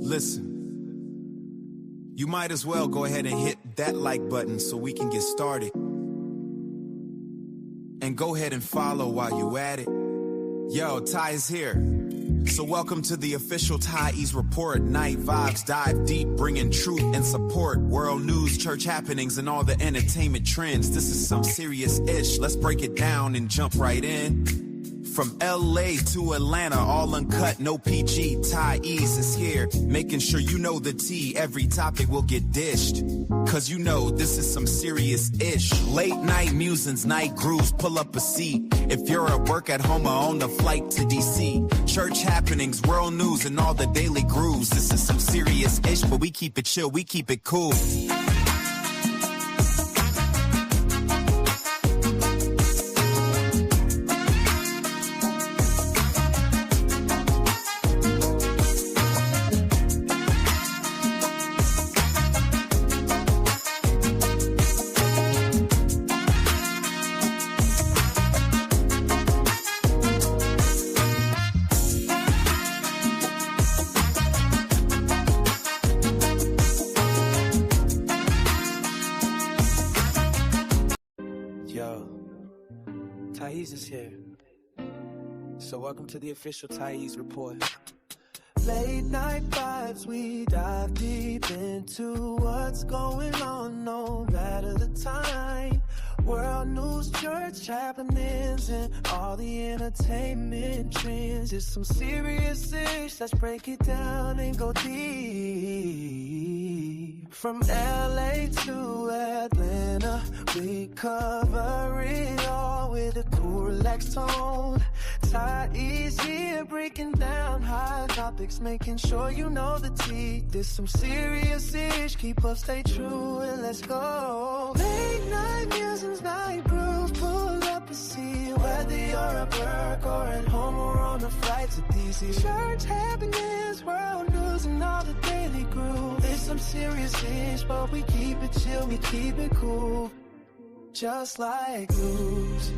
Listen, you might as well go ahead and hit that like button so we can get started. And go ahead and follow while you at it. Yo, Ty is here. So welcome to the official Tyesse Report. Night vibes dive deep, bringing truth and support. World news, church happenings, and all the entertainment trends. This is some serious-ish. Let's break it down and jump right in. From LA to Atlanta, all uncut, no PG. Tyesse is here, making sure you know the tea. Every topic will get dished, cause you know this is some serious-ish. Late night musings, night grooves, pull up a seat. If you're at work, at home, or on the flight to DC. Church happenings, world news, and all the daily grooves. This is some serious-ish, but we keep it chill, we keep it cool. Yo, Tyesse is here. So welcome to the official Tyesse Report. Late night vibes, we dive deep into what's going on, no matter the time. World news, church happenings, and all the entertainment trends. It's some serious ish, let's break it down and go deep. From LA to Atlanta, we cover it all with a cool, relaxed tone. Tyesse here, breaking down high topics, making sure you know the tea. There's some serious ish, keep up, stay true, and let's go. Late night musings, night brews, pull up a seat. Whether you're at work or at home or on a flight to DC. Church happenings, world news, and all the daily grooves. There's some serious ish, but we keep it chill, we keep it cool. Just like blues.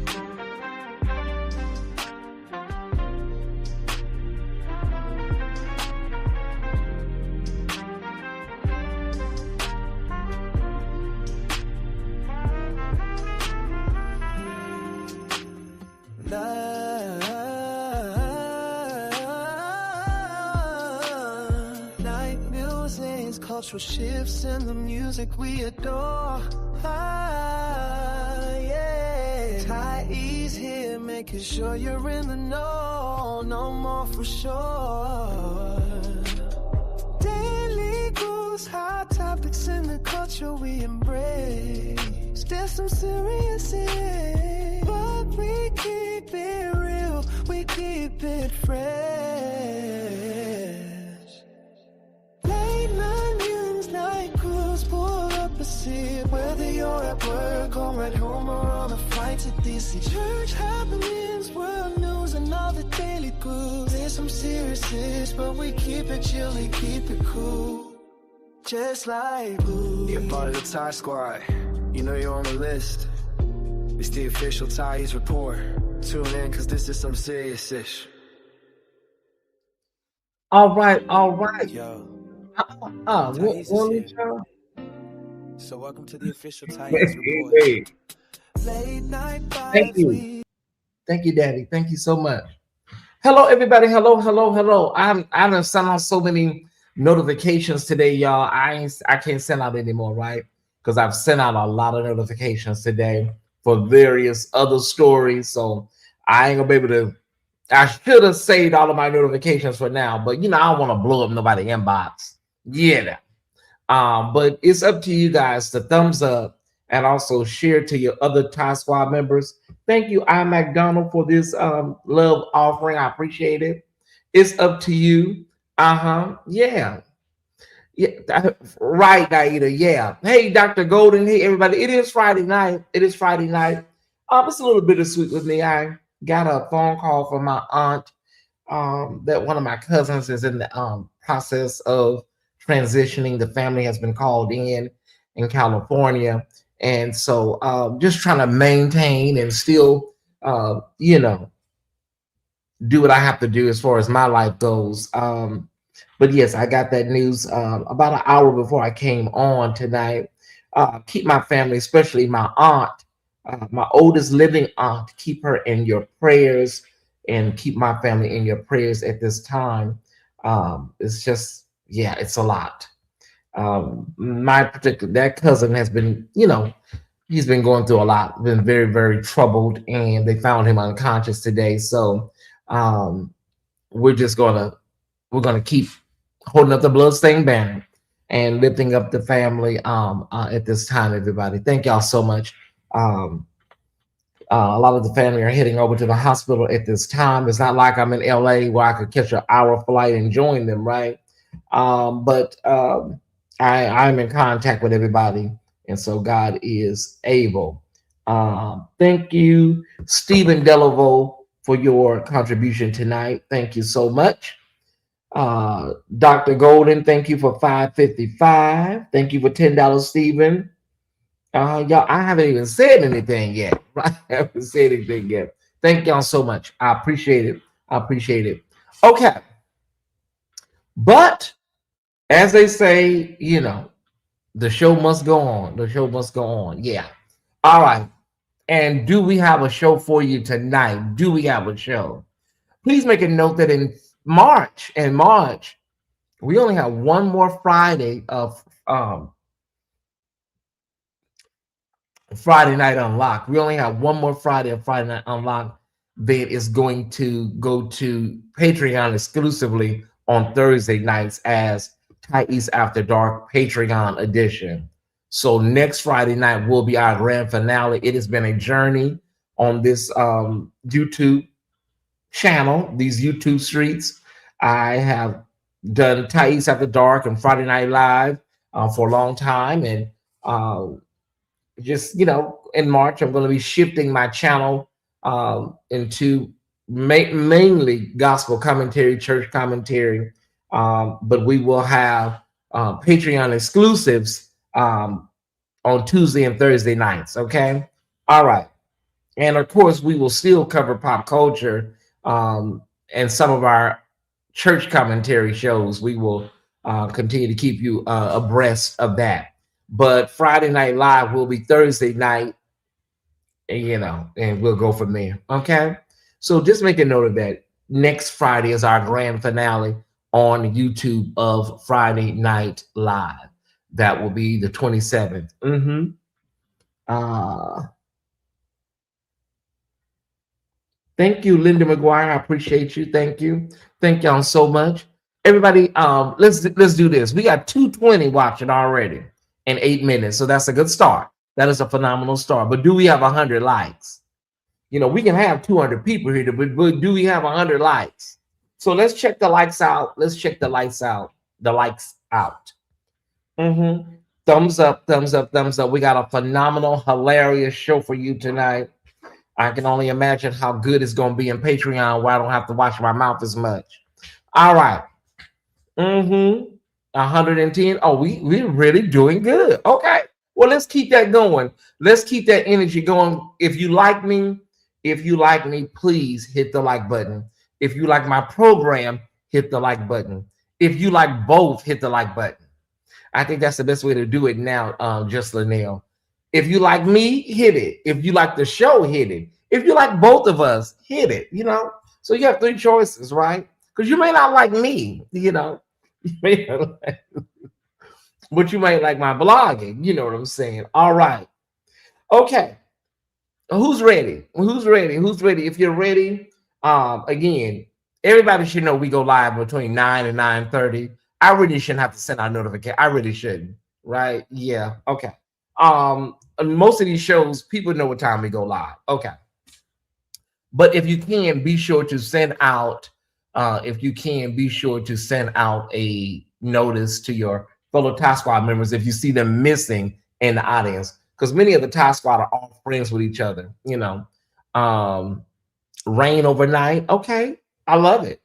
Night musings, cultural shifts in the music we adore. Yeah. Tyesse here, making sure you're in the know. No more for sure. Daily grooves, hot topics in the culture we embrace. There's some serious ish, but we keep it real, we keep it fresh. Late night news, night cruise, pull up a seat. Whether you're at work or at home or on a flight to DC. Church happenings, world news, and all the daily grooves. There's some serious ish, but we keep it chill, we keep it cool. Just like blues. You're part of the Ty Squad. You know you're on the list. It's the official Tyesse Report. Tune in, cause this is some serious ish. All right. Yo, What Tyesse here. So welcome to the official Tyesse Report. Hey. Late night vibes, Thank you. Thank you, Daddy. Thank you so much. Hello, everybody. Hello. I done sent out so many notifications today, y'all. I can't send out anymore, right? Because I've sent out a lot of notifications today for various other stories. So I ain't gonna be able to. I should have saved all of my notifications for now, but I don't want to blow up nobody's inbox. Yeah. But it's up to you guys to thumbs up and also share to your other Ty Squad members. Thank you, I McDonald, for this love offering. I appreciate it. It's up to you. Yeah. Right, Naida. Yeah. Hey, Dr. Golden. Hey, everybody. It is Friday night. It's a little bittersweet with me. I got a phone call from my aunt that one of my cousins is in the process of transitioning. The family has been called in California. And so just trying to maintain and still, do what I have to do as far as my life goes. But yes, I got that news about an hour before I came on tonight. Keep my family, especially my aunt, my oldest living aunt, keep her in your prayers, and keep my family in your prayers at this time. It's just, yeah, it's a lot. My particular that cousin has been, he's been going through a lot, been very, very troubled, and they found him unconscious today. So um, we're just gonna keep holding up the bloodstained banner and lifting up the family at this time, everybody. Thank y'all so much. Um, a lot of the family are heading over to the hospital at this time. It's not like I'm in LA where I could catch an hour flight and join them, right? But I'm in contact with everybody, and so God is able. Thank you, Stephen Delaveau, for your contribution tonight. Thank you so much. Dr. Golden, thank you for 555. Thank you for $10, Stephen. Y'all, I haven't even said anything yet. Right? I haven't said anything yet. Thank y'all so much. I appreciate it. I appreciate it. Okay. But as they say, the show must go on. The show must go on. Yeah. All right. And do we have a show for you tonight? Do we have a show? Please make a note that in March, we only have one more Friday of Friday Night Unlocked. We only have one more Friday of Friday Night Unlocked that is going to go to Patreon exclusively on Thursday nights as Tyesse After Dark Patreon edition. So next Friday night will be our grand finale. It has been a journey on this YouTube channel, these YouTube streets. I have done Tyesse After Dark and Friday Night Live for a long time, and just in March I'm going to be shifting my channel into mainly gospel commentary, church commentary, but we will have Patreon exclusives on Tuesday and Thursday nights. Okay, all right. And of course we will still cover pop culture and some of our church commentary shows. We will continue to keep you abreast of that. But Friday Night Live will be Thursday night, and we'll go from there. Okay. So just make a note of that. Next Friday is our grand finale on YouTube of Friday Night Live. That will be the 27th. Thank you, Linda McGuire. I appreciate you. Thank you. Thank y'all so much. Everybody, let's do this. We got 220 watching already in 8 minutes. So that's a good start. That is a phenomenal start. But do we have 100 likes? We can have 200 people here, but do we have 100 likes? So let's check the likes out. Let's check the likes out. The likes out. Thumbs up, thumbs up, thumbs up. We got a phenomenal, hilarious show for you tonight. I can only imagine how good it's going to be in Patreon where I don't have to wash my mouth as much. All right. 110. Oh, we're really doing good. Okay. Well, let's keep that going. Let's keep that energy going. If you like me, please hit the like button. If you like my program, hit the like button. If you like both, hit the like button. I think that's the best way to do it now, Just Linnell. If you like me, hit it. If you like the show, hit it. If you like both of us, hit it. So you have 3 choices, right? Because you may not like me, but you might like my blogging. You know what I'm saying? All right. Okay. Who's ready? Who's ready? If you're ready, again, everybody should know we go live between 9 and 9:30. I really shouldn't have to send out notification. I really shouldn't, right? Yeah. Okay. Most of these shows, people know what time we go live. Okay. But if you can, be sure to send out. If you can, be sure to send out a notice to your fellow Tie Squad members if you see them missing in the audience, because many of the Tie Squad are all friends with each other. Rain overnight. Okay, I love it.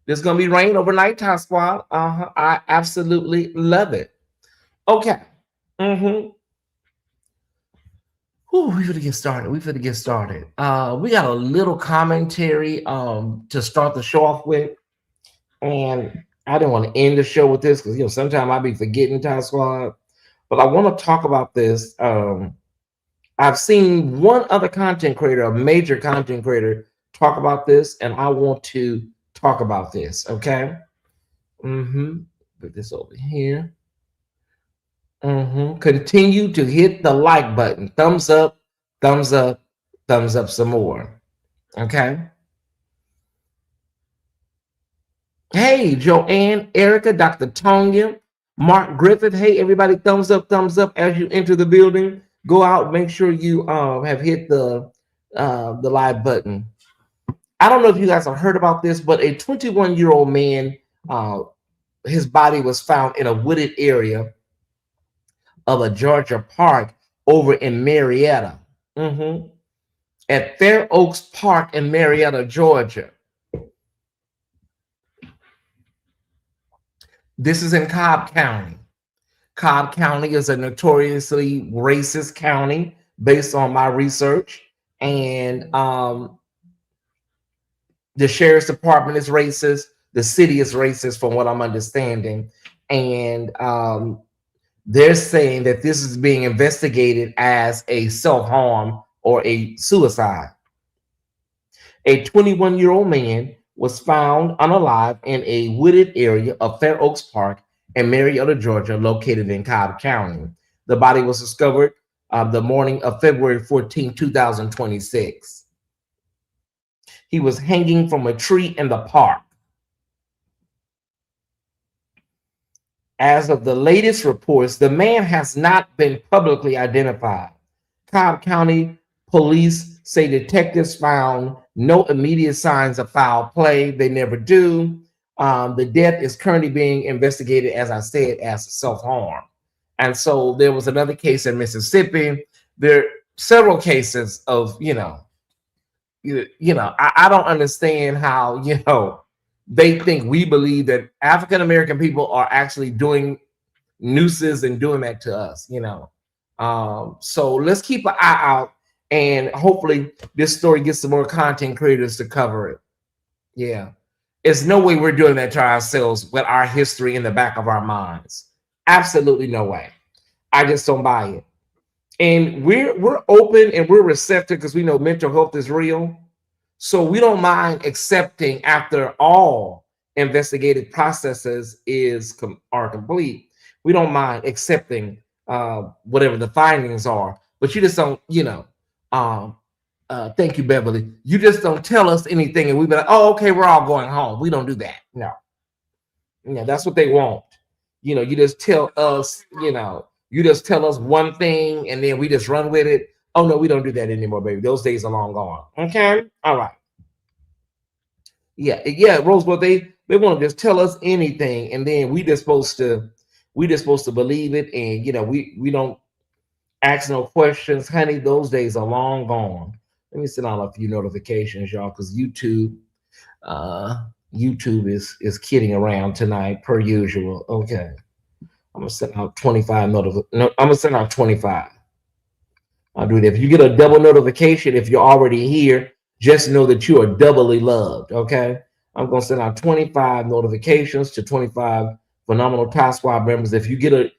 There's gonna be rain overnight, Tie Squad. I absolutely love it. Okay. We finna get started. We got a little commentary to start the show off with. And I didn't want to end the show with this because sometimes I be forgetting Ty Squad, but I want to talk about this. I've seen one other content creator, a major content creator, talk about this, and I want to talk about this. Okay. Put this over here. Continue to hit the like button. Thumbs up, thumbs up, thumbs up some more. Okay. Hey, Joanne, Erica, Dr. Tonya, Mark Griffith. Hey, everybody, thumbs up as you enter the building. Go out, make sure you have hit the live button. I don't know if you guys have heard about this, but a 21-year-old man, his body was found in a wooded area of a Georgia park over in Marietta. At Fair Oaks Park in Marietta, Georgia. This is in Cobb County. Cobb County is a notoriously racist county based on my research. And the sheriff's department is racist. The city is racist from what I'm understanding. And they're saying that this is being investigated as a self-harm or a suicide. A 21-year-old man was found unalive in a wooded area of Fair Oaks Park in Marietta, Georgia, located in Cobb County. The body was discovered the morning of February 14, 2026. He was hanging from a tree in the park. As of the latest reports, the man has not been publicly identified. Cobb County police say detectives found no immediate signs of foul play. They never do. The death is currently being investigated, as I said, as self-harm. And so there was another case in Mississippi. There are several cases of, I don't understand how, they think we believe that African-American people are actually doing nooses and doing that to us, So let's keep an eye out, and hopefully this story gets some more content creators to cover it. Yeah. There's no way we're doing that to ourselves with our history in the back of our minds. Absolutely no way. I just don't buy it. And we're open and we're receptive because we know mental health is real. So we don't mind accepting after all investigative processes are complete. We don't mind accepting whatever the findings are, but you just don't, thank you, Beverly. You just don't tell us anything and we be like, oh, okay, we're all going home. We don't do that. No. That's what they want. You just tell us, you just tell us one thing and then we just run with it. Oh, no, we don't do that anymore, baby. Those days are long gone. Okay. All right. Yeah, Rosebud, they want to just tell us anything, and then we just supposed to believe it, and we don't ask no questions, honey. Those days are long gone. Let me send out a few notifications, y'all, because YouTube is kidding around tonight per usual. Okay, I'm gonna send out 25 I'm gonna send out 25. I'll do that. If you get a double notification, if you're already here, just know that you are doubly loved, okay? I'm going to send out 25 notifications to 25 phenomenal Ty Squad members. If you get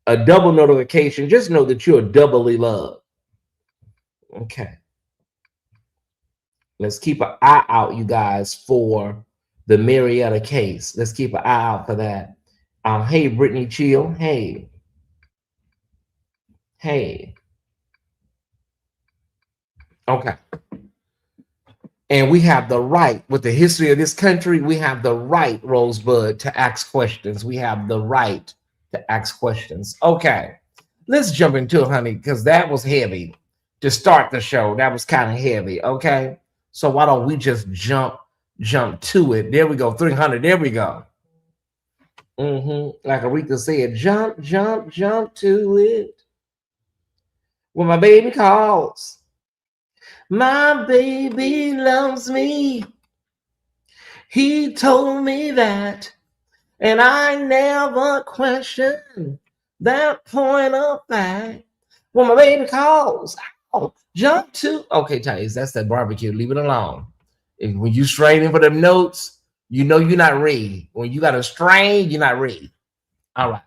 a double notification, just know that you are doubly loved. Okay. Let's keep an eye out, you guys, for the Marietta case. Let's keep an eye out for that. Hey, Brittany Chill. Hey. Okay. And we have the right, with the history of this country, we have the right, Rosebud, to ask questions. We have the right to ask questions. Okay, let's jump into it, honey, because that was heavy to start the show. That was kind of heavy, okay? So why don't we just jump to it? There we go, 300, there we go. Like Aretha said, jump to it. When my baby calls. My baby loves me. He told me that, and I never questioned that point of fact. When my baby calls, jump to. Okay, Tyesse, that's that barbecue. Leave it alone. When you straining for them notes, You know you're not ready. When you got a strain, you're not ready. All right.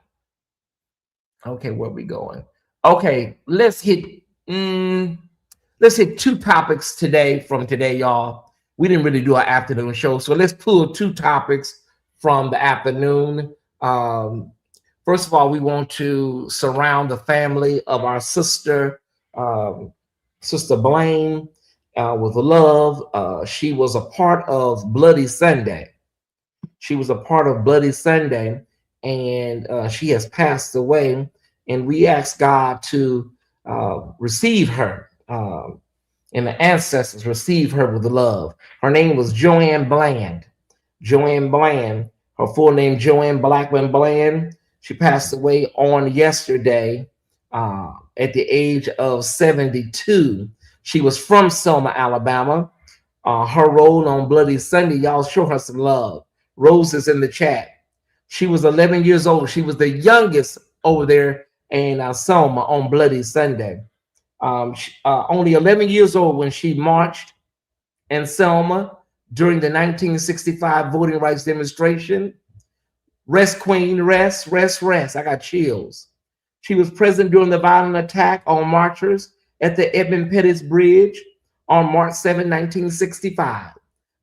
Okay, where we going? Okay, let's hit two topics today from today, y'all. We didn't really do our afternoon show, so let's pull two topics from the afternoon. First of all, we want to surround the family of our sister, Sister Blaine, with love. She was a part of Bloody Sunday. She was a part of Bloody Sunday, and she has passed away. And we ask God to receive her, and the ancestors receive her with love. Her name was Joanne Bland. Joanne Bland. Her full name, Joanne Blackman Bland. She passed away on yesterday at the age of 72. She was from Selma, Alabama. Her role on Bloody Sunday, y'all show her some love. Roses in the chat. She was 11 years old. She was the youngest over there in Selma on Bloody Sunday. Only 11 years old when she marched in Selma during the 1965 voting rights demonstration. Rest, Queen, rest, rest, rest. I got chills. She was present during the violent attack on marchers at the Edmund Pettus Bridge on March 7, 1965,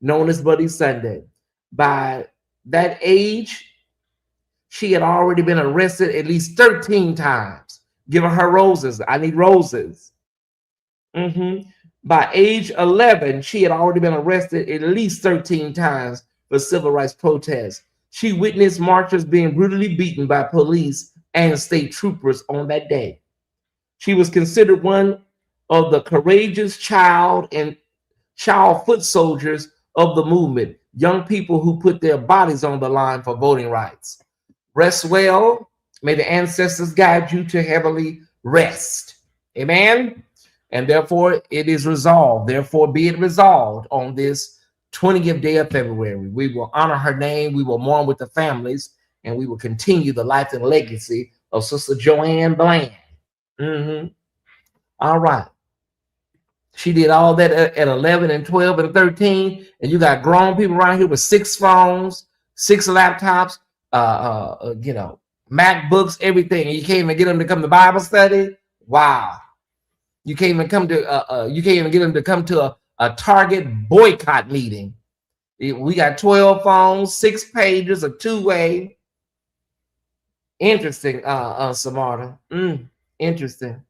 known as Bloody Sunday. By that age, she had already been arrested at least 13 times. Giving her roses. I need roses. By age 11, she had already been arrested at least 13 times for civil rights protests. She witnessed marchers being brutally beaten by police and state troopers on that day. She was considered one of the courageous child foot soldiers of the movement, young people who put their bodies on the line for voting rights. Rest well. May the ancestors guide you to heavenly rest. Amen. And therefore it is resolved. Therefore be it resolved on this 20th day of February. We will honor her name. We will mourn with the families, and we will continue the life and legacy of Sister Joanne Bland. All right. She did all that at 11 and 12 and 13. And you got grown people around here with 6 phones, 6 laptops, MacBooks, everything. And you can't even get them to come to Bible study. Wow. You can't even come to you can't even get them to come to a Target boycott meeting. We got 12 phones, 6 pages, a 2-way. Interesting, Samara. Interesting.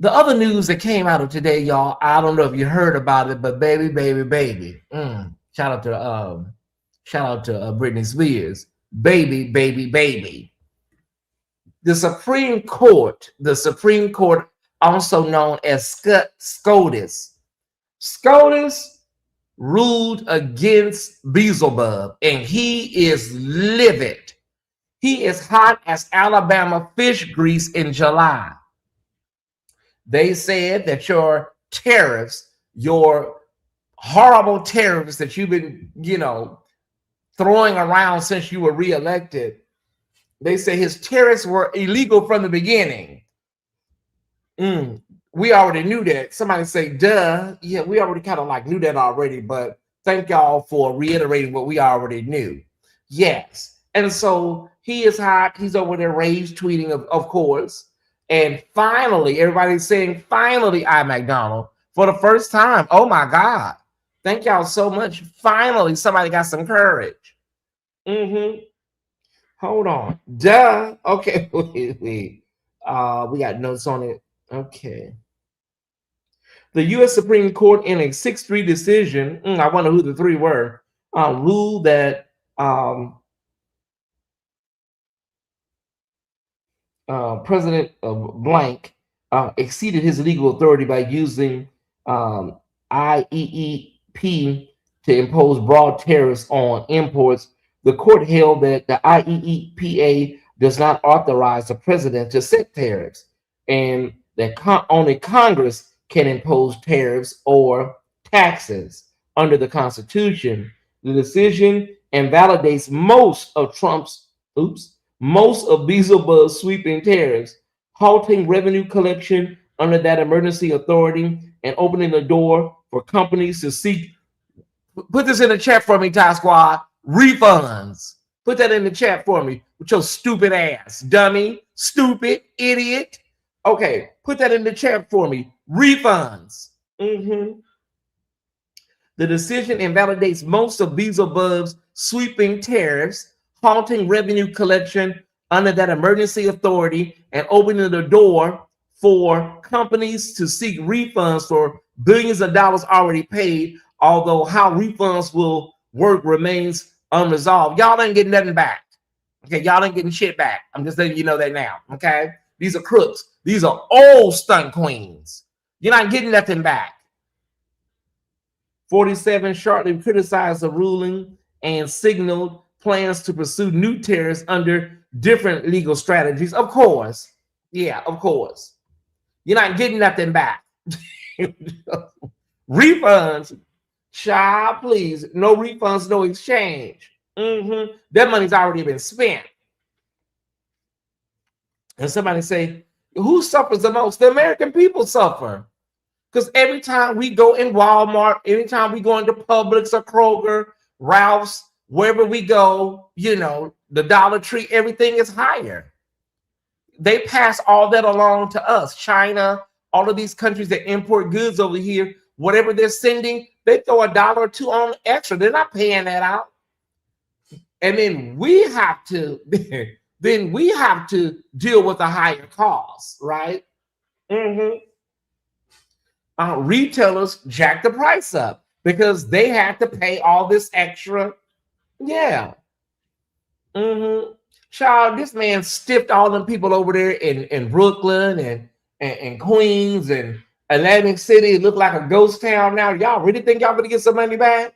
The other news that came out of today, y'all, I don't know if you heard about it, but baby. Shout out to Britney Spears. Baby. The Supreme Court, also known as SCOTUS, ruled against Beelzebub, and he is livid. He is hot as Alabama fish grease in July. They said that your tariffs, your horrible tariffs that you've been, throwing around since you were reelected, they say his tariffs were illegal from the beginning. We already knew that. Somebody say, duh. Yeah, we already kind of knew that already, but thank y'all for reiterating what we already knew. Yes. And so he is hot. He's over there rage tweeting, of course. And finally, everybody's saying, finally, McDonald, for the first time. Oh my God. Thank y'all so much. Finally, somebody got some courage. Hold on. Duh. Okay. Wait. We got notes on it. Okay. The U.S. Supreme Court, in a 6-3 decision, I wonder who the 3 were, ruled that President Blank exceeded his legal authority by using IEEP to impose broad tariffs on imports. The court held that the IEEPA does not authorize the president to set tariffs, and that only Congress can impose tariffs or taxes under the Constitution. The decision invalidates most of Beelzebub's sweeping tariffs, halting revenue collection under that emergency authority and opening the door for companies to seek Put this in the chat for me, Ty Squad. Refunds. Put that in the chat for me with your stupid ass. Dummy, stupid, idiot. Okay, put that in the chat for me. Refunds. The decision invalidates most of Beelzebub's sweeping tariffs, halting revenue collection under that emergency authority and opening the door for companies to seek refunds for billions of dollars already paid, although how refunds will work remains unresolved. Y'all ain't getting nothing back. Okay, y'all ain't getting shit back. I'm just letting you know that now. Okay, these are crooks. These are old stunt queens. You're not getting nothing back. 47 sharply criticized the ruling and signaled plans to pursue new tariffs under different legal strategies. Of course. Yeah, of course. You're not getting nothing back. Refunds. Child, please. No refunds, no exchange. That money's already been spent. And somebody say, who suffers the most? The American people suffer. Because every time we go in Walmart, anytime we go into Publix or Kroger, Ralph's, wherever we go, you know, the Dollar Tree, everything is higher. They pass all that along to us. China, all of these countries that import goods over here, whatever they're sending, they throw $1 or $2 on extra. They're not paying that out. And then we have to, deal with the higher costs, right? Retailers jack the price up because they have to pay all this extra. Yeah. Child, this man stiffed all them people over there in Brooklyn and Queens and Atlantic City. It looked like a ghost town now. Y'all really think y'all gonna get some money back?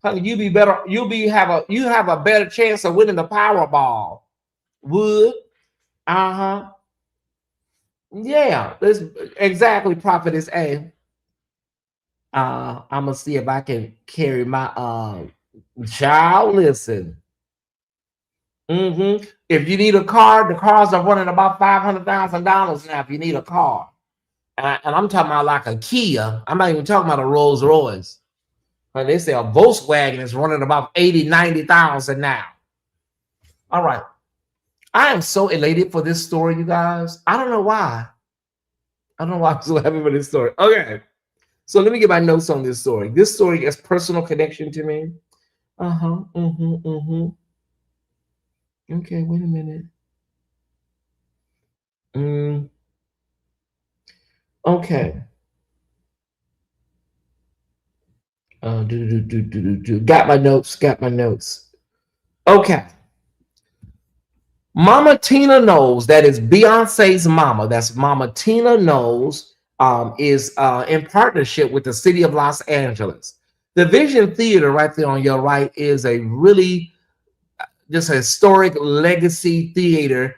Honey, you have a better chance of winning the Powerball. Would. Yeah, that's exactly, Prophetess A. I'm gonna see if I can carry my child. Listen. If you need a car, the cars are running about $500,000 now. If you need a car, and I'm talking about like a Kia, I'm not even talking about a Rolls Royce. And they say a Volkswagen is running about 80, 90,000 now. All right. I am so elated for this story, you guys. I don't know why. I'm so happy for this story. Okay. So let me get my notes on this story. This story has personal connection to me. Okay, wait a minute. Okay. Got my notes. Okay. Mama Tina Knowles, that is Beyonce's mama. That's Mama Tina Knowles, is in partnership with the city of Los Angeles. The Vision Theater right there on your right is a really just a historic legacy theater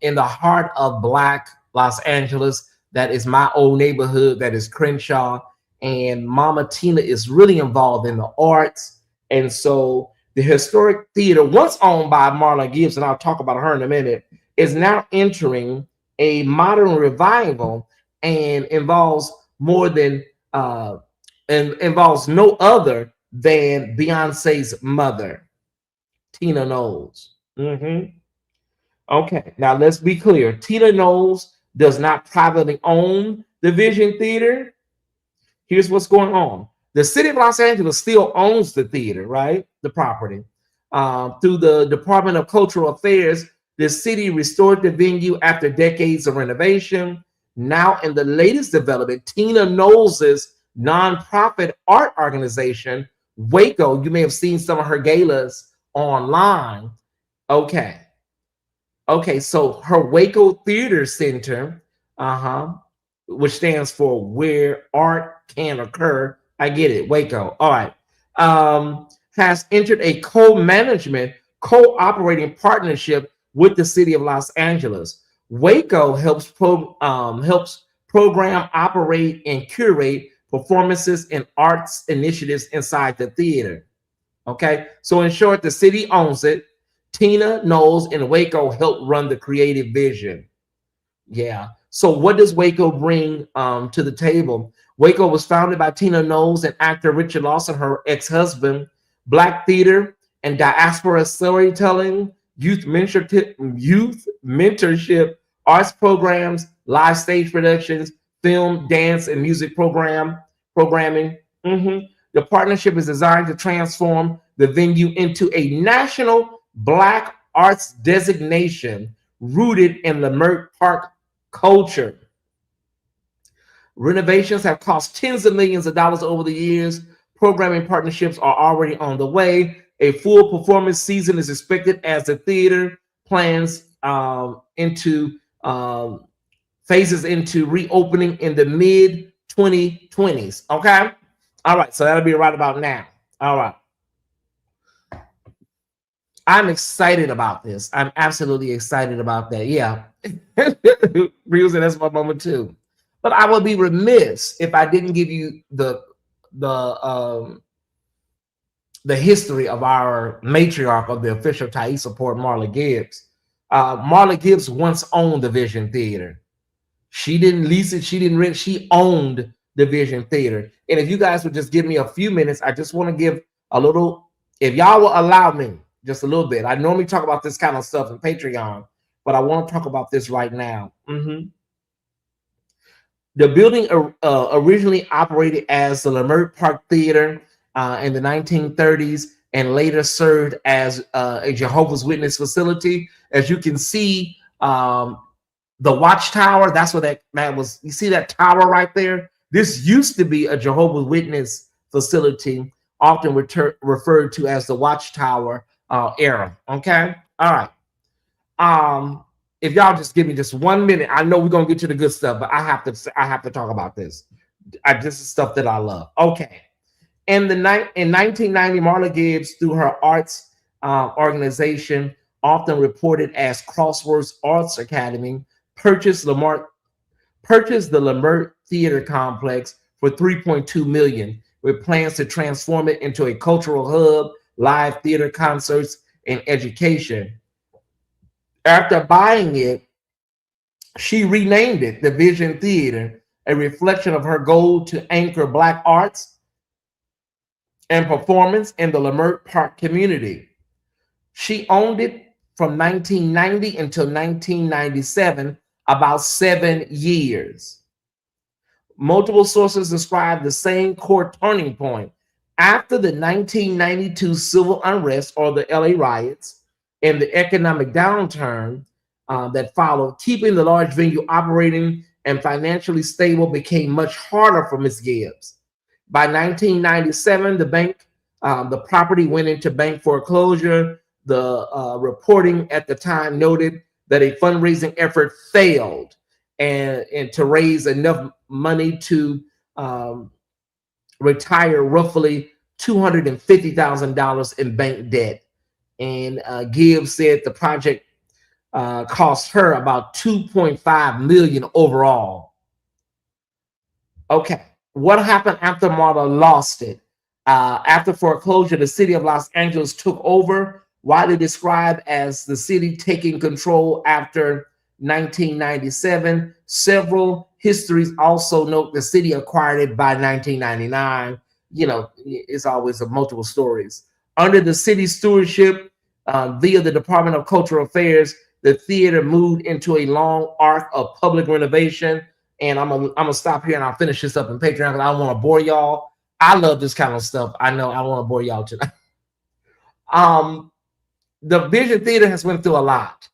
in the heart of Black Los Angeles. That is my old neighborhood. That is Crenshaw. And Mama Tina is really involved in the arts. And so the historic theater, once owned by Marla Gibbs, and I'll talk about her in a minute, is now entering a modern revival and involves more than and involves no other than Beyonce's mother, Tina Knowles. Okay, now let's be clear. Tina Knowles does not privately own the Vision Theater. Here's what's going on. The city of Los Angeles still owns the theater, right? The property. Through the Department of Cultural Affairs, the city restored the venue after decades of renovation. Now, in the latest development, Tina Knowles' nonprofit art organization, Waco, you may have seen some of her galas online. Okay, so her Waco Theater Center, which stands for Where Art Can Occur. I get it, Waco. All right. Has entered a co-management, co-operating partnership with the city of Los Angeles. Waco helps program, operate, and curate performances and arts initiatives inside the theater. Okay, so in short, the city owns it. Tina Knowles and Waco help run the creative vision. Yeah. So what does Waco bring to the table? Waco was founded by Tina Knowles and actor Richard Lawson, her ex-husband. Black theater and diaspora storytelling, youth mentorship, arts programs, live stage productions, film, dance, and music programming. The partnership is designed to transform the venue into a national Black arts designation rooted in Leimert Park culture. Renovations have cost tens of millions of dollars over the years. Programming partnerships are already on the way. A full performance season is expected as the theater plans phases into reopening in the mid 2020s. Okay. All right. So that'll be right about now. All right. I'm excited about this. I'm absolutely excited about that. Yeah. Real, that's my moment too. But I would be remiss if I didn't give you the history of our matriarch of the official Tyesse Report, Marla Gibbs. Marla Gibbs once owned the Vision Theater. She didn't lease it. She didn't rent. She owned the Vision Theater. And if you guys would just give me a few minutes, I just want to give a little, if y'all will allow me just a little bit. I normally talk about this kind of stuff in Patreon, but I want to talk about this right now. The building originally operated as the Leimert Park Theater in the 1930s and later served as a Jehovah's Witness facility. As you can see, the Watchtower, that's what that was. You see that tower right there? This used to be a Jehovah's Witness facility, often referred to as the Watchtower era. Okay? All right. If y'all just give me just 1 minute, I know we're gonna get to the good stuff, but I have to talk about this. This is stuff that I love. Okay. In 1990, Marla Gibbs, through her arts organization, often reported as Crosswords Arts Academy, purchased the Leimert Theater Complex for $3.2 million, with plans to transform it into a cultural hub, live theater concerts, and education. After buying it, she renamed it the Vision Theater, a reflection of her goal to anchor Black arts and performance in the Leimert Park community. She owned it from 1990 until 1997, about 7 years. Multiple sources describe the same core turning point. After the 1992 civil unrest or the LA riots and the economic downturn that followed, keeping the large venue operating and financially stable became much harder for Ms. Gibbs. By 1997, the property went into bank foreclosure. The reporting at the time noted that a fundraising effort failed and to raise enough money to retire roughly $250,000 in bank debt. And Gibbs said the project cost her about $2.5 million overall. Okay, what happened after Marla lost it? After foreclosure, the city of Los Angeles took over, widely described as the city taking control after 1997. Several histories also note the city acquired it by 1999. You know, it's always a multiple stories. Under the city's stewardship, via the Department of Cultural Affairs, the theater moved into a long arc of public renovation. And I'm gonna stop here and I'll finish this up in Patreon because I don't want to bore y'all. I love this kind of stuff. I know I don't want to bore y'all tonight. The Vision Theater has went through a lot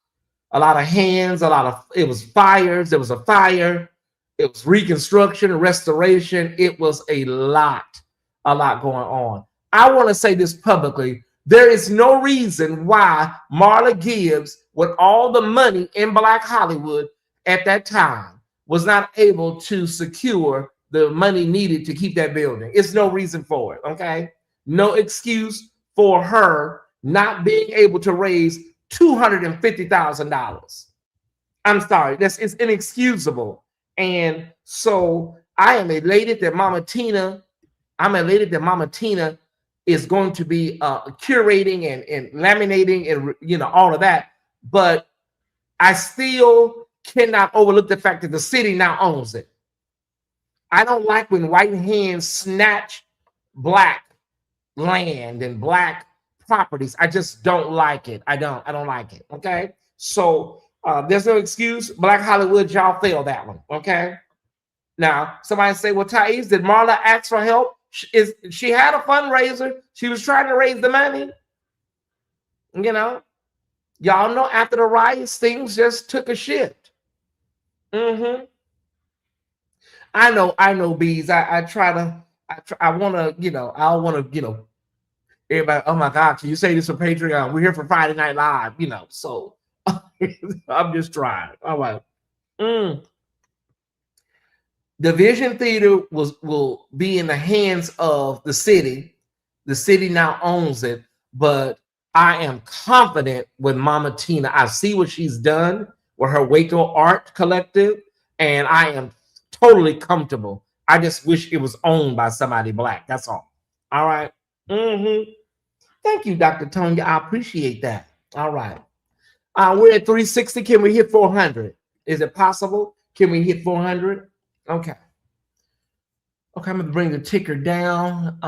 of hands, it was fires. There was a fire. It was reconstruction, restoration. It was a lot going on. I want to say this publicly. There is no reason why Marla Gibbs, with all the money in Black Hollywood at that time, was not able to secure the money needed to keep that building. It's no reason for it, okay? No excuse for her not being able to raise $250,000. I'm sorry, it's inexcusable. And so I am elated that Mama Tina is going to be curating and laminating and all of that. But I still cannot overlook the fact that the city now owns it. I don't like when white hands snatch black land and black properties. I just don't like it. I don't like it. Okay. So there's no excuse. Black Hollywood, y'all failed that one. Okay. Now, somebody say, well, Tyesse, did Marla ask for help? She had a fundraiser. She was trying to raise the money. You know, y'all know after the riots, things just took a shift. I know, bees. I want to, I want to, everybody, oh my God, can you say this for Patreon? We're here for Friday Night Live, so I'm just trying. All right. The Vision Theater will be in the hands of the city. The city now owns it, but I am confident with Mama Tina. I see what she's done with her Waco Art Collective, and I am totally comfortable. I just wish it was owned by somebody black. That's all. All right. Thank you, Dr. Tonya. I appreciate that. All right. We're at 360. Can we hit 400? Is it possible? Can we hit 400? Okay. Okay, I'm going to bring the ticker down.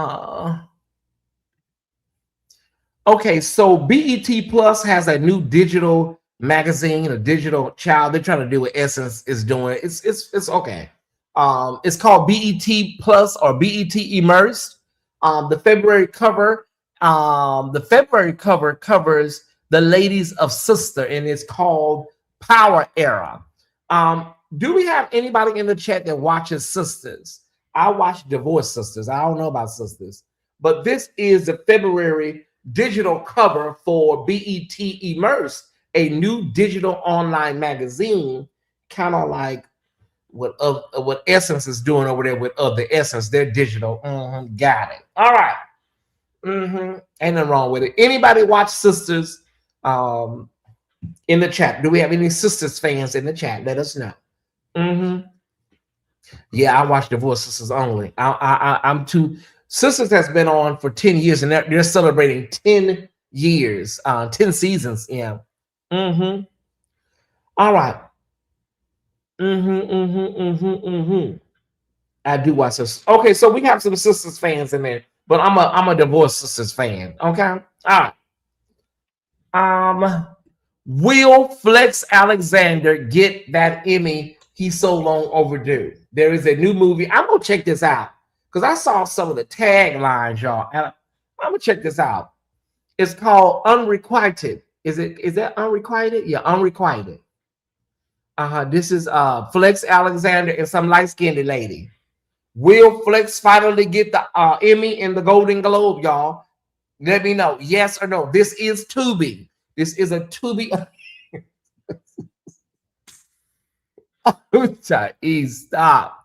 Okay, so BET Plus has a new digital magazine, a digital child. They're trying to do what Essence is doing. It's okay. It's called BET Plus or BET Immersed. The February cover covers the ladies of Sister, and it's called Power Era. Do we have anybody in the chat that watches Sisters? I watch Divorce Sisters. I don't know about Sisters, but this is the February digital cover for BET Immersed, a new digital online magazine, kind of like what Essence is doing over there with Other Essence. They're digital. Got it. All right. Ain't nothing wrong with it. Anybody watch Sisters in the chat? Do we have any Sisters fans in the chat? Let us know. Yeah, I watch Divorce Sisters only. I'm too. Sisters has been on for 10 years, and they're celebrating 10 years, 10 seasons. Yeah. All right. I do watch this. Okay, so we have some Sisters fans in there, but I'm a Divorce Sisters fan. Okay. All right. Will Flex Alexander get that Emmy he's so long overdue? There is a new movie. I'm gonna check this out because I saw some of the taglines, y'all. And I'm gonna check this out. It's called Unrequited. Is that Unrequited? Yeah, Unrequited. This is Flex Alexander and some light-skinned lady. Will Flex finally get the Emmy and the Golden Globe, y'all? Let me know, yes or no. This is Tubi. This is a Tubi. Stop.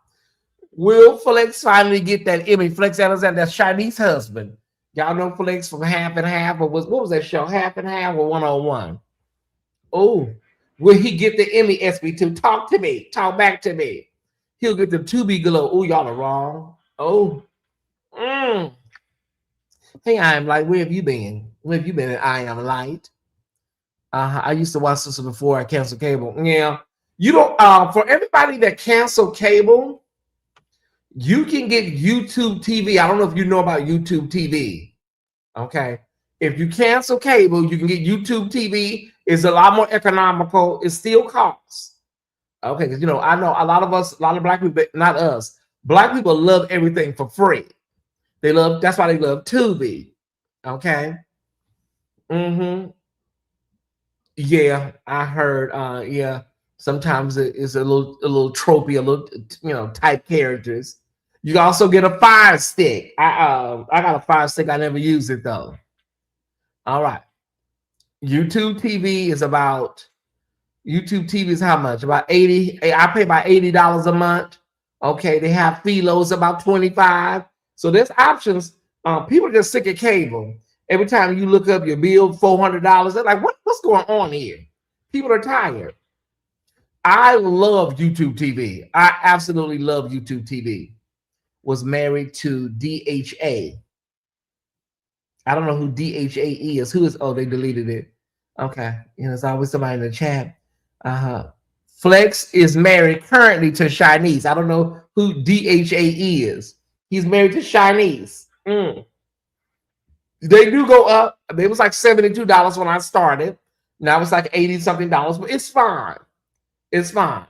Will Flex finally get that Emmy? Flex Alexander, that's Chinese husband. Y'all know Flex from Half and Half, or what was that show? Half and Half or 101? Oh, will he get the Emmy, SB2? Talk to me. Talk back to me. He'll get the Tubi Globe. Oh, y'all are wrong. Oh. Hey, I Am Light, where have you been? Where have you been at I Am Light? I used to watch this before I canceled cable. Yeah. You don't, for everybody that canceled cable, you can get YouTube TV. I don't know if you know about YouTube TV. Okay. If you cancel cable, you can get YouTube TV. It's a lot more economical. It still costs. Okay. Because, I know a lot of black people, not us, black people love everything for free. That's why they love Tubi. Okay. Yeah, I heard. Yeah, sometimes it's a little tropey, a little type characters. You can also get a Fire Stick. I got a Fire Stick. I never use it though. All right. YouTube TV is how much? About 80. I pay about $80 a month. Okay, they have Philo's about 25. So there's options. People are just sick of cable. Every time you look up your bill, $400, they're like, what's going on here? People are tired. I love YouTube TV. I absolutely love YouTube TV. Was married to DHA. I don't know who DHA is. Who is? Oh, they deleted it. Okay. There's always somebody in the chat. Flex is married currently to Shanice. I don't know who DHA is. He's married to Shanice. They do go up. It was like $72 when I started. Now it's like 80 something dollars, but it's fine. It's fine.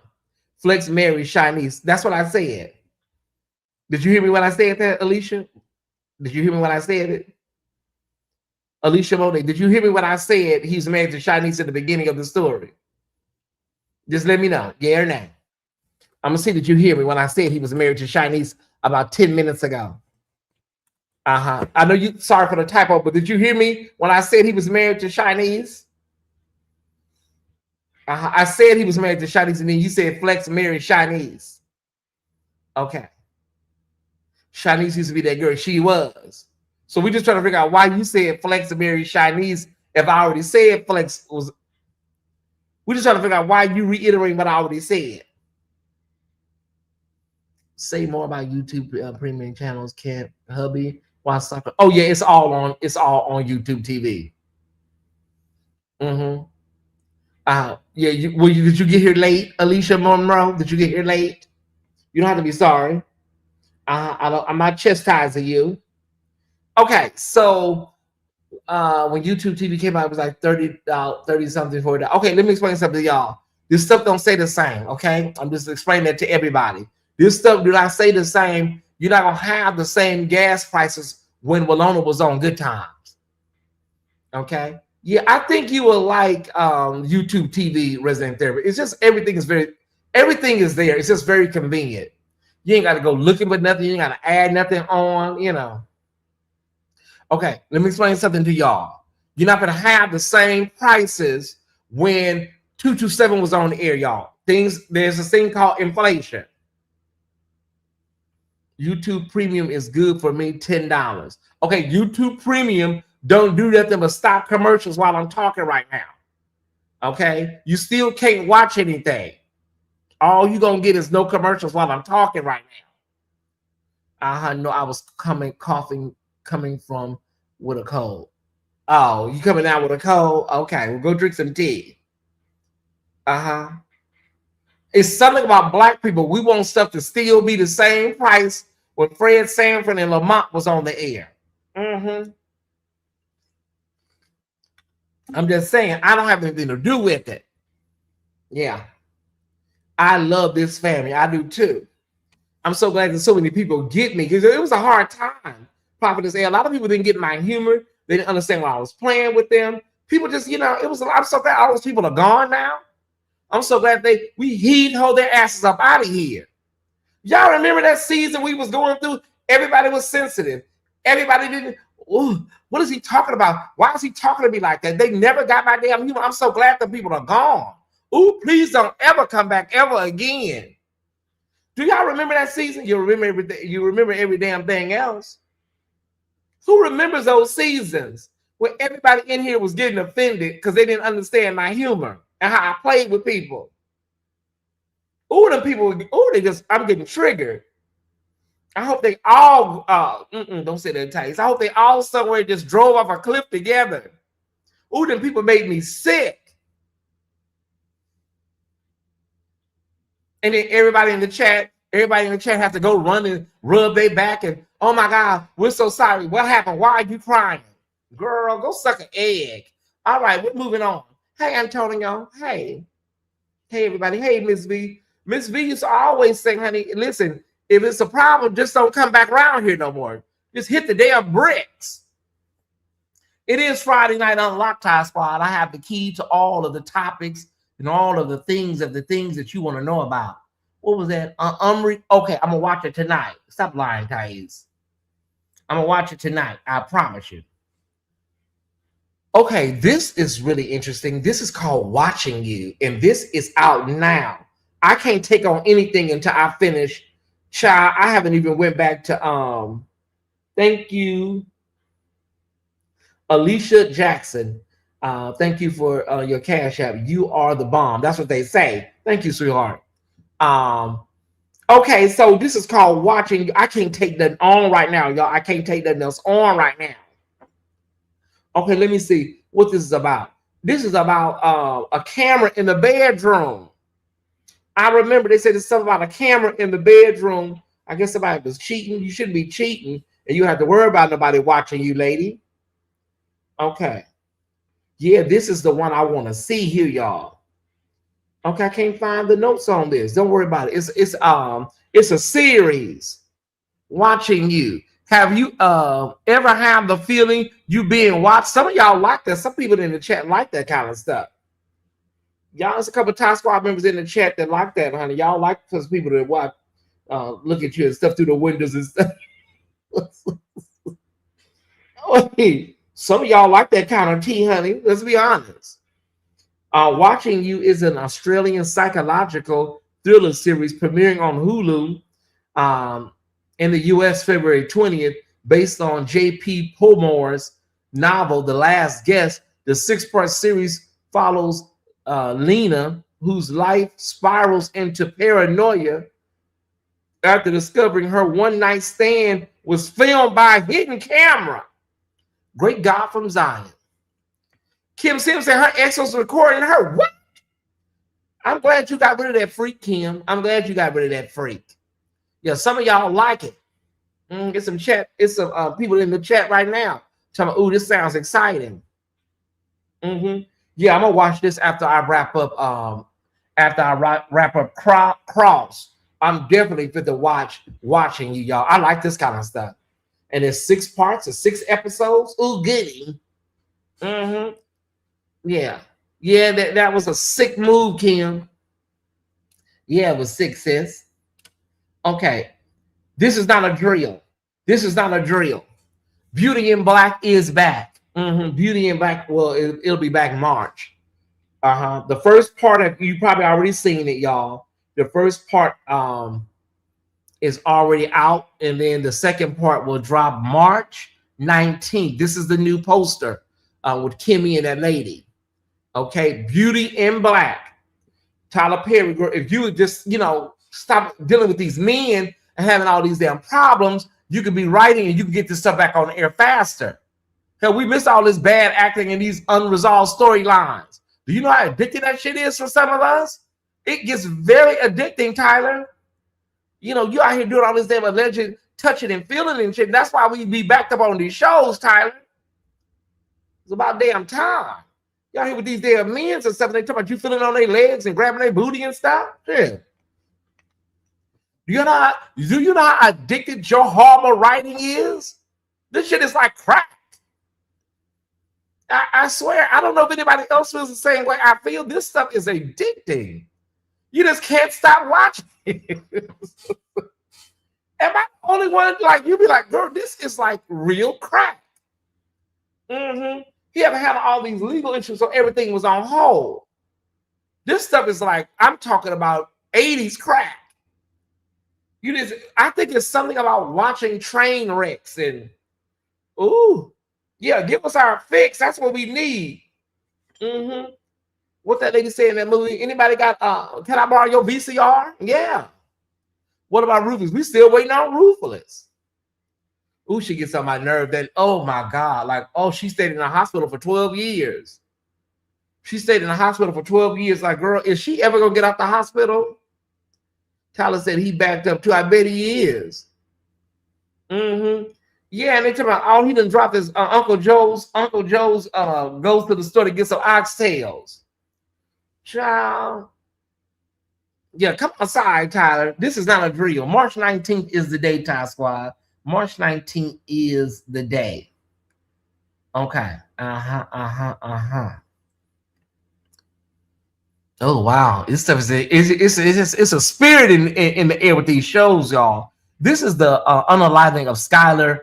Flex married Shanice. That's what I said. Did you hear me when I said that, Alicia? Did you hear me when I said it? Alicia Monet, did you hear me when I said he's married to Shanice at the beginning of the story? Just let me know. Yeah or no. I'm going to see that you hear me when I said he was married to Shanice about 10 minutes ago. I know you, sorry for the typo, but did you hear me when I said he was married to Shanice? I said he was married to Shanice, and then you said Flex married Shanice. Okay. Shanice used to be that girl. She was. So we just trying to figure out why you said Flex married Shanice if I already said Flex was. We just trying to figure out why you reiterating what I already said. Say more about YouTube premium channels, can't hubby? Why soccer? Oh yeah, it's all on YouTube TV. Yeah. Did you get here late, Alicia Monroe? Did you get here late? You don't have to be sorry. I'm not chastising you. Okay, so when YouTube TV came out, it was like 30 something for that. Okay, let me explain something to y'all. This stuff don't say the same. Okay, I'm just explaining that to everybody. This stuff do not say the same. You're not gonna have the same gas prices when Walona was on Good Times. Okay. Yeah, I think you will like YouTube TV Resident Therapy. It's just everything is there. It's just very convenient. You ain't got to go looking for nothing. You ain't got to add nothing on, you know. Okay, let me explain something to y'all. You're not going to have the same prices when 227 was on the air, y'all. There's a thing called inflation. YouTube Premium is good for me, $10. Okay, YouTube Premium don't do nothing but stop commercials while I'm talking right now. Okay, you still can't watch anything. All you're going to get is no commercials while I'm talking right now. No, I was coming from with a cold. Oh, you coming out with a cold? Okay, we'll go drink some tea. It's something about black people. We want stuff to still be the same price when Fred Sanford and Lamont was on the air. I'm just saying, I don't have anything to do with it. Yeah. I love this family. I do too. I'm so glad that so many people get me because it was a hard time. Prophetess A. A lot of people didn't get my humor. They didn't understand why I was playing with them. People just, it was. I'm so glad all those people are gone now. I'm so glad we hold their asses up out of here. Y'all remember that season we was going through? Everybody was sensitive. Everybody didn't. Ooh, what is he talking about? Why is he talking to me like that? They never got my damn humor. I'm so glad the people are gone. Ooh, please don't ever come back ever again. Do y'all remember that season? You remember everything. You remember every damn thing else. Who remembers those seasons where everybody in here was getting offended because they didn't understand my humor and how I played with people? Ooh, them people. Ooh, I'm getting triggered. I hope they all. Don't say that, Tyesse. I hope they all somewhere just drove off a cliff together. Ooh, them people made me sick. And then everybody in the chat has to go run and rub their back and, oh my God, we're so sorry. What happened? Why are you crying? Girl, go suck an egg. All right, we're moving on. Hey, Antonio. Hey, everybody. Hey, Miss V. Miss V used to always say, honey, listen, if it's a problem, just don't come back around here no more. Just hit the damn bricks. It is Friday night on Lock Tie Squad. I have the key to all of the topics and all of the things that you want to know about. What was that? Okay, I'm gonna watch it tonight. Stop lying, Tyesse. I'm gonna watch it tonight. I promise you. Okay, this is really interesting. This is called Watching You, and this is out now. I can't take on anything until I finish. Child, I haven't even went back to thank you, Alicia Jackson. Thank you for your Cash App. You are the bomb. That's what they say. Thank you, sweetheart. Okay, so this is called Watching You. I can't take that on right now, y'all. I can't take nothing else on right now. Okay, let me see what this is about. This is about a camera in the bedroom. I remember they said it's something about a camera in the bedroom. I guess somebody was cheating. You shouldn't be cheating, and you have to worry about nobody watching you, lady. Okay. Yeah, this is the one I want to see here, y'all. Okay, I can't find the notes on this. Don't worry about it. It's a series. Watching you. Have you ever had the feeling you being watched? Some of y'all like that. Some people in the chat like that kind of stuff. Y'all, there's a couple of Tyesse Squad members in the chat that like that, honey. Y'all like those people that watch, look at you and stuff through the windows and stuff. Hey, some of y'all like that kind of tea, honey. Let's be honest. Watching You is an Australian psychological thriller series premiering on Hulu in the U.S. February 20th, based on J.P. Pullmore's novel, The Last Guest. The 6-part series follows Lena, whose life spirals into paranoia after discovering her one-night stand was filmed by a hidden camera. Great God from Zion. Kim Sims said her ex was recording her. What? I'm glad you got rid of that freak, Kim. I'm glad you got rid of that freak. Yeah, some of y'all like it. Get some chat. It's some people in the chat right now telling me, "Ooh, this sounds exciting." Yeah, I'm gonna watch this after I wrap up. Cross. I'm definitely fit to watching you, y'all. I like this kind of stuff. And it's 6 parts or 6 episodes. Ooh, goody. Yeah. That was a sick move, Kim. Yeah, it was 6, sis. Okay. This is not a drill. Beauty in Black is back. Beauty in Black, well, it'll be back in March. The first part, you probably already seen it, y'all. The first part is already out, and then the second part will drop March 19th. This is the new poster with Kimmy and that lady. Okay, Beauty in Black. Tyler Perry, if you would just, stop dealing with these men and having all these damn problems, you could be writing and you can get this stuff back on the air faster. Hell, we miss all this bad acting and these unresolved storylines. Do you know how addicting that shit is for some of us? It gets very addicting, Tyler. You out here doing all this damn alleged touching and feeling and shit. That's why we be backed up on these shows, Tyler. It's about damn time. Y'all here with these damn men and stuff. They talk about you feeling on their legs and grabbing their booty and stuff. Yeah. Do you know how addicted your horrible writing is? This shit is like crack. I swear, I don't know if anybody else feels the same way I feel. This stuff is addicting. You just can't stop watching it. Am I the only one? Like, you be like, girl, this is like real crack. He ever had all these legal issues, so everything was on hold. This stuff is like, I'm talking about 80s crack. I think it's something about watching train wrecks and, ooh, yeah, give us our fix. That's what we need. What that lady said in that movie? Anybody got, can I borrow your VCR? Yeah. What about Ruthless? We still waiting on Ruthless. Ooh, she gets on my nerve that, oh my God, like, oh, she stayed in the hospital for 12 years. She stayed in the hospital for 12 years. Like, girl, is she ever going to get out the hospital? Tyler said he backed up too. I bet he is. Yeah, and they talk about, oh, he done dropped his Uncle Joe's goes to the store to get some oxtails. Child. Yeah, come outside, Tyler. This is not a drill. March 19th is the day, Tyesse Squad. March 19th is the day. Okay. Oh wow, this stuff it's a spirit in the air with these shows, y'all. This is the unaliving of Skylar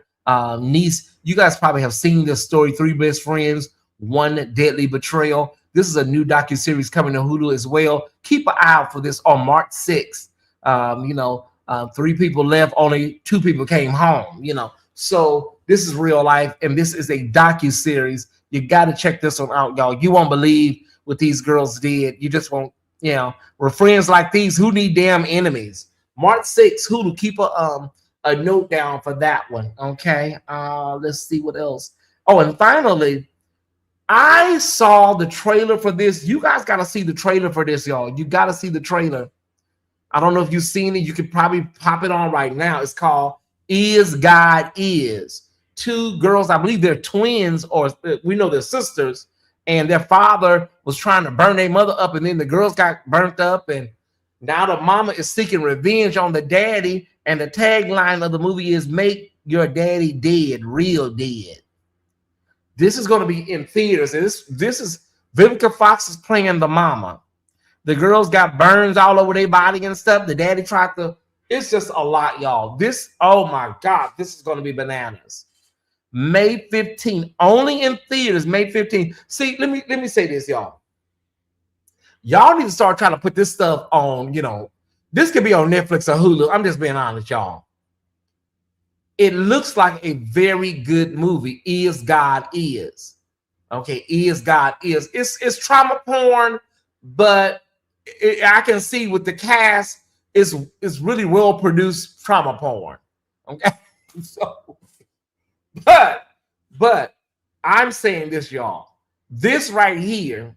niece. You guys probably have seen this story, 3 Best Friends, One Deadly Betrayal. This is a new docuseries coming to Hulu as well. Keep an eye out for this on March 6th. 3 people left, only 2 people came home, So this is real life, and this is a docuseries. You got to check this one out, y'all. You won't believe what these girls did. You just won't, we're friends like these. Who need damn enemies? March 6th, Hulu. Keep a note down for that one, okay? Let's see what else. Oh, and finally, I saw the trailer for this. You guys got to see the trailer for this, y'all. You got to see the trailer I don't know if you've seen it. You could probably pop it on right now. It's called Is God Is. Two girls, I believe they're twins, or we know they're sisters, and their father was trying to burn their mother up, and then the girls got burnt up, and now the mama is seeking revenge on the daddy, and the tagline of the movie is "Make your daddy dead, real dead." This is going to be in theaters. This is Vivica Fox is playing the mama. The girls got burns all over their body and stuff. The daddy tried to. It's just a lot, y'all. This, oh my God, this is going to be bananas. May 15th, only in theaters. May 15th. See, let me say this, y'all. Y'all need to start trying to put this stuff on. This could be on Netflix or Hulu. I'm just being honest, y'all. It looks like a very good movie. Is God Is. Okay, Is God Is. It's trauma porn, but I can see with the cast, it's really well produced trauma porn. Okay, so but I'm saying this, y'all. This right here,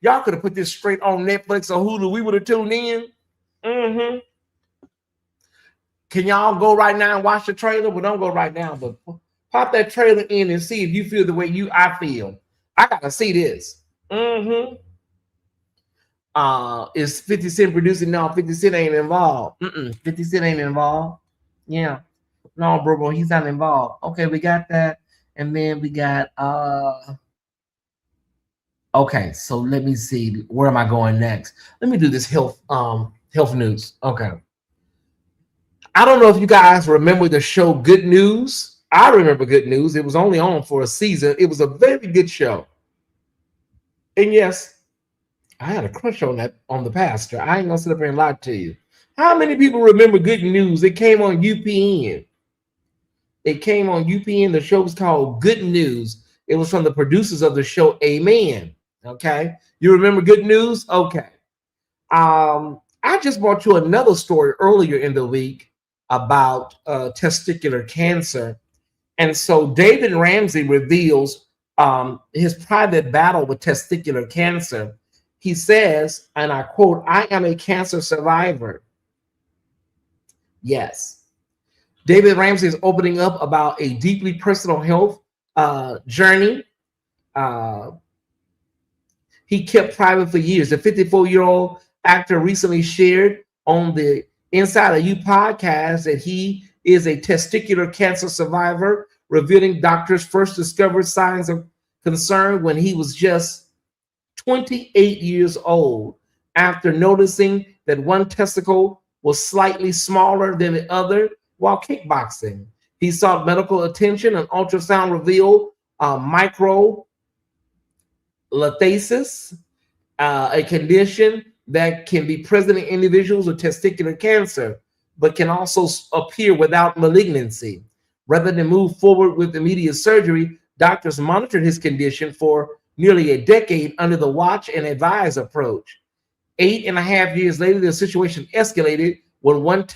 y'all could have put this straight on Netflix or Hulu. We would have tuned in. Mm-hmm. Can y'all go right now and watch the trailer? Well, don't go right now, but pop that trailer in and see if you feel the way I feel. I gotta see this. Mm-hmm. Is 50 Cent producing? No, 50 Cent ain't involved. 50 Cent ain't involved. Yeah. No, bro, he's not involved. Okay, we got that. And then we got okay, so let me see. Where am I going next? Let me do this health news. Okay. I don't know if you guys remember the show Good News. I remember Good News. It was only on for a season. It was a very good show. And yes, I had a crush on the pastor. I ain't gonna sit up here and lie to you. How many people remember Good News? It came on UPN. The show was called Good News. It was from the producers of the show Amen. Okay. You remember Good News? Okay. I just brought you another story earlier in the week about testicular cancer. And so David Ramsey reveals his private battle with testicular cancer. He says, and I quote, "I am a cancer survivor." Yes. David Ramsey is opening up about a deeply personal health journey he kept private for years. The 54-year-old actor recently shared on the Inside of You podcast that he is a testicular cancer survivor, revealing doctors first discovered signs of concern when he was just 28 years old, after noticing that one testicle was slightly smaller than the other while kickboxing. He sought medical attention. An ultrasound revealed microlithasis, a condition that can be present in individuals with testicular cancer, but can also appear without malignancy. Rather than move forward with immediate surgery, doctors monitored his condition for nearly a decade under the watch and advise approach. 8.5 years later, the situation escalated when one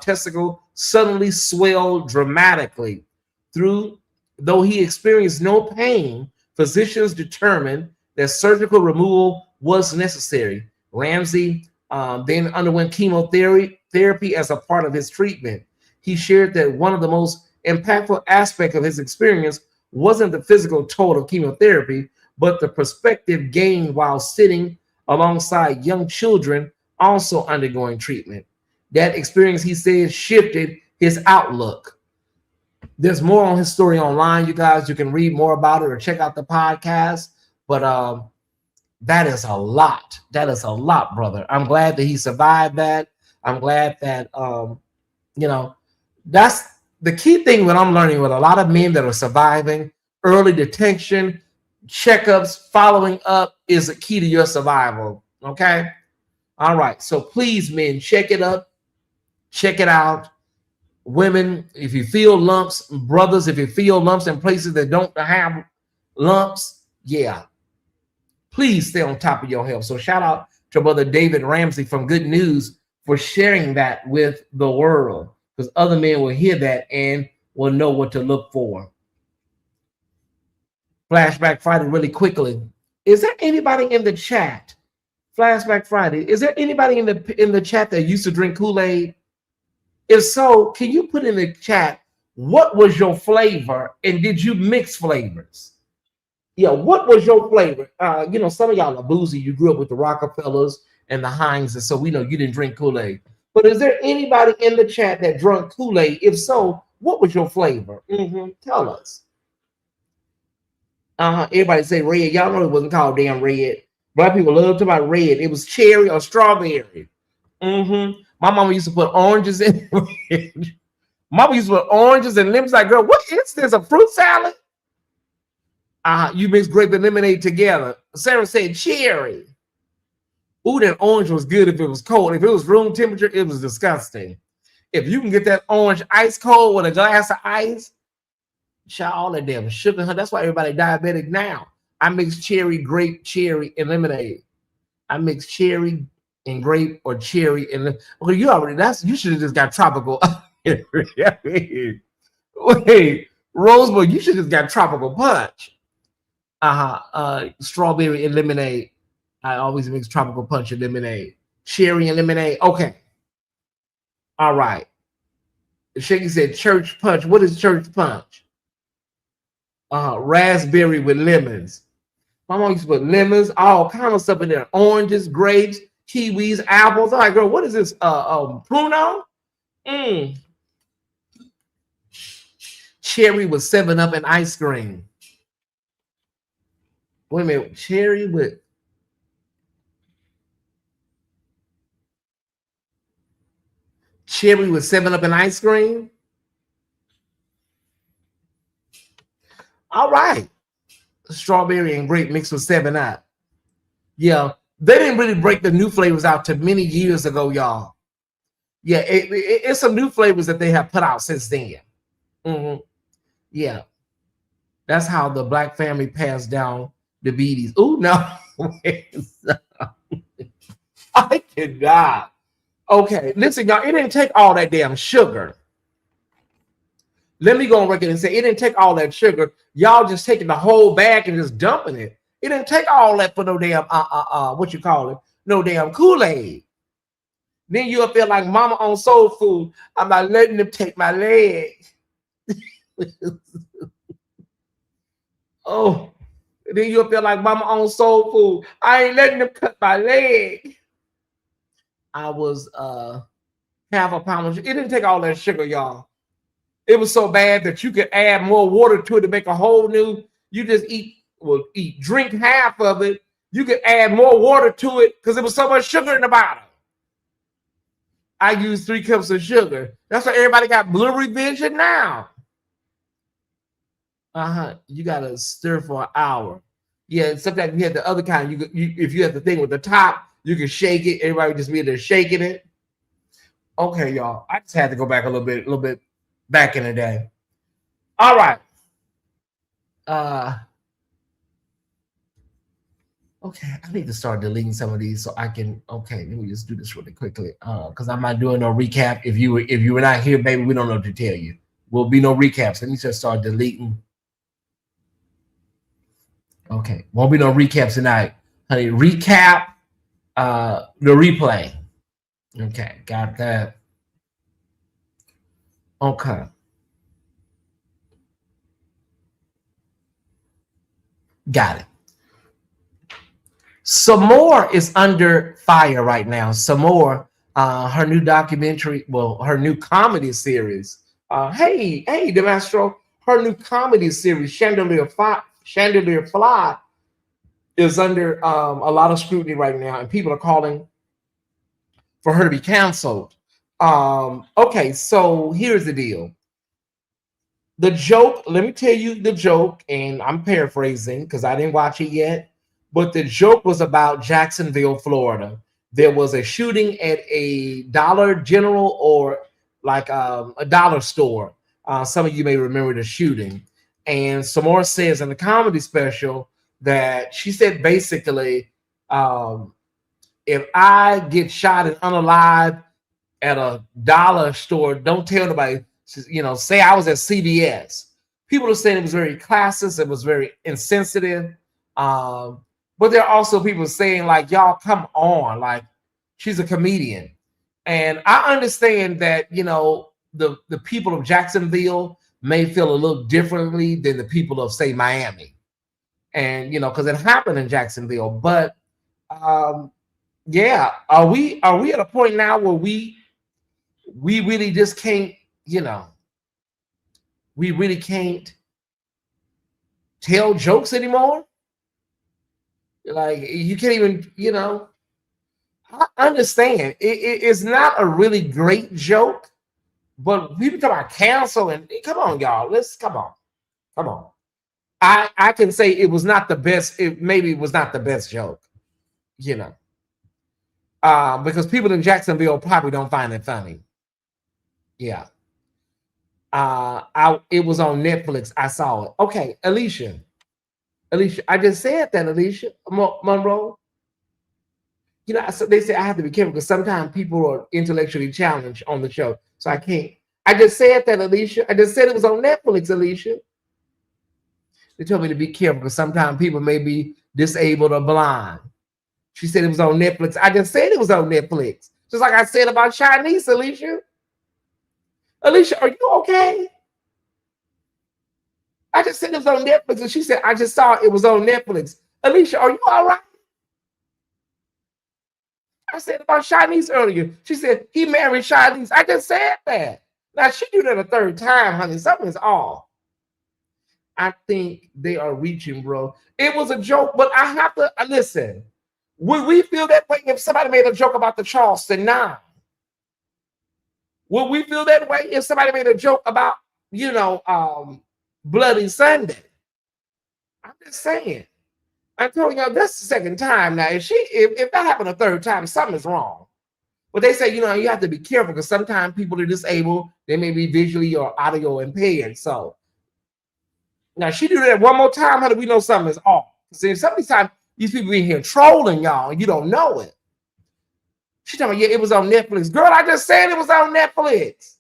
testicle suddenly swelled dramatically. Though he experienced no pain, physicians determined that surgical removal was necessary. Ramsey then underwent chemotherapy as a part of his treatment. He shared that one of the most impactful aspects of his experience wasn't the physical toll of chemotherapy, but the perspective gained while sitting alongside young children also undergoing treatment. That experience, he said, shifted his outlook. There's more on his story online, you guys. You can read more about it or check out the podcast. But that is a lot. That is a lot, brother. I'm glad that he survived that. I'm glad that, that's the key thing that I'm learning with a lot of men that are surviving. Early detection, checkups, following up is a key to your survival. Okay. All right. So please, men, check it up. Check it out. Women, if you feel lumps, brothers, if you feel lumps in places that don't have lumps, yeah, please stay on top of your health. So shout out to Brother David Ramsey from Good News for sharing that with the world, because other men will hear that and will know what to look for. Flashback Friday really quickly. Is there anybody in the chat Flashback Friday. Is there anybody in the chat that used to drink Kool-Aid? If so, can you put in the chat what was your flavor and did you mix flavors? Yeah, what was your flavor? Some of y'all are boozy. You grew up with the Rockefellers and the Heinz, and so we know you didn't drink Kool-Aid. But is there anybody in the chat that drank Kool-Aid? If so, what was your flavor? Tell us. Everybody say red. Y'all know it wasn't called damn red. Black people love to buy red. It was cherry or strawberry. My mama used to put oranges in it. Mama used to put oranges and lemons. Like, girl, what is this? A fruit salad? You mix grape and lemonade together. Sarah said cherry. Ooh, that orange was good if it was cold. If it was room temperature, it was disgusting. If you can get that orange ice cold with a glass of ice, child, all that damn sugar. That's why everybody diabetic now. I mix cherry, grape, cherry, and lemonade. I mix cherry and grape or cherry and well, you should have just got tropical. Wait, Rosebud, you should have just got tropical punch. Strawberry and lemonade. I always mix tropical punch and lemonade. Cherry and lemonade. Okay. All right. Shaky said church punch. What is church punch? Raspberry with lemons. My mom used to put lemons, all kind of stuff in there. Oranges, grapes, kiwis, apples. All right, girl, what is this? Pruno? Cherry with 7-Up and ice cream. Wait a minute. Cherry with 7-Up and ice cream? All right. Strawberry and grape mixed with 7-Up. Yeah, they didn't really break the new flavors out to many years ago, y'all. Yeah, it's some new flavors that they have put out since then. Yeah, that's how the black family passed down diabetes. Oh no, I cannot. Okay, listen, y'all. It didn't take all that damn sugar. Let me go on record and say it didn't take all that sugar. Y'all just taking the whole bag and just dumping it. It didn't take all that for no damn what you call it? No damn Kool-Aid. Then you'll feel like mama on soul food. I'm not letting them take my leg. Oh, then you'll feel like mama on soul food. I ain't letting them cut my leg. I was half a pound of sugar. It didn't take all that sugar, y'all. It was so bad that you could add more water to it to make a whole new. You just drink half of it. You could add more water to it because there was so much sugar in the bottom. I used 3 cups of sugar. That's why everybody got blurry vision now. You gotta stir for an hour. Yeah, sometimes you had the other kind. If you had the thing with the top, you can shake it. Everybody would just be there shaking it. Okay, y'all. I just had to go back a little bit back in the day. All right. Okay, I need to start deleting some of these so I can. Okay, let me just do this really quickly. Because I'm not doing no recap. If you were not here, baby, we don't know what to tell you. Will be no recaps. Let me just start deleting. Okay, won't be no recaps tonight, honey. Recap the replay. Okay, got that. Okay. Got it. Some more is under fire right now. Some more, her new documentary, her new comedy series. Hey, DeMastro, her new comedy series, Chandelier Fly, is under a lot of scrutiny right now, and people are calling for her to be canceled. Okay, so here's the deal. The joke, let me tell you the joke, and I'm paraphrasing because I didn't watch it yet, but the joke was about Jacksonville, Florida. There was a shooting at a Dollar General or like a dollar store. Some of you may remember the shooting. And Samora says in the comedy special that she said basically, if I get shot and unalive at a dollar store, don't tell nobody. Say I was at CVS. People are saying it was very classist. It was very insensitive. But there are also people saying, like, y'all, come on, like, she's a comedian. And I understand that, you know, the people of Jacksonville may feel a little differently than the people of, say, Miami. And, you know, because it happened in Jacksonville. But yeah, are we at a point now where we really just can't, you know, we really can't tell jokes anymore? Like, you can't even, you know, I understand it's not a really great joke, but people talk about cancel and come on, y'all. Let's come on. I can say it was not the best. It maybe was not the best joke, you know, because people in Jacksonville probably don't find it funny. Yeah. It was on Netflix. I saw it. Okay, Alicia, I just said that, Alicia Monroe. You know, so they say I have to be careful because sometimes people are intellectually challenged on the show, so I can't. I just said that, Alicia. I just said it was on Netflix, Alicia. They told me to be careful because sometimes people may be disabled or blind. She said it was on Netflix. I just said it was on Netflix, just like I said about Chinese, Alicia. Alicia, are you okay? I just said it was on Netflix, and she said I just saw it was on Netflix. Alicia, are you all right? I said about Chinese earlier. She said he married Chinese. I just said that. Now she do that a third time, honey. Something's off. I think they are reaching, bro. It was a joke, but I have to listen. Would we feel that way if somebody made a joke about the Charleston 9? Would we feel that way if somebody made a joke about, you know, Bloody Sunday? I'm just saying. I told you, that's the second time now. If that happened a third time, something's wrong. But they say, you know, you have to be careful because sometimes people are disabled. They may be visually or audio impaired. So now she do that one more time, how do we know something is off? See, some of these times these people in here trolling y'all and you don't know it. She told me, yeah, it was on Netflix. Girl, I just said it was on Netflix.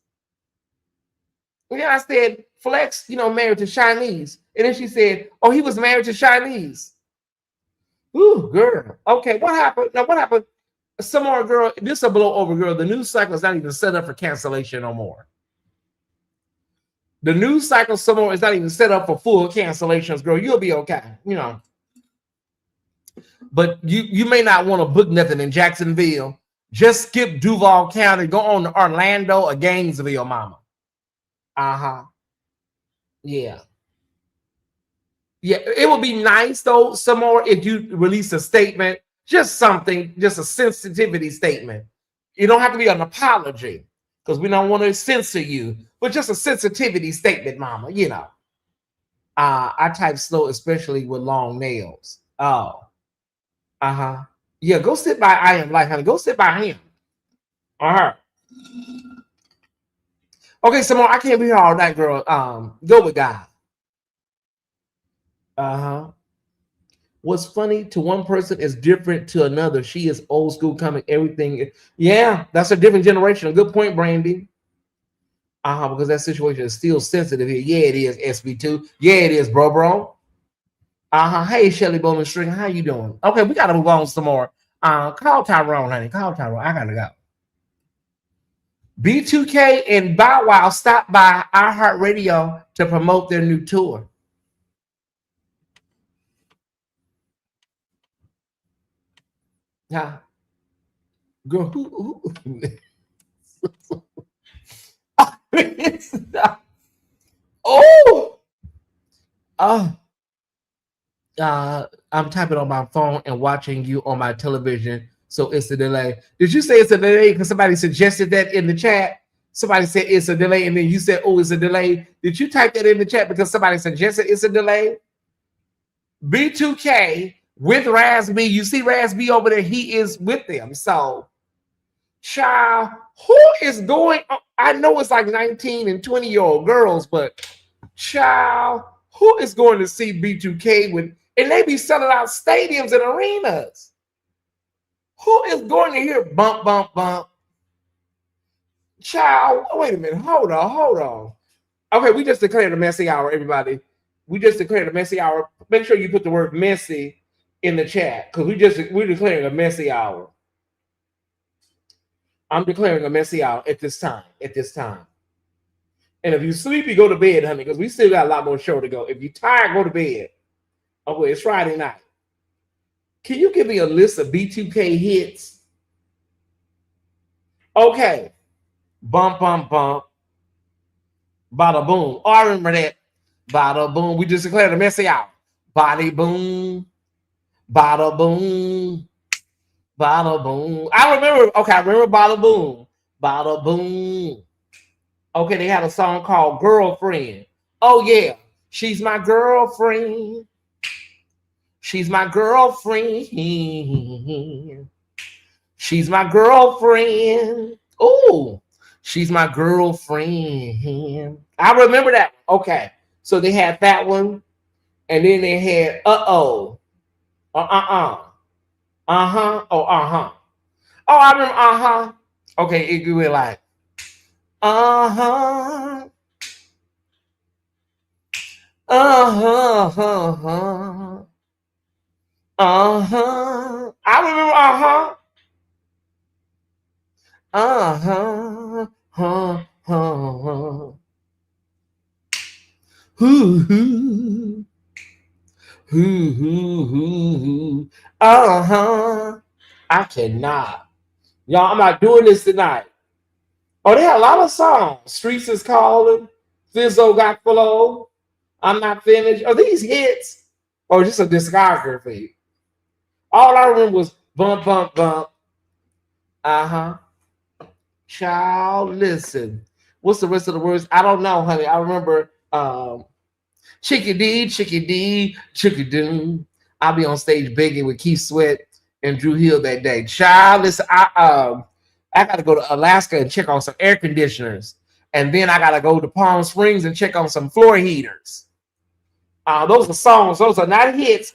And then I said, Flex, you know, married to Chinese. And then she said, oh, he was married to Chinese. Ooh, girl. Okay, what happened? Now, what happened? Some more, girl. This is a blow over, girl. The news cycle is not even set up for cancellation no more. The news cycle some more is not even set up for full cancellations, girl. You'll be okay, you know. But you may not want to book nothing in Jacksonville. Just skip Duval County. Go on to Orlando or Gainesville, mama. Uh-huh. Yeah. Yeah, it would be nice though, some more if you release a statement, just something, just a sensitivity statement. You don't have to be an apology because we don't want to censor you, but just a sensitivity statement, mama, you know. I type slow, especially with long nails. Oh. Uh-huh. Yeah, go sit by I Am Life, honey. Go sit by him. All right. Okay, Simone, I can't be here all night, girl. Go with God. Uh-huh. What's funny to one person is different to another. She is old school comic, everything. Yeah, that's a different generation. A good point, Brandy. Because that situation is still sensitive here. Yeah, it is, SB2. Yeah, it is, bro. Hey, Shelly Bowling String, how you doing? Okay, we gotta move on some more. Call Tyrone, honey. Call Tyrone. I gotta go. B2K and Bow Wow stopped by iHeartRadio to promote their new tour. Yeah. Girl, who? Oh! I'm typing on my phone and watching you on my television, so it's a delay. Did you say it's a delay because somebody suggested that in the chat? Somebody said it's a delay, and then you said, oh, it's a delay. Did you type that in the chat because somebody suggested it's a delay? B2K with Raz-B. You see Raz-B over there? He is with them. So, child, who is going? I know it's like 19 and 20-year-old girls, but child, who is going to see B2K with? And they be selling out stadiums and arenas. Who is going to hear bump, bump, bump? Child, wait a minute. Hold on. Okay, we just declared a messy hour, everybody. We just declared a messy hour. Make sure you put the word messy in the chat because we're declaring a messy hour. I'm declaring a messy hour at this time. At this time. And if you sleepy, go to bed, honey, because we still got a lot more show to go. If you're tired, go to bed. Okay, it's Friday night. Can you give me a list of B2K hits? Okay. Bump, bump, bump. Bada boom. Oh, I remember that. Bada boom. We just declared a messy hour. Body boom. Bada boom. Bada boom. I remember. Okay, I remember Bada boom. Bada boom. Okay, they had a song called Girlfriend. Oh, yeah. She's my girlfriend. She's my girlfriend. She's my girlfriend. Oh, she's my girlfriend. I remember that. Okay. So they had that one. And then they had uh-oh. Uh-uh. Uh-huh. Oh, uh-huh. Oh, I remember uh-huh. Okay, it went like uh-huh. Uh-huh. Uh-huh. Uh-huh. I remember uh-huh. Uh-huh. Uh-huh. Hoo-hoo. Hoo-hoo. Uh-huh. I cannot. Y'all, I'm not doing this tonight. Oh, they had a lot of songs. Streets is Calling. Fizzo Got Flow. I'm Not Finished. Are these hits? Or just a discography? All I remember was bump, bump, bump. Uh-huh. Child, listen. What's the rest of the words? I don't know, honey. I remember Chickadee, Chickadee, Chickadoo. I'll be on stage begging with Keith Sweat and Drew Hill that day. Child, listen, I gotta go to Alaska and check on some air conditioners. And then I gotta go to Palm Springs and check on some floor heaters. Those are songs, those are not hits.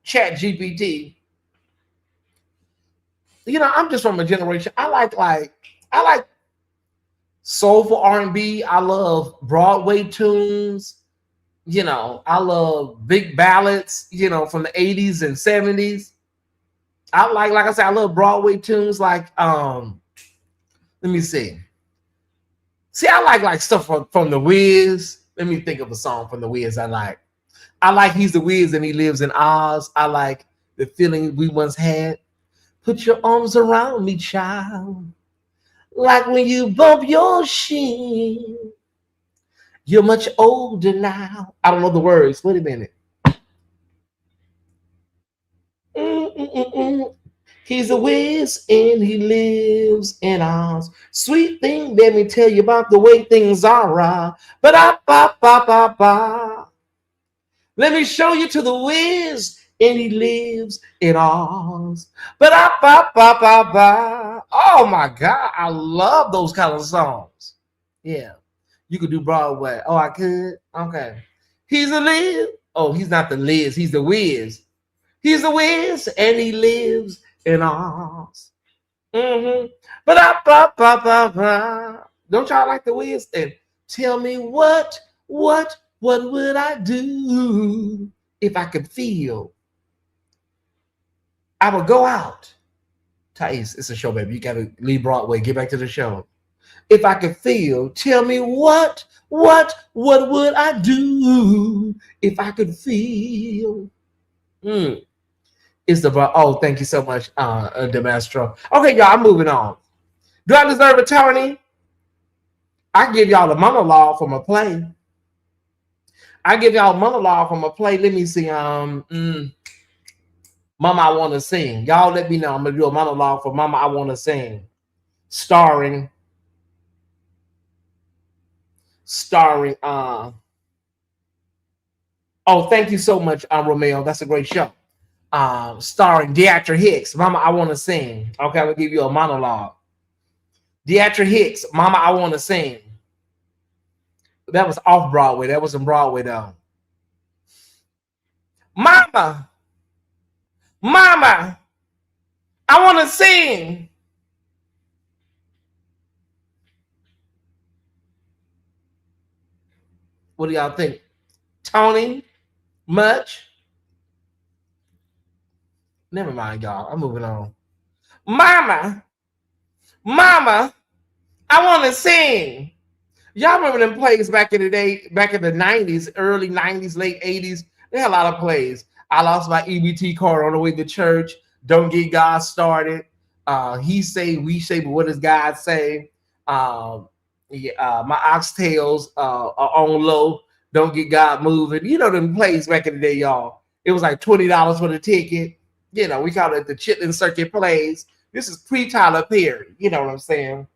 Chat GPT. You know, I'm just from a generation. I like soulful R&B. I love Broadway tunes. You know, I love big ballads, you know, from the 80s and 70s. Like I said, I love Broadway tunes like let me see. See, I like stuff from the Wiz. Let me think of a song from the Wiz I like. I like He's the Wiz and He Lives in Oz. I like The Feeling We Once Had. Put your arms around me, child. Like when you bump your shin. You're much older now. I don't know the words. Wait a minute. Mm-mm-mm-mm. He's a whiz and he lives in ours. Sweet thing, let me tell you about the way things are. Ba-da-ba-ba-ba-ba. Let me show you to the whiz and he lives in ours. Ba-da-ba-ba-ba-ba. Oh my God, I love those kind of songs. Yeah, you could do Broadway. Oh, I could? Okay. He's a Liz. Oh, he's not the Liz, he's the whiz. He's a whiz and he lives in ours. Mm-hmm. Don't y'all like the whiz? And tell me what would I do if I could feel? I would go out. Tyesse, it's a show, baby. You gotta leave Broadway. Get back to the show. If I could feel, tell me what would I do if I could feel? Is the thank you so much, Demastro. Okay, y'all, I'm moving on. Do I deserve attorney? I give y'all a monologue from a play. Let me see. Mama, I Want to Sing. Y'all let me know. I'm gonna do a monologue for Mama, I Want to Sing, starring. Thank you so much, Romeo. That's a great show. Starring Deatra Hicks, Mama, I Want to Sing. Okay, I'm gonna give you a monologue. Deatra Hicks, Mama, I Want to Sing. That was off Broadway. That wasn't Broadway though. Mama, I want to sing. What do y'all think? Tony, much? Never mind, y'all. I'm moving on. Mama, mama, I want to sing. Y'all remember them plays back in the day, back in the 90s, early 90s, late 80s? They had a lot of plays. I lost my EBT card on the way to church. Don't get God started. He say, we say, but what does God say? My oxtails are on low. Don't get God moving. You know them plays back in the day, y'all. It was like $20 for the ticket. You know, we call it the Chitlin Circuit plays. This is pre-Tyler Perry. You know what I'm saying?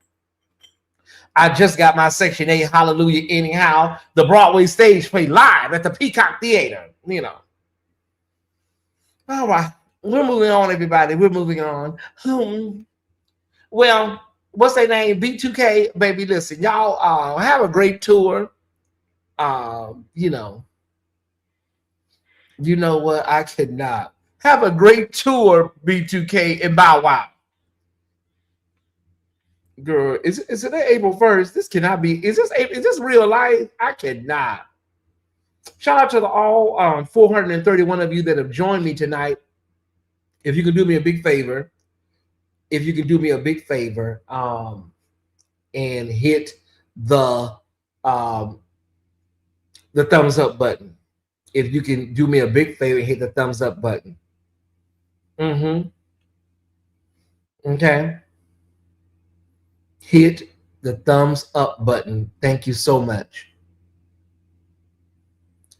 I just got my Section 8 Hallelujah anyhow. The Broadway stage play live at the Peacock Theater, you know. All right. We're moving on, everybody. We're moving on. Well, what's their name? B2K, baby. Listen, y'all have a great tour. You know what? I could not. Have a great tour, B2K and Bow Wow. Girl, is it April 1st? This cannot be. Is this real life? I cannot. Shout out to the all 431 of you that have joined me tonight. If you can do me a big favor, and hit the thumbs up button. If you can do me a big favor and hit the thumbs up button. Okay. Hit the thumbs up button. Thank you so much.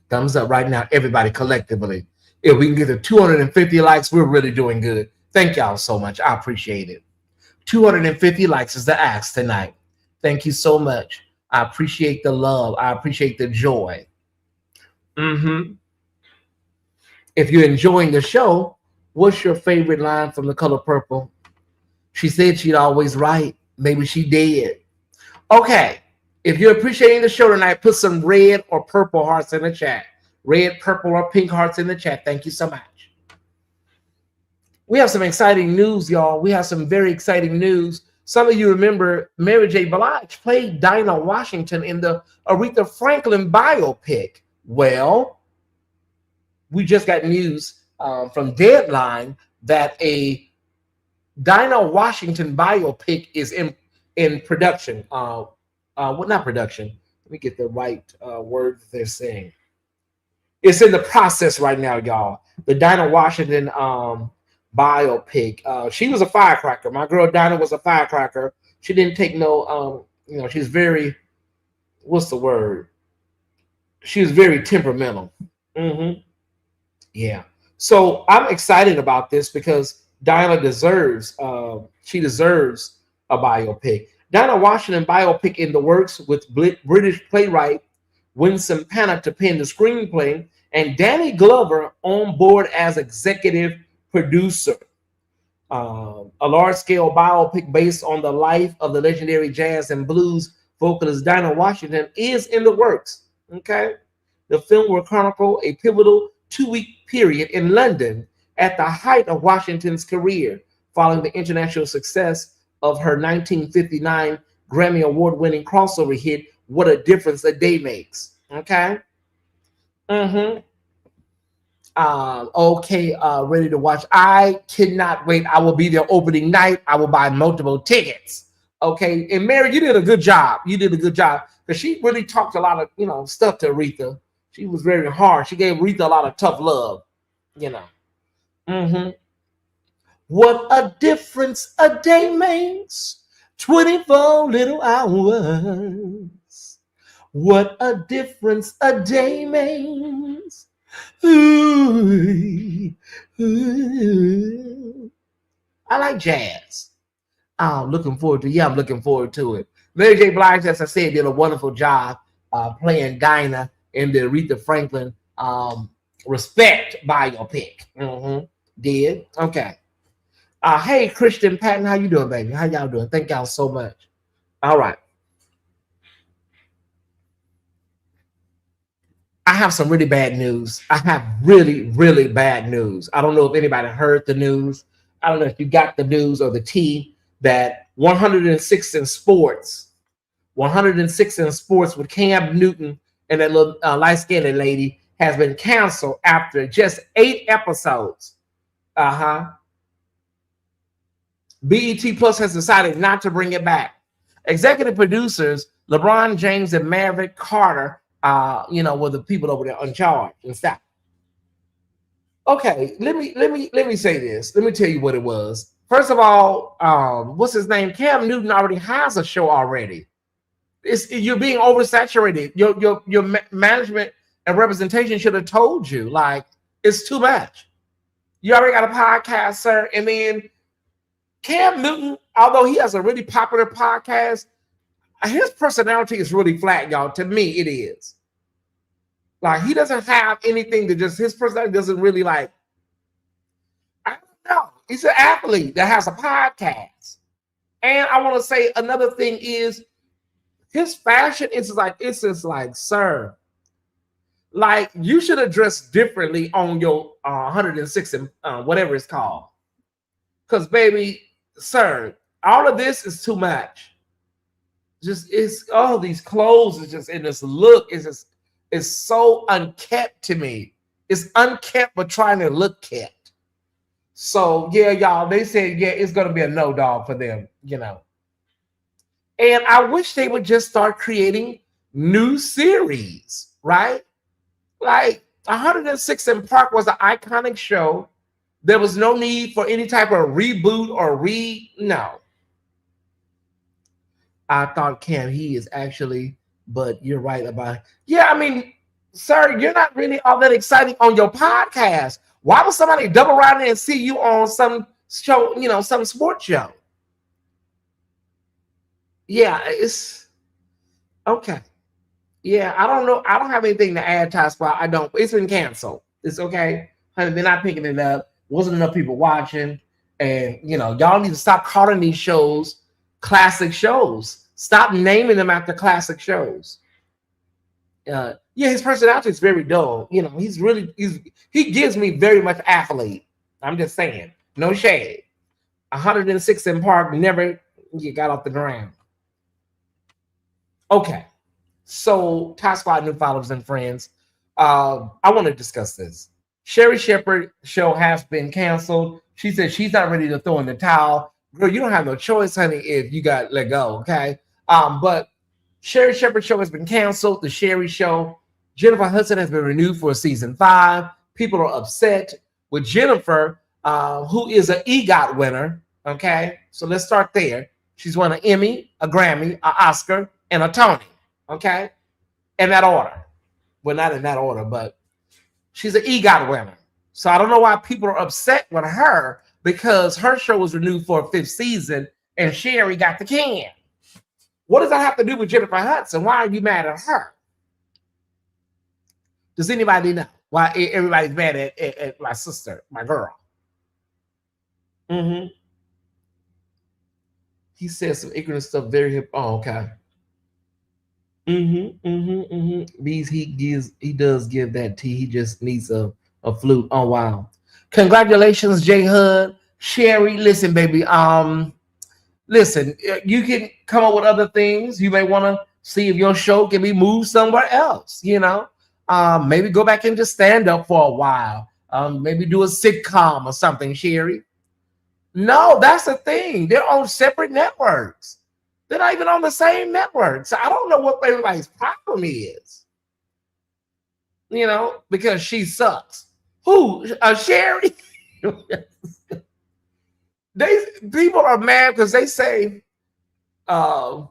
Thumbs up right now, everybody collectively. If we can get to 250 likes, we're really doing good. Thank y'all so much. I appreciate it. 250 likes is the ask tonight. Thank you so much. I appreciate the love. I appreciate the joy. If you're enjoying the show, what's your favorite line from The Color Purple? She said she'd always write. Maybe she did. Okay. If you're appreciating the show tonight, put some red or purple hearts in the chat. Red, purple, or pink hearts in the chat. Thank you so much. We have some exciting news, y'all. We have some very exciting news. Some of you remember Mary J. Blige played Dinah Washington in the Aretha Franklin biopic. Well, we just got news from Deadline that a Dinah Washington biopic is in production. Not production. Let me get the right word that they're saying. It's in the process right now, y'all. The Dinah Washington biopic. She was a firecracker. My girl Dinah was a firecracker. She didn't take no, she's very, what's the word? She was very temperamental. Yeah. So I'm excited about this because Dinah deserves, she deserves a biopic. Dinah Washington biopic in the works with British playwright Winsome Panna to pen the screenplay, and Danny Glover on board as executive producer. A large-scale biopic based on the life of the legendary jazz and blues vocalist Dinah Washington is in the works. Okay, the film will chronicle a pivotal 2-week period in London at the height of Washington's career, following the international success of her 1959 Grammy Award-winning crossover hit, "What a Difference a Day Makes." Okay. Okay, ready to watch. I cannot wait. I will be there opening night. I will buy multiple tickets. Okay, and Mary, you did a good job. Because she really talked a lot of stuff to Aretha. She was very hard. She gave Aretha a lot of tough love. What a difference a day makes. 24 little hours. What a difference a day makes. Ooh, ooh. I like jazz. I'm looking forward to it. Mary J. Blige, as I said, did a wonderful job playing Dinah in the Aretha Franklin Respect biopic. Did. Okay. Hey, Christian Patton, how you doing, baby? How y'all doing? Thank y'all so much. All right. I have some really bad news. I have really, really bad news. I don't know if anybody heard the news. I don't know if you got the news or the tea that 106 in sports with Cam Newton and that little light-skinned lady has been canceled after just 8 episodes. BET Plus has decided not to bring it back. Executive producers LeBron James and Maverick Carter, were the people over there in charge and stuff. Okay, let me say this. Let me tell you what it was. First of all, what's his name? Cam Newton already has a show already. You're being oversaturated. Your management and representation should have told you, like, it's too much. You already got a podcast, sir. And then Cam Newton, although he has a really popular podcast, his personality is really flat, y'all. To me, it is. Like, he doesn't have anything to just, his personality doesn't really, like, I don't know. He's an athlete that has a podcast. And I want to say another thing is his fashion is like, it's just like, sir, like, you should have dressed differently on your 106 and whatever it's called. Because, baby, sir, all of this is too much. Just, it's all these clothes is just, in this look is just, it's so unkept to me. It's unkept, but trying to look kept. So, yeah, y'all, they said, yeah, it's going to be a no dog for them, And I wish they would just start creating new series, right? Like 106 in Park was an iconic show. There was no need for any type of reboot or no. I thought Cam, he is actually, but you're right about it. Yeah, I mean, sir, you're not really all that exciting on your podcast. Why would somebody double around and see you on some show, some sports show? Yeah, it's okay. Yeah, I don't know. I don't have anything to add, Ty Spot. I don't. It's been canceled. It's okay. Honey, they're not picking it up. Wasn't enough people watching. And, y'all need to stop calling these shows classic shows. Stop naming them after classic shows. Yeah, his personality is very dull. He gives me very much athlete. I'm just saying. No shade. 106 in Park never got off the ground. Okay. So, Ty Squad, new followers and friends, I want to discuss this. Sherry Shepherd show has been canceled. She said she's not ready to throw in the towel. Girl, you don't have no choice, honey, if you got let go, okay? But Sherry Shepherd show has been canceled. The Sherry show, Jennifer Hudson has been renewed for season 5. People are upset with Jennifer, who is an EGOT winner, okay? So let's start there. She's won an Emmy, a Grammy, an Oscar, and a Tony. Okay, in that order. Well, not in that order, but she's an EGOT winner. So I don't know why people are upset with her, because her show was renewed for a 5th season and Sherry got the can. What does that have to do with Jennifer Hudson? Why are you mad at her? Does anybody know why everybody's mad at my sister, my girl? He says some ignorant stuff, very hip. Oh, okay. Bees, he does give that tea. He just needs a flute. Oh wow. Congratulations, J Hud. Sherry, listen, baby. Listen, you can come up with other things. You may want to see if your show can be moved somewhere else, maybe go back into stand-up for a while. Maybe do a sitcom or something, Sherry. No, that's the thing. They're on separate networks. They're not even on the same network. So I don't know what everybody's problem is. Because she sucks. Who? Sherry? People are mad because they say that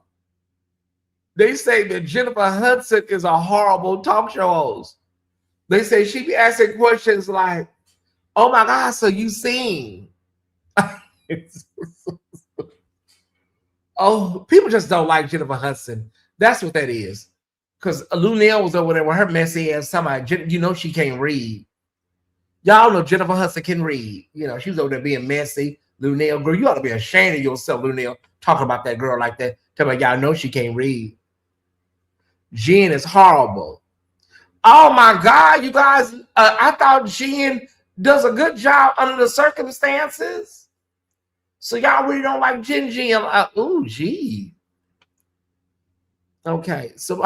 Jennifer Hudson is a horrible talk show host. They say she be asking questions like, oh my God, so you sing. Oh, people just don't like Jennifer Hudson. That's what that is. Because Lunel was over there with her messy ass. Somebody, she can't read. Y'all know Jennifer Hudson can read. She was over there being messy. Lunel, girl, you ought to be ashamed of yourself, Lunel, talking about that girl like that. Tell me, y'all know she can't read. Jen is horrible. Oh my God, you guys! I thought Jen does a good job under the circumstances. So y'all really don't like Jen. Ooh, gee. Okay, so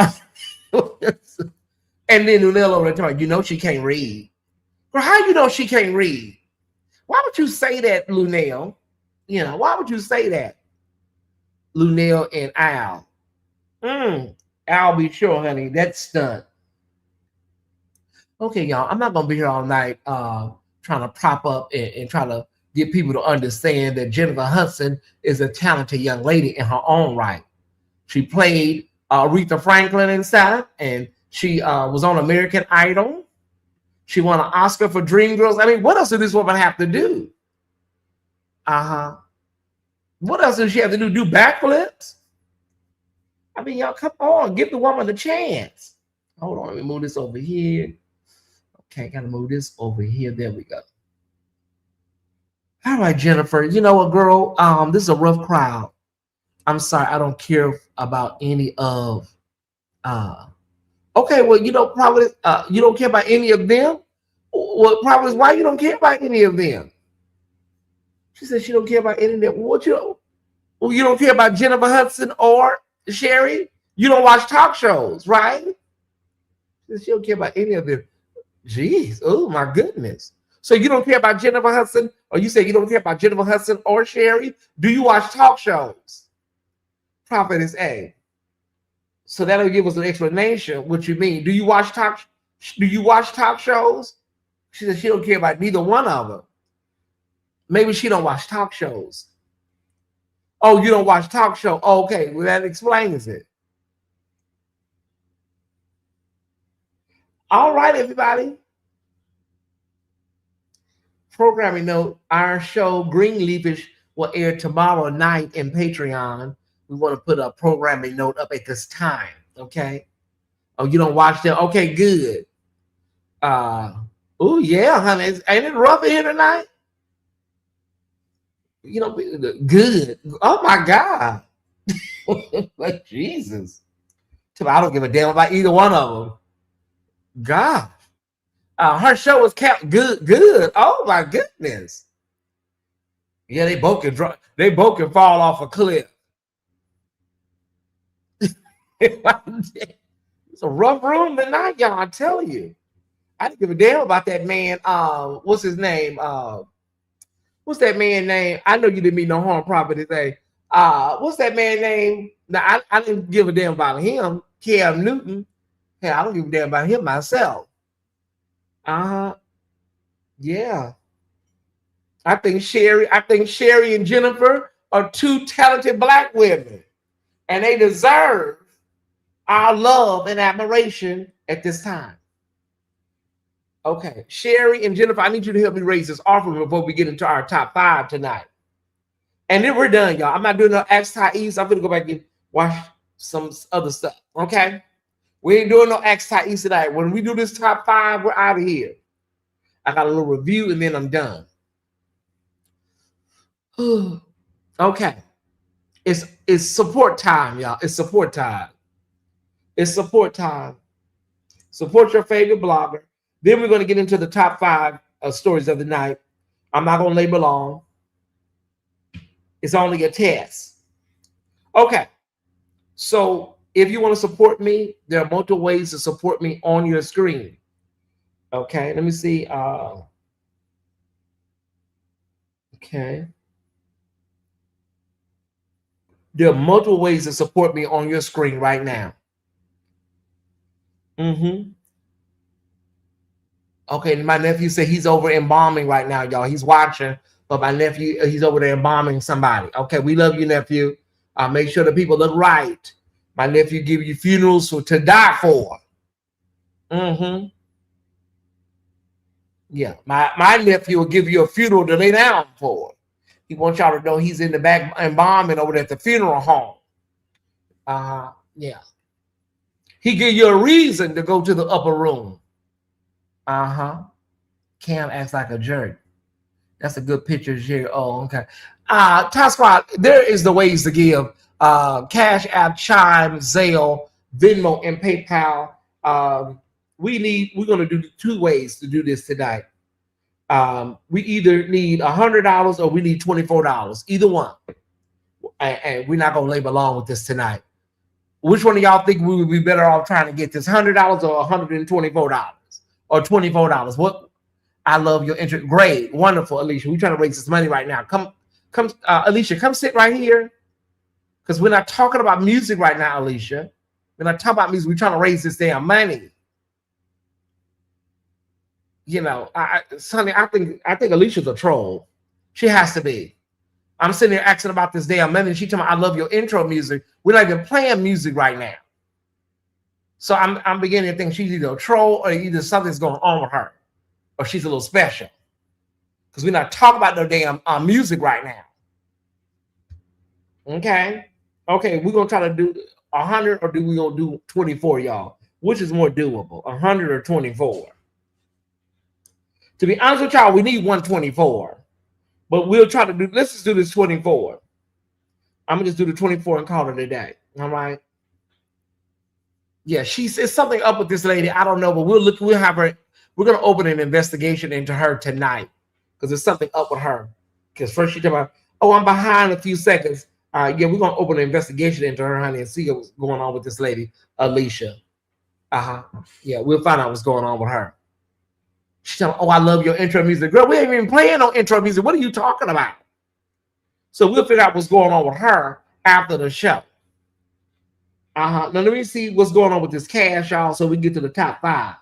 and then Lunel over there talking, she can't read. Well, how you know she can't read? Why would you say that, Lunel? You know, why would you say that? Lunel and Al. Al, be sure, honey. That's stunt. Okay, y'all. I'm not gonna be here all night trying to prop up and try to get people to understand that Jennifer Hudson is a talented young lady in her own right. She played Aretha Franklin inside, and she was on American Idol. She won an Oscar for Dreamgirls. I mean, what else does this woman have to do? What else does she have to do? Do backflips? I mean, y'all, come on, give the woman a chance. Hold on, let me move this over here. Okay, gotta move this over here. There we go. All right, Jennifer. You know what, girl? This is a rough crowd. I'm sorry, I don't care about any of okay, well, you know, probably you don't care about any of them. Well, probably why you don't care about any of them. She said she don't care about any of them. What you? Well, you don't care about Jennifer Hudson or Sherry. You don't watch talk shows, right? She said she don't care about any of them. Jeez, oh my goodness. So you don't care about Jennifer Hudson, or you say you don't care about Jennifer Hudson or Sherry? Do you watch talk shows? Prophetess A. So that'll give us an explanation what you mean. Do you watch talk shows? She said she don't care about neither one of them. Maybe she don't watch talk shows. Oh, you don't watch talk show. Oh, okay, well, that explains it. All right, everybody. Programming note, our show Greenleafish will air tomorrow night in Patreon. We want to put a programming note up at this time, okay? Oh, you don't watch them? Okay, good. Oh, yeah, honey. Ain't it rough in here tonight? You know, good. Oh, my God. Like, Jesus. I don't give a damn about either one of them. God. Her show was kept good. Oh, my goodness. Yeah, they both can fall off a cliff. It's a rough room tonight, y'all. I tell you. I didn't give a damn about that man. What's his name? What's that man name? I know you didn't mean no harm, Prophet today. What's that man name? Now I didn't give a damn about him. Cam Newton. Hey, I don't give a damn about him myself. Yeah. I think Sherry and Jennifer are two talented black women, and they deserve our love and admiration at this time. Okay, Sherry and Jennifer, I need you to help me raise this offer before we get into our top 5 tonight. And then we're done, y'all. I'm not doing no Ask Tyesse. I'm going to go back and watch some other stuff, okay? We ain't doing no Ask Tyesse tonight. When we do this top 5, we're out of here. I got a little review, and then I'm done. Okay. It's support time, y'all. It's support time. It's support time. Support your favorite blogger. Then we're going to get into the top 5 stories of the night. I'm not going to labor long. It's only a test. Okay. So if you want to support me, there are multiple ways to support me on your screen. Okay. Let me see. Okay. There are multiple ways to support me on your screen right now. Okay, my nephew said he's over embalming right now, y'all. He's watching, but my nephew, he's over there embalming somebody. Okay, we love you, nephew. Make sure the people look right. My nephew give you funerals to die for. Yeah, my nephew will give you a funeral to lay down for. He wants y'all to know he's in the back embalming over there at the funeral home. Yeah. He give you a reason to go to the upper room. Cam acts like a jerk. That's a good picture here. Oh, okay. Top Squad, there is the ways to give. Cash App, Chime, Zelle, Venmo, and PayPal. We're going to do 2 ways to do this tonight. We either need $100 or we need $24. Either one. And we're not going to labor long with this tonight. Which one of y'all think we would be better off trying to get this $100 or $124 or $24? What? I love your interest. Great, wonderful, Alicia. We're trying to raise this money right now. Come, Alicia, come sit right here. Because we're not talking about music right now, Alicia. We're not talking about music. We're trying to raise this damn money. You know, Sonny, I think Alicia's a troll. She has to be. I'm sitting here asking about this damn money. And she telling me I love your intro music. We're not even playing music right now. So I'm beginning to think she's either a troll or either something's going on with her, or she's a little special. Because we're not talking about no damn music right now. Okay. Okay, we're gonna try to do 100, or do we gonna do 24, y'all? Which is more doable, 100 or 24? To be honest with y'all, we need 124, but we'll try to do. Let's just do this 24. I'm gonna just do the 24 and call it a day. All right. Yeah, it's something up with this lady. I don't know, but we'll look. We'll have her. We're gonna open an investigation into her tonight because there's something up with her. Because first she talking about, oh, I'm behind a few seconds. Yeah, we're gonna open an investigation into her, honey, and see what's going on with this lady, Alicia. Yeah, we'll find out what's going on with her. She's telling, oh, I love your intro music. Girl, we ain't even playing no intro music. What are you talking about? So we'll figure out what's going on with her after the show. Now let me see what's going on with this cash, y'all, so we can get to the top 5.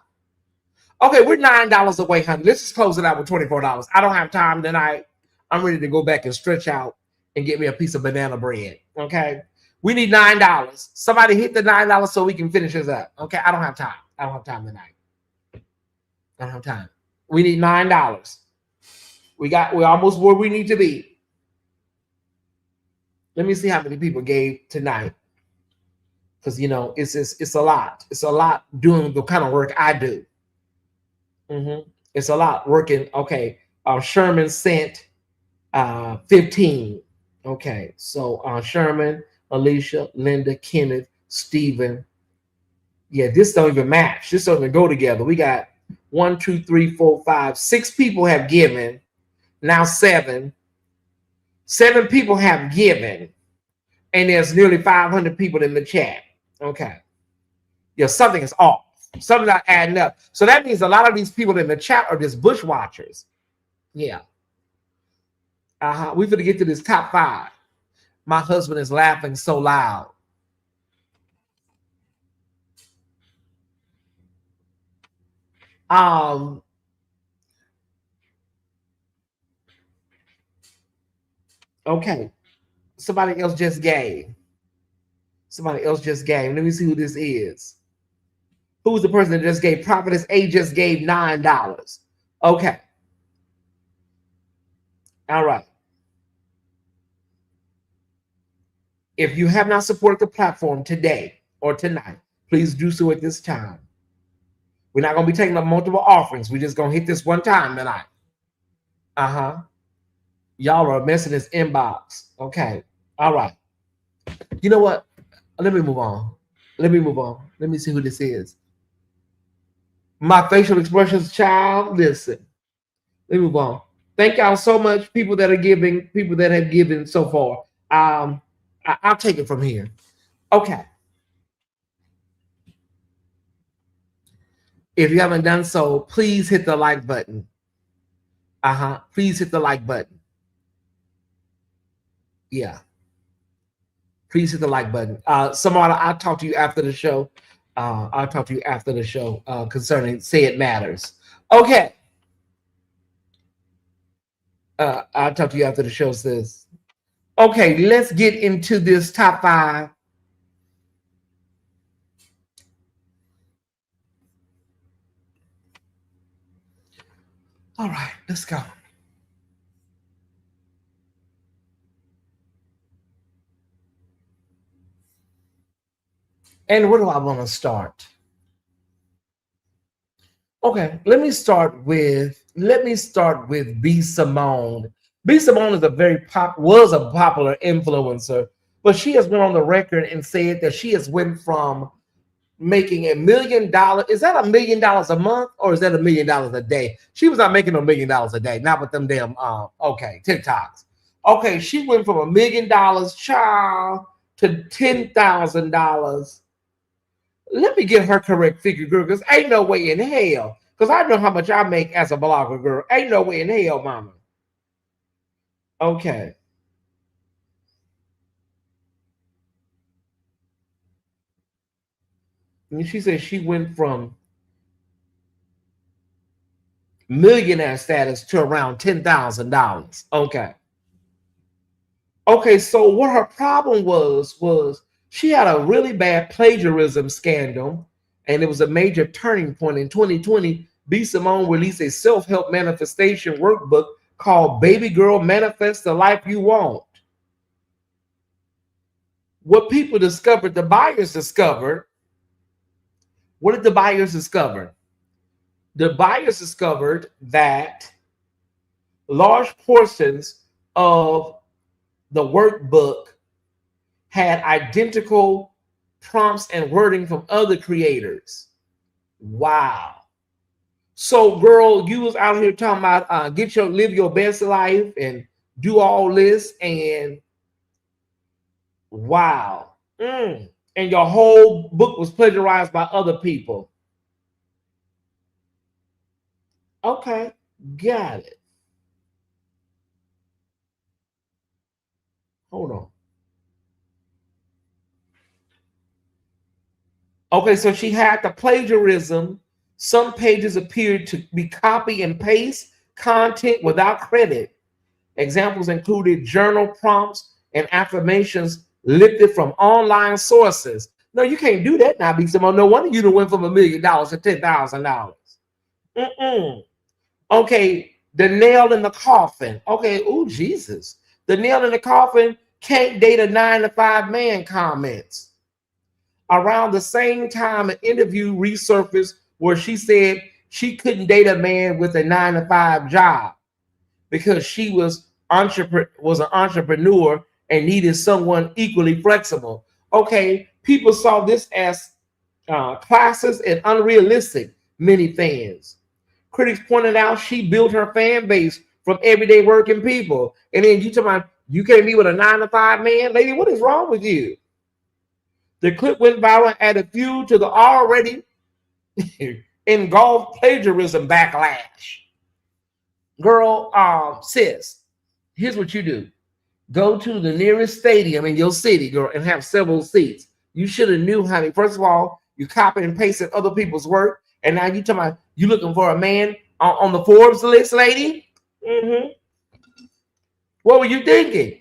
Okay, we're $9 away, honey. Let's just close it out with $24. I don't have time tonight. I'm ready to go back and stretch out and get me a piece of banana bread. Okay, we need $9. Somebody hit the $9 so we can finish this up. Okay, I don't have time. I don't have time tonight. I don't have time. We need $9. We're almost where we need to be. Let me see how many people gave tonight, because you know it's a lot. It's a lot doing the kind of work I do. It's a lot working. Okay, Sherman sent 15. Okay, so Sherman, Alicia, Linda, Kenneth, Stephen. Yeah, this don't even match. This don't even go together. We got 1, 2, 3, 4, 5, 6 people have given. Now 7. 7 people have given, and there's nearly 500 people in the chat. Okay, yeah, something is off. Something's not adding up. So that means a lot of these people in the chat are just bushwatchers. Yeah. We're gonna get to this top 5. My husband is laughing so loud. Okay. Somebody else just gave. Somebody else just gave. Let me see who this is. Who's the person that just gave? Prophetess A just gave $9. Okay. All right. If you have not supported the platform today or tonight, please do so at this time. We're not going to be taking up multiple offerings. We're just going to hit this one time tonight. Y'all are messing this inbox. Okay. All right. You know what? Let me move on. Let me see who this is. My facial expressions, child. Listen. Let me move on. Thank y'all so much, people that are giving, people that have given so far. I'll take it from here. Okay. If you haven't done so, please hit the like button. Please hit the like button. Yeah. Please hit the like button. Samara, I'll talk to you after the show. I'll talk to you after the show concerning Say It Matters. Okay. I'll talk to you after the show says. Okay, let's get into this top 5. All right, let's go. And where do I want to start? Okay, let me start with B. Simone. B. Simone is was a popular influencer, but she has went on the record and said that she has went from making $1 million. Is that $1 million a month, or is that $1 million a day? She was not making $1 million a day, not with them damn TikToks. Okay, she went from $1 million, child, to $10,000. Let me get her correct figure, girl, because ain't no way in hell. Because I know how much I make as a blogger, girl. Ain't no way in hell, mama. Okay. And she said she went from millionaire status to around $10,000. Okay. Okay, so what her problem was she had a really bad plagiarism scandal, and it was a major turning point. In 2020, B. Simone released a self-help manifestation workbook called Baby Girl Manifest the Life You Want. What people discovered, the buyers discovered, what did the buyers discover? The buyers discovered that large portions of the workbook had identical prompts and wording from other creators. Wow. So, girl, you was out here talking about live your best life and do all this, and wow. And your whole book was plagiarized by other people. Okay, got it. Hold on. Okay, so she had the plagiarism. Some pages appeared to be copy and paste content without credit. Examples included journal prompts and affirmations lifted from online sources. No, you can't do that now, because no wonder you done went from $1 million to $10,000. Okay, the nail in the coffin. Okay, oh Jesus. The nail in the coffin, can't date a 9-to-5 man comments. Around the same time, an interview resurfaced where she said she couldn't date a man with a 9-to-5 job because she was an entrepreneur and needed someone equally flexible. Okay, people saw this as classes and unrealistic, many fans. Critics pointed out she built her fan base from everyday working people. And then you talking about you can't be with a 9-to-5 man? Lady, what is wrong with you? The clip went viral and added fuel to the already engulfed plagiarism backlash. Girl, sis, here's what you do. Go to the nearest stadium in your city, girl, and have several seats. You should have knew how to. First of all, you copied and pasted other people's work, and now you talking about you looking for a man on the Forbes list, lady? What were you thinking?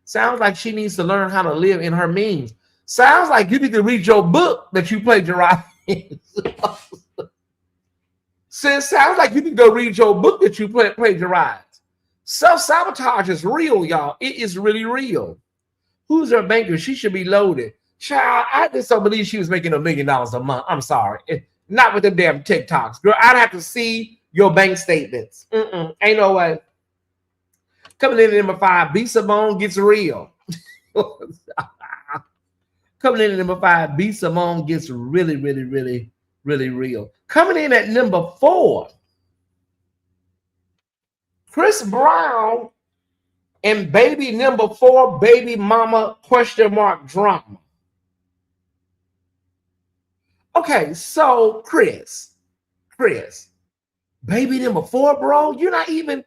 Sounds like she needs to learn how to live in her means. Sounds like you need to read your book that you plagiarized. Sis, sounds like you need to go read your book that you plagiarized. Self-sabotage is real, y'all. It is really real. Who's her banker? She should be loaded. Child, I just don't believe she was making $1 million a month. I'm sorry. Not with them damn TikToks. Girl, I'd have to see your bank statements. Ain't no way. Coming in at number 5, B. Simone gets real. Coming in at number 5, B. Simone gets really, really, really, really real. Coming in at number 4, Chris Brown and baby number 4, baby mama question mark drama. Okay, so Chris, baby number 4, bro, you're not even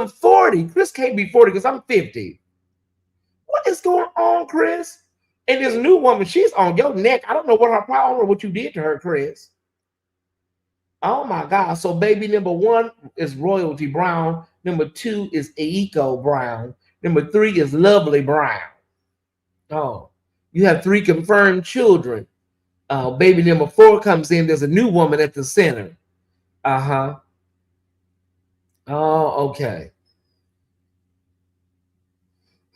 40. Chris can't be 40 because I'm 50. What is going on, Chris? And this new woman, she's on your neck. I don't know what her problem or what you did to her, Chris. Oh my God. So baby number 1 is Royalty Brown. Number 2 is Aiko Brown. Number 3 is Lovely Brown. Oh, you have 3 confirmed children. Baby number 4 comes in. There's a new woman at the center. Oh, okay.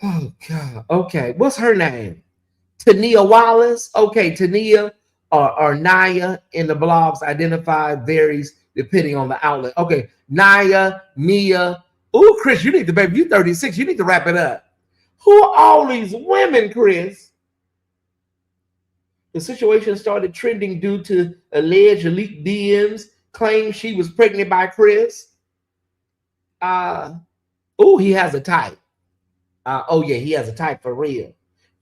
Oh God. Okay. What's her name? Tania Wallace. Okay, Tania or Naya in the blogs identified varies depending on the outlet. Okay, Naya, Nia. Oh, Chris, you need to, baby. You're 36. You need to wrap it up. Who are all these women, Chris? The situation started trending due to alleged leaked DMs claim she was pregnant by Chris. He has a type. He has a type for real.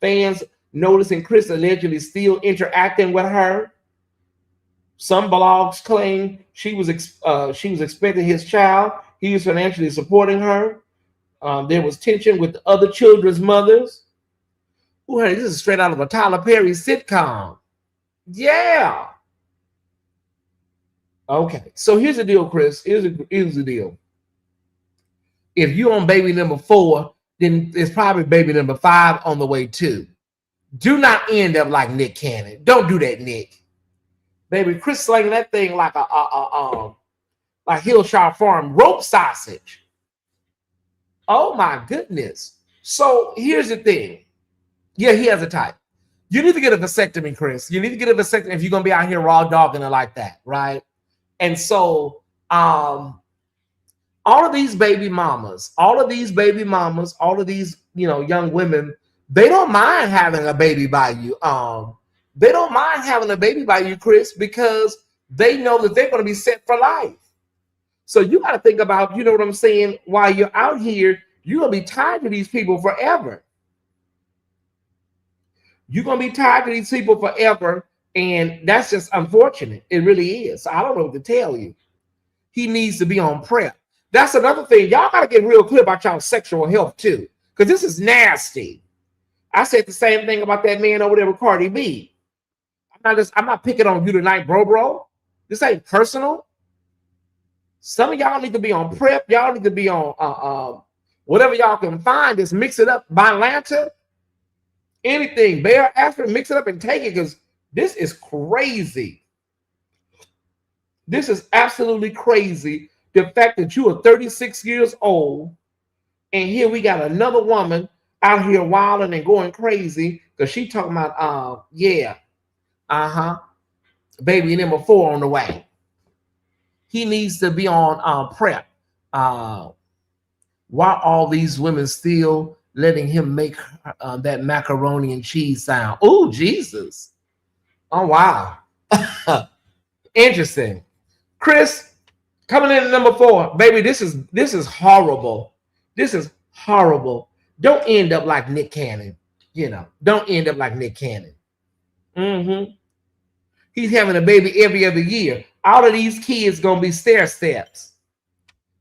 Fans noticing Chris allegedly still interacting with her. Some blogs claim she was expecting his child. He was financially supporting her. There was tension with the other children's mothers. Ooh, honey, this is straight out of a Tyler Perry sitcom. Yeah. Okay, so here's the deal, Chris. Here's the deal. If you're on baby number 4, then it's probably baby number 5 on the way too. Do not end up like Nick Cannon. Don't do that, Nick. Baby, Chris slinging that thing like like Hillshire Farm rope sausage. Oh my goodness. So here's the thing. Yeah, he has a type. You need to get a vasectomy, Chris. You need to get a vasectomy if you're gonna be out here raw dogging it like that, right? And so all of these baby mamas, all of these young women, they don't mind having a baby by you. They don't mind having a baby by you, Chris, because they know that they're going to be set for life. So you got to think about, you know what I'm saying, while you're out here, you're going to be tied to these people forever. You're going to be tied to these people forever, and that's just unfortunate. It really is. I don't know what to tell you. He needs to be on PrEP. That's another thing. Y'all got to get real clear about y'all sexual health, too, because this is nasty. I said the same thing about that man over there with Cardi B. I'm not picking on you tonight, bro. This ain't personal. Some of y'all need to be on PrEP. Y'all need to be on whatever y'all can find. Just mix it up. Bylanta, anything. Bayer aspirin, mix it up and take it, because this is crazy. This is absolutely crazy. The fact that you are 36 years old, and here we got another woman out here wilding and going crazy because she talking about baby number 4 on the way. He needs to be on PrEP. Why all these women still letting him make that macaroni and cheese sound? Oh, Jesus. Oh, wow. Interesting. Chris, coming in at number 4. Baby, this is horrible. This is horrible. Don't end up like Nick Cannon. Don't end up like Nick Cannon. He's having a baby every other year. All of these kids gonna be stair steps.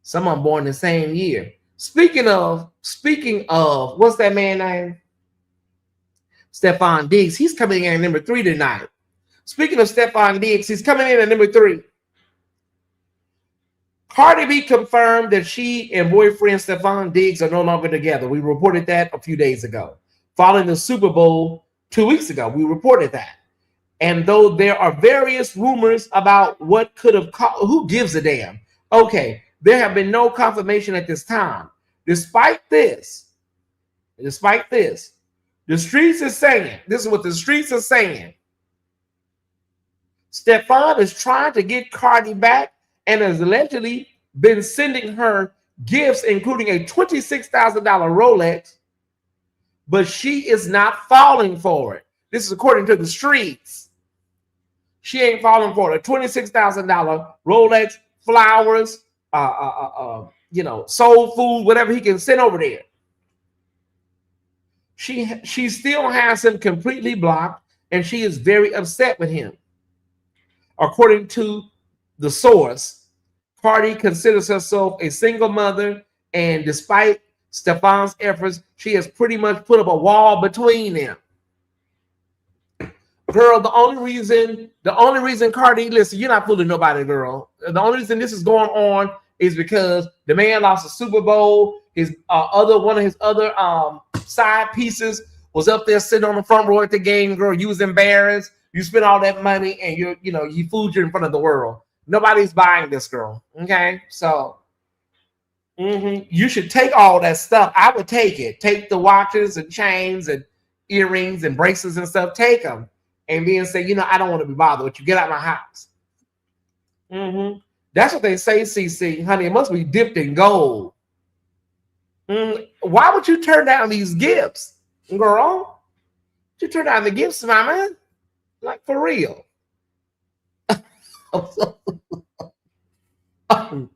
Some of them born the same year. Speaking of, what's that man name? Stephon Diggs. He's coming in at number 3 tonight. Speaking of Stephon Diggs, he's coming in at number 3. Cardi B confirmed that she and boyfriend Stephon Diggs are no longer together. We reported that a few days ago. Following the Super Bowl 2 weeks ago, we reported that. And though there are various rumors about what could have caused, who gives a damn? Okay, there have been no confirmation at this time. Despite this, the streets are saying, this is what the streets are saying. Stephon is trying to get Cardi back and has allegedly been sending her gifts, including a $26,000 Rolex, but she is not falling for it. This is according to the streets. She ain't falling for it. A $26,000 Rolex, flowers, soul food, whatever he can send over there. She still has him completely blocked, and she is very upset with him. According to the source, Cardi considers herself a single mother, and despite Stephon's efforts, she has pretty much put up a wall between them. Girl, the only reason Cardi, listen, you're not fooling nobody, girl. The only reason this is going on is because the man lost the Super Bowl. His one of his other side pieces was up there sitting on the front row at the game. Girl, you was embarrassed. You spent all that money, and you fooled you in front of the world. Nobody's buying this, girl. Okay, so you should take all that stuff. I would take it. Take the watches and chains and earrings and bracelets and stuff. Take them. And then say, I don't want to be bothered with you. Get out of my house. That's what they say, CC. Honey, it must be dipped in gold. Why would you turn down these gifts, girl? You turn down the gifts, my man? Like, for real. Coming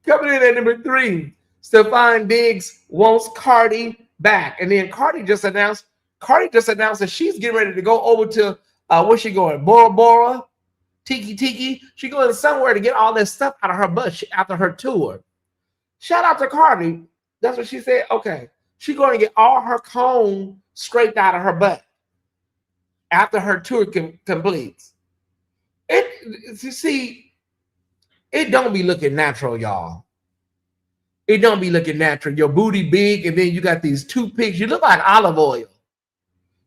in at number 3, Stephon Diggs wants Cardi back. And then Cardi just announced that she's getting ready to go over to, where's she going? Bora Bora? Tiki. She going somewhere to get all this stuff out of her butt after her tour. Shout out to Cardi. That's what she said. Okay. She's going to get all her comb scraped out of her butt after her tour completes. You see, it don't be looking natural, y'all. It don't be looking natural. Your booty big, and then you got these toothpicks. You look like olive oil.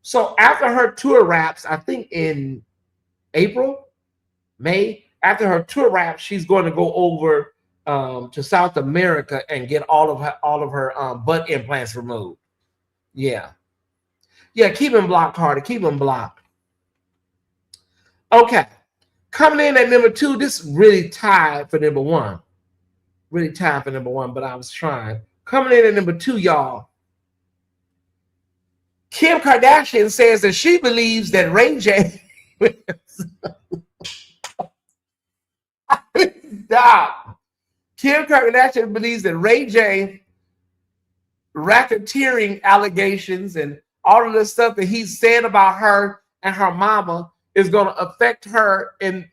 So after her tour wraps, I think in April, May, after her tour wraps, she's going to go over to South America and get all of her butt implants removed. Yeah. Keep them blocked, Carter. Keep them blocked. Okay. Coming in at number 2, this really tied for number 1. Really tied for number 1, but I was trying. Coming in at number 2, y'all. Kim Kardashian says that she believes that Ray J. Stop. Kim Kardashian believes that Ray J racketeering allegations and all of the stuff that he said about her and her mama is going to affect her in,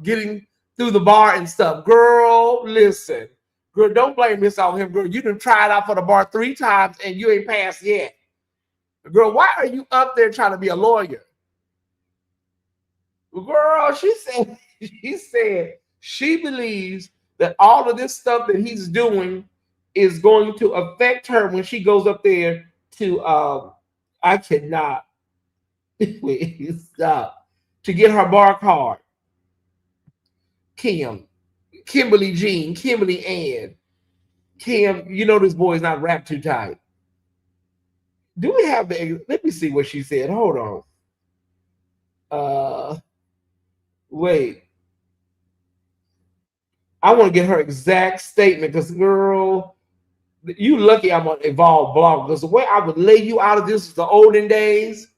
getting through the bar and stuff. Girl, listen. Girl, don't blame this on him, girl. You done tried out for the bar 3 times and you ain't passed yet. Girl, why are you up there trying to be a lawyer? Girl, she said she believes that all of this stuff that he's doing is going to affect her when she goes up there to I cannot wait, stop, to get her bar card. Kimberly Jean, Kimberly Ann. Kim, this boy's not wrapped too tight. Do we have let me see what she said. Hold on. Wait. I want to get her exact statement because, girl, you lucky I'm on Evolve Blog because the way I would lay you out of this is the olden days.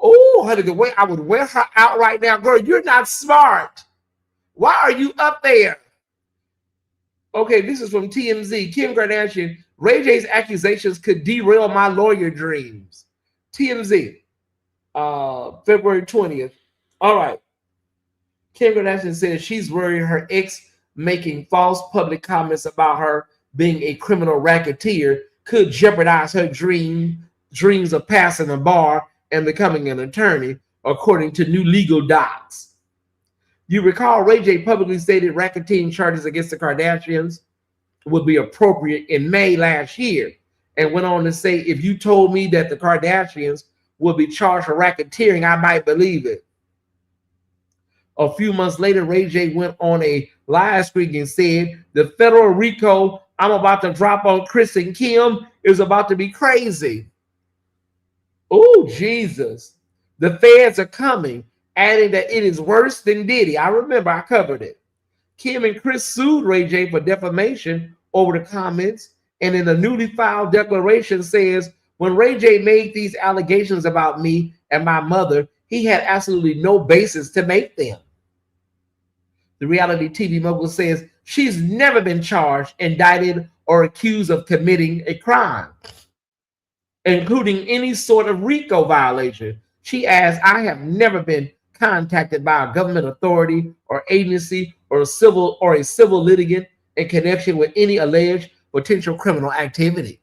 Oh, honey, the way I would wear her out right now, girl, you're not smart. Why are you up there? Okay, this is from TMZ. Kim Kardashian, Ray J's accusations could derail my lawyer dreams. TMZ, February 20th. All right. Kim Kardashian says she's worried her ex making false public comments about her being a criminal racketeer could jeopardize her dreams of passing a bar and becoming an attorney, according to new legal docs. You recall Ray J publicly stated racketeering charges against the Kardashians would be appropriate in May last year, and went on to say, if you told me that the Kardashians would be charged for racketeering, I might believe it. A few months later, Ray J went on a live stream and said, the federal RICO I'm about to drop on Chris and Kim is about to be crazy. Oh, Jesus. The feds are coming, adding that it is worse than Diddy. I remember I covered it. Kim and Chris sued Ray J for defamation over the comments, and in a newly filed declaration says, when Ray J made these allegations about me and my mother, he had absolutely no basis to make them. The reality TV mogul says she's never been charged, indicted, or accused of committing a crime, including any sort of RICO violation. She adds, I have never been contacted by a government authority or agency or a civil litigant in connection with any alleged potential criminal activity.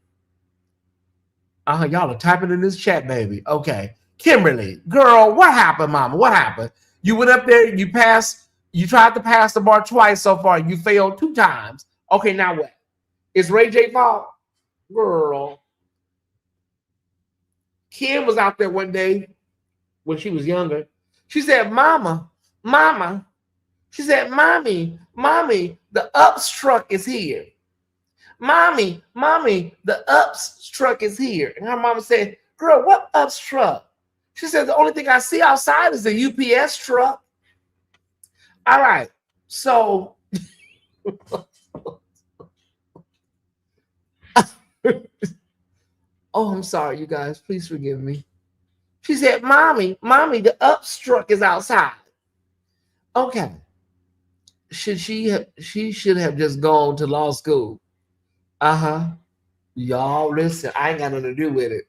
Y'all are typing in this chat, baby. Okay. Kimberly, girl, what happened, mama? What happened? You went up there, you tried to pass the bar twice so far. You failed 2 times. Okay, now what? Is Ray J fault? Girl. Kim was out there one day when she was younger. She said, Mama. She said, Mommy, the ups truck is here. Mommy, the ups truck is here. And her mama said, girl, what ups truck? She said, the only thing I see outside is the UPS truck. All right. So oh, I'm sorry, you guys. Please forgive me. She said, Mommy, the ups truck is outside. Okay. She should have just gone to law school. Y'all listen, I ain't got nothing to do with it.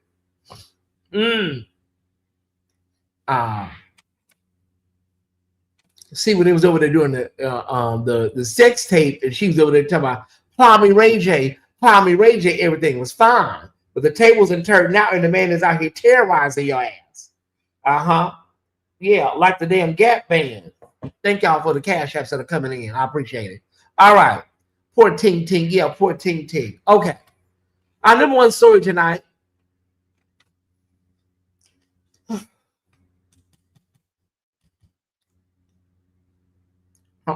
See, when they was over there doing the sex tape, and she was over there talking about Plow Me Ray J, everything was fine. But the tables and turned out, and the man is out here terrorizing your ass. Yeah, like the damn Gap band. Thank y'all for the cash apps that are coming in. I appreciate it. All right. Poor Ting Ting. Yeah, poor Ting Ting. Okay. Our number one story tonight. Her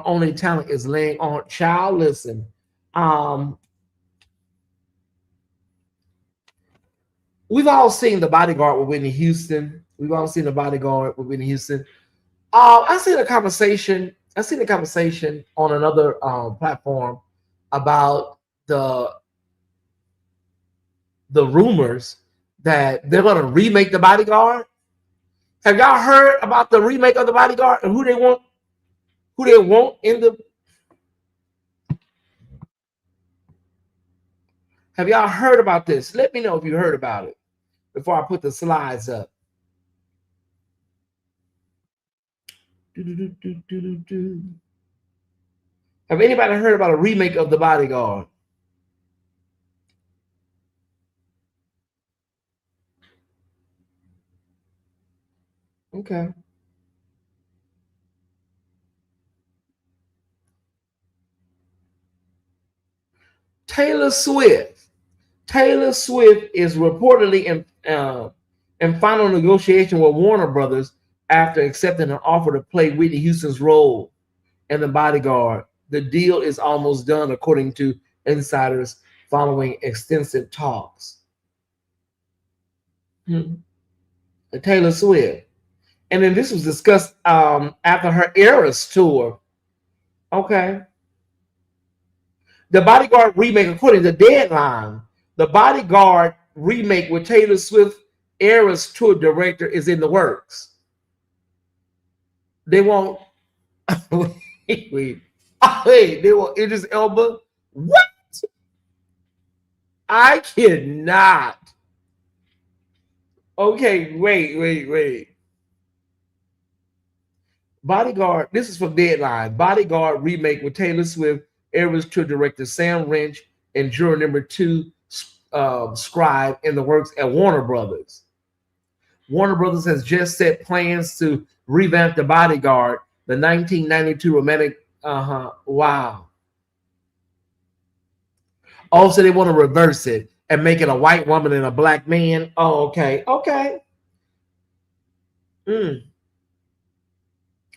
only talent is laying on. Child, listen. We've all seen The Bodyguard with Whitney Houston. I seen a conversation on another platform about the rumors that they're going to remake The Bodyguard. Have y'all heard about the remake of The Bodyguard and who they want in the? Have y'all heard about this? Let me know if you heard about it before I put the slides up. Have anybody heard about a remake of The Bodyguard? Okay. Taylor Swift is reportedly in final negotiation with Warner Brothers after accepting an offer to play Whitney Houston's role in The Bodyguard. The deal is almost done, according to insiders, following extensive talks. Taylor Swift. And then this was discussed after her Eras tour. Okay. The Bodyguard remake, according to Deadline, the Bodyguard remake with Taylor Swift Eras tour director is in the works. They won't. Wait. They want Idris Elba. What? I cannot. Okay, wait. Bodyguard. This is from Deadline. Bodyguard remake with Taylor Swift Eras tour director Sam Wrench and juror number 2 scribe in the works at Warner Brothers. Warner Brothers has just set plans to revamp The Bodyguard, the 1992 romantic. Wow. Also, they want to reverse it and make it a white woman and a black man. Oh, okay.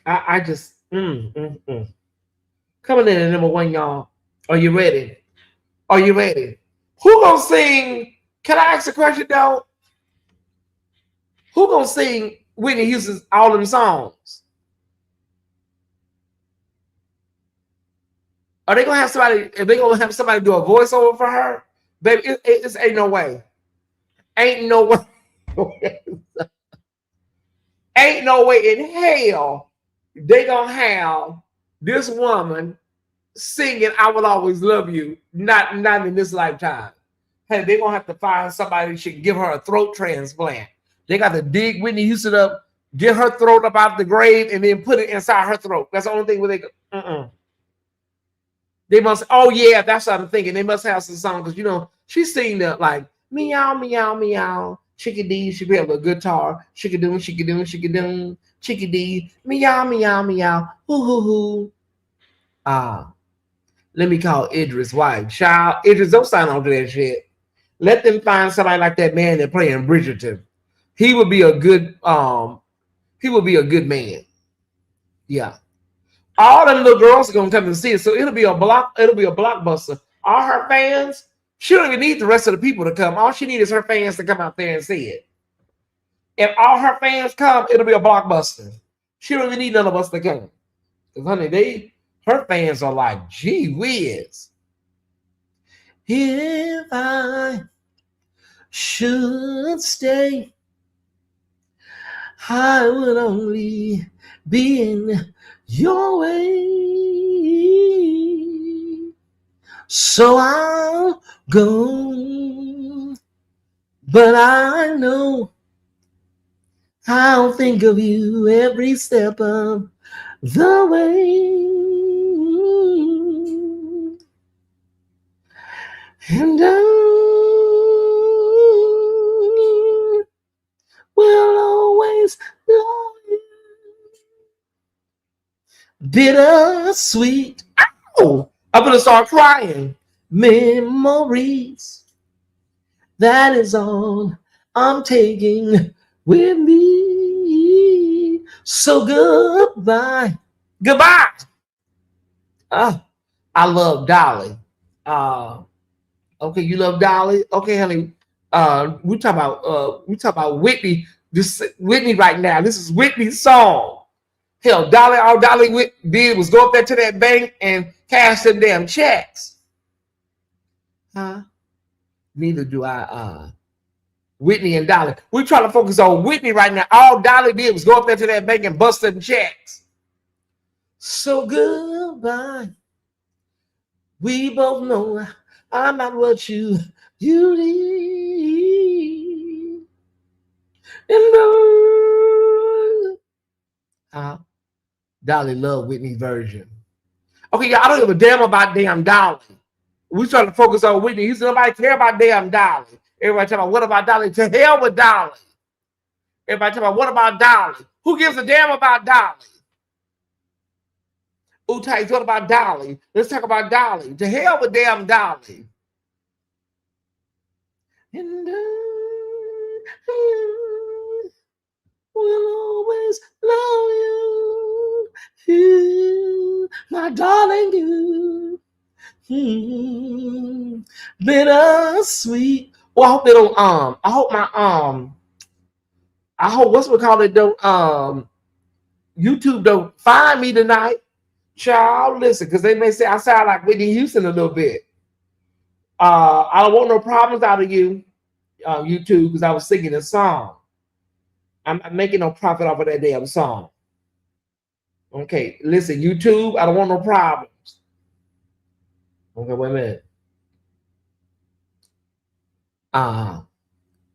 I just coming in at number 1, y'all. Are you ready? Who gonna sing? Can I ask a question though? Who gonna sing Whitney Houston's all them songs? Are they gonna have somebody? Are they gonna have somebody do a voiceover for her? Baby, it ain't no way. Ain't no way. Ain't no way in hell they gonna have this woman singing "I Will Always Love You." Not in this lifetime. Hey, they're gonna have to find somebody who should give her a throat transplant. They got to dig Whitney Houston up, get her throat up out the grave, and then put it inside her throat. That's the only thing where they go. They must. Oh yeah, that's what I'm thinking. They must have some song because she's singing the like meow meow meow. Chickadee should be able to guitar. Chickadoo, chickadee, meow meow meow. Hoo hoo hoo. Let me call Idris' wife. Child, Idris, don't sign on to that shit. Let them find somebody like that man that playing Bridgerton. He would be a good man. Yeah. All them little girls are gonna come and see it. So it'll be a blockbuster. All her fans, she don't even need the rest of the people to come. All she needs is her fans to come out there and see it. If all her fans come, it'll be a blockbuster. She don't even need none of us to come. Because honey, her fans are like, gee whiz. If I should stay, I would only be in your way. So I'll go, but I know I'll think of you every step of the way. And I will always love you. Bittersweet. Ow! I'm gonna start crying. Memories. That is all I'm taking with me. So goodbye. Goodbye. Ah, I love Dolly. Okay, you love Dolly. Okay, honey. We talk about Whitney. This Whitney right now. This is Whitney's song. Hell, Dolly, all Dolly did was go up there to that bank and cash them damn checks. Huh? Neither do I. Whitney and Dolly. We trying to focus on Whitney right now. All Dolly did was go up there to that bank and bust them checks. So goodbye. We both know I'm not what you need. And Dolly loved Whitney's version. Okay, y'all, I don't give a damn about damn Dolly. We trying to focus on Whitney. You said nobody care about damn Dolly. Everybody talking about what about Dolly? To hell with Dolly. Everybody talking about what about Dolly? Who gives a damn about Dolly? Ooh, Tyesse, what about Dolly? Let's talk about Dolly. To hell with damn Dolly. And I will always love you, my darling, you. Bittersweet. Well, I hope they don't. I hope what's we call it don't. YouTube don't find me tonight. Child, listen, because they may say I sound like Whitney Houston a little bit. I don't want no problems out of you, YouTube, because I was singing a song. I'm not making no profit off of that damn song. Okay, listen, YouTube, I don't want no problems. Okay, wait a minute.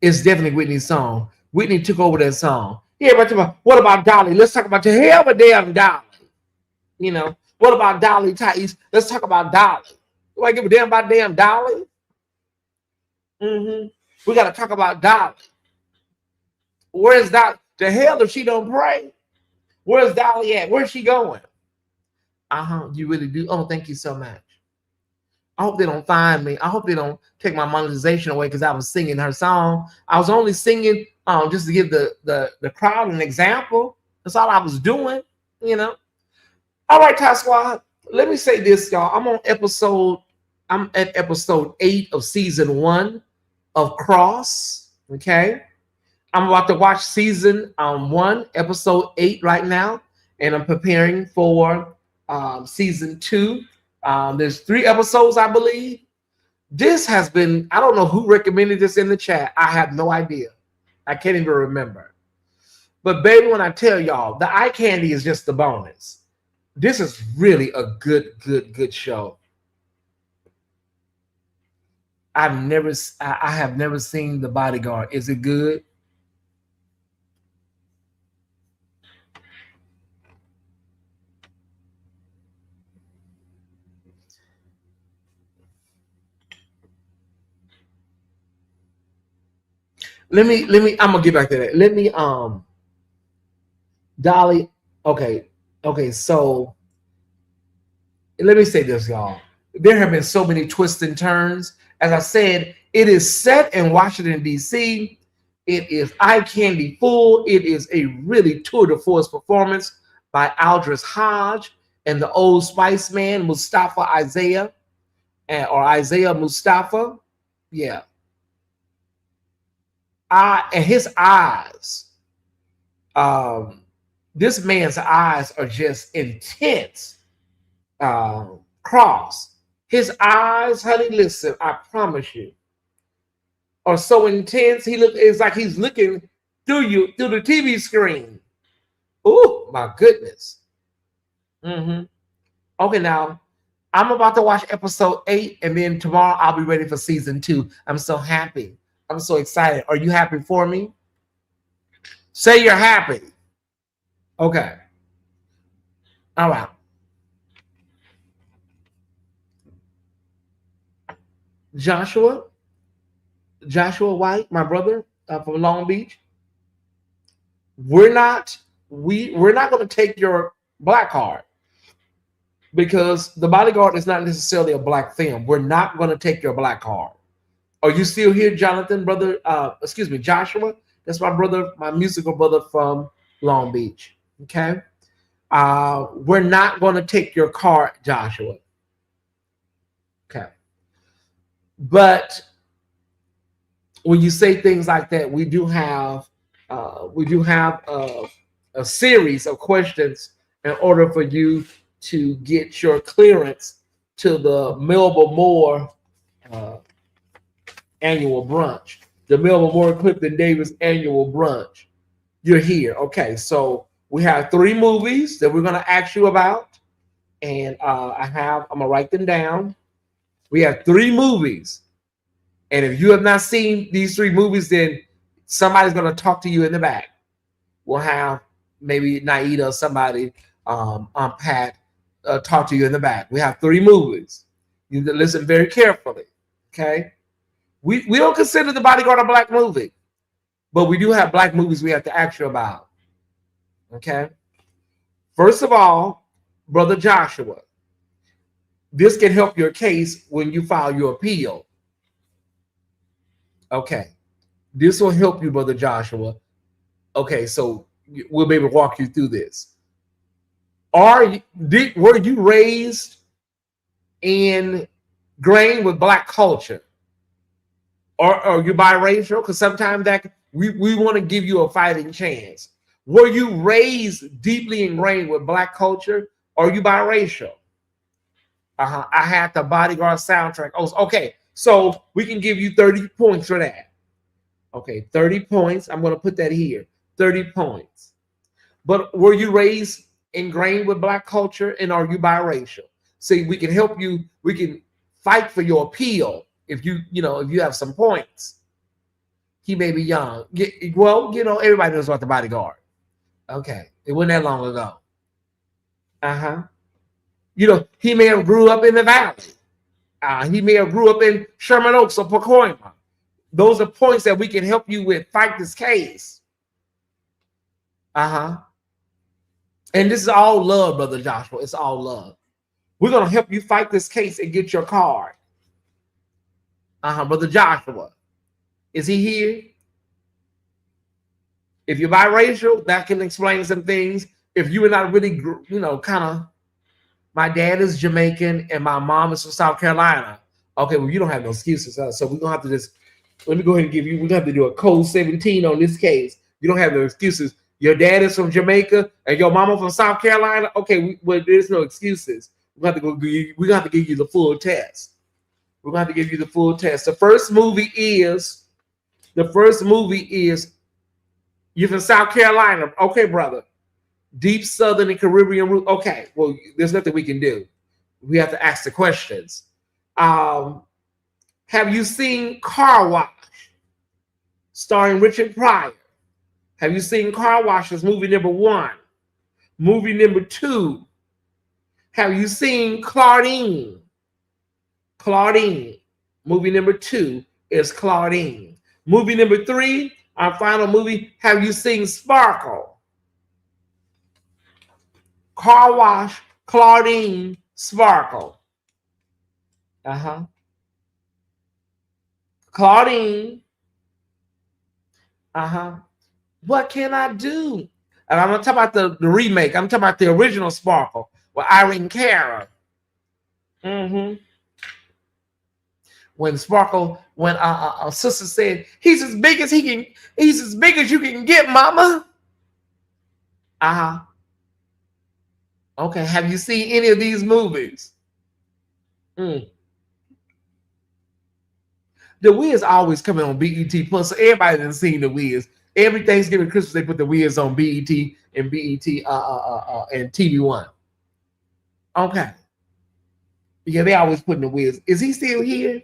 It's definitely Whitney's song. Whitney took over that song. Yeah, but what about Dolly? Let's talk about the hell with damn Dolly. You know, what about Dolly, Tyesse? Let's talk about Dolly. Do I give a damn about damn Dolly? We got to talk about Dolly. Where's Dolly? The hell if she don't pray? Where's Dolly at? Where's she going? You really do? Oh, thank you so much. I hope they don't find me. I hope they don't take my monetization away because I was singing her song. I was only singing just to give the crowd an example. That's all I was doing, you know. All right, Ty Squad. Let me say this, y'all. I'm at episode 8 of season 1 of Cross. Okay. I'm about to watch season 1, episode 8 right now, and I'm preparing for season 2. There's 3 episodes, I believe. This has been, I don't know who recommended this in the chat. I have no idea. I can't even remember. But baby, when I tell y'all, the eye candy is just the bonus. This is really a good show. I have never seen The Bodyguard. Is it good? Let me I'm gonna get back to that. Let me Dolly, okay, so let me say this, y'all. There have been so many twists and turns. As I said, it is set in Washington, D.C. It is eye candy full. It is a really tour de force performance by Aldris Hodge and the Old Spice Man, Mustafa Isaiah, or Isaiah Mustafa. Yeah. And his eyes, this man's eyes are just intense. Cross. His eyes, honey, listen, I promise you, are so intense. It's like he's looking through you, through the TV screen. Oh, my goodness. Okay, now, I'm about to watch episode 8, and then tomorrow I'll be ready for season 2. I'm so happy. I'm so excited. Are you happy for me? Say you're happy. Okay. All right. Joshua White, my brother from Long Beach. We're not going to take your black card because The Bodyguard is not necessarily a black film. We're not going to take your black card. Are you still here, Jonathan, brother? Excuse me, Joshua. That's my brother, my musical brother from Long Beach. Okay. We're not going to take your card, Joshua. Okay. But when you say things like that, we do have a series of questions in order for you to get your clearance to the Melba Moore annual brunch, the Melba Moore Clifton Davis annual brunch. You're here. Okay, so we have 3 movies that we're going to ask you about, and I'm going to write them down. We have 3 movies, and if you have not seen these 3 movies, then somebody's going to talk to you in the back. We'll have maybe Naida or somebody, Pat, talk to you in the back. We have 3 movies. You need to listen very carefully, okay? We don't consider The Bodyguard a black movie, but we do have black movies we have to ask you about, okay? First of all, Brother Joshua, this can help your case when you file your appeal. Okay, this will help you, Brother Joshua. Okay, so we'll be able to walk you through this. Were you raised in grain with black culture? Or are you biracial? Because sometimes that we want to give you a fighting chance. Were you raised deeply ingrained with black culture? Or are you biracial? I had the Bodyguard soundtrack. Oh, okay, so we can give you 30 points for that. Okay, 30 points. I'm going to put that here. 30 points. But were you raised ingrained with black culture, and are you biracial? See, we can help you. We can fight for your appeal if you have some points. He may be young. Everybody knows about the Bodyguard. Okay, it wasn't that long ago. He may have grew up in the valley. He may have grew up in Sherman Oaks or Pacoima. Those are points that we can help you with. Fight this case. And this is all love, Brother Joshua. It's all love. We're going to help you fight this case and get your card. Brother Joshua. Is he here? If you're biracial, that can explain some things. If you are not really, my dad is Jamaican and my mom is from South Carolina. Okay, well, you don't have no excuses. So we're going to have to let me go ahead and we're going to have to do a code 17 on this case. You don't have no excuses. Your dad is from Jamaica and your mama from South Carolina. Okay, there's no excuses. We're going to have to give you the full test. We're going to have to give you the full test. The first movie is you're from South Carolina. Okay, brother. Deep Southern and Caribbean root. Okay, well, there's nothing we can do. We have to ask the questions. Have you seen Car Wash, starring Richard Pryor? Have you seen Car Wash as movie number 1? Movie number 2. Have you seen Claudine? Claudine. Movie number 2 is Claudine. Movie number 3, our final movie. Have you seen Sparkle? Car Wash, Claudine, Sparkle. Claudine. What can I do? And I'm not talking about the remake. I'm talking about the original Sparkle with Irene Cara. When a sister said, he's as big as you can get, mama. Okay, have you seen any of these movies? The Wiz always coming on BET Plus, so everybody done seen the Wiz. Every Thanksgiving, Christmas, they put the Wiz on BET and and TV One. Okay. Yeah, they always putting the Wiz. Is he still here?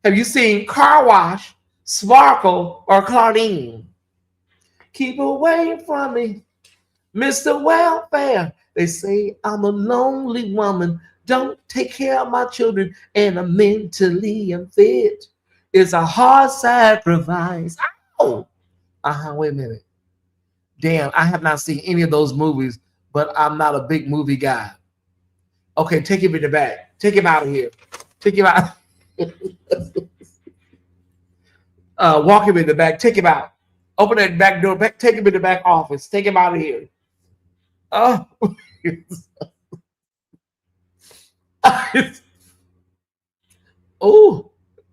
Have you seen Car Wash, Sparkle, or Claudine? Keep away from me, Mr. Welfare. They say I'm a lonely woman, don't take care of my children, and I'm mentally unfit. It's a hard sacrifice. Oh, wait a minute. Damn, I have not seen any of those movies, but I'm not a big movie guy. Okay, take him in the back. Take him out of here. Take him out. Walk him in the back. Take him out. Open that back door. Take him in the back office. Take him out of here. Oh.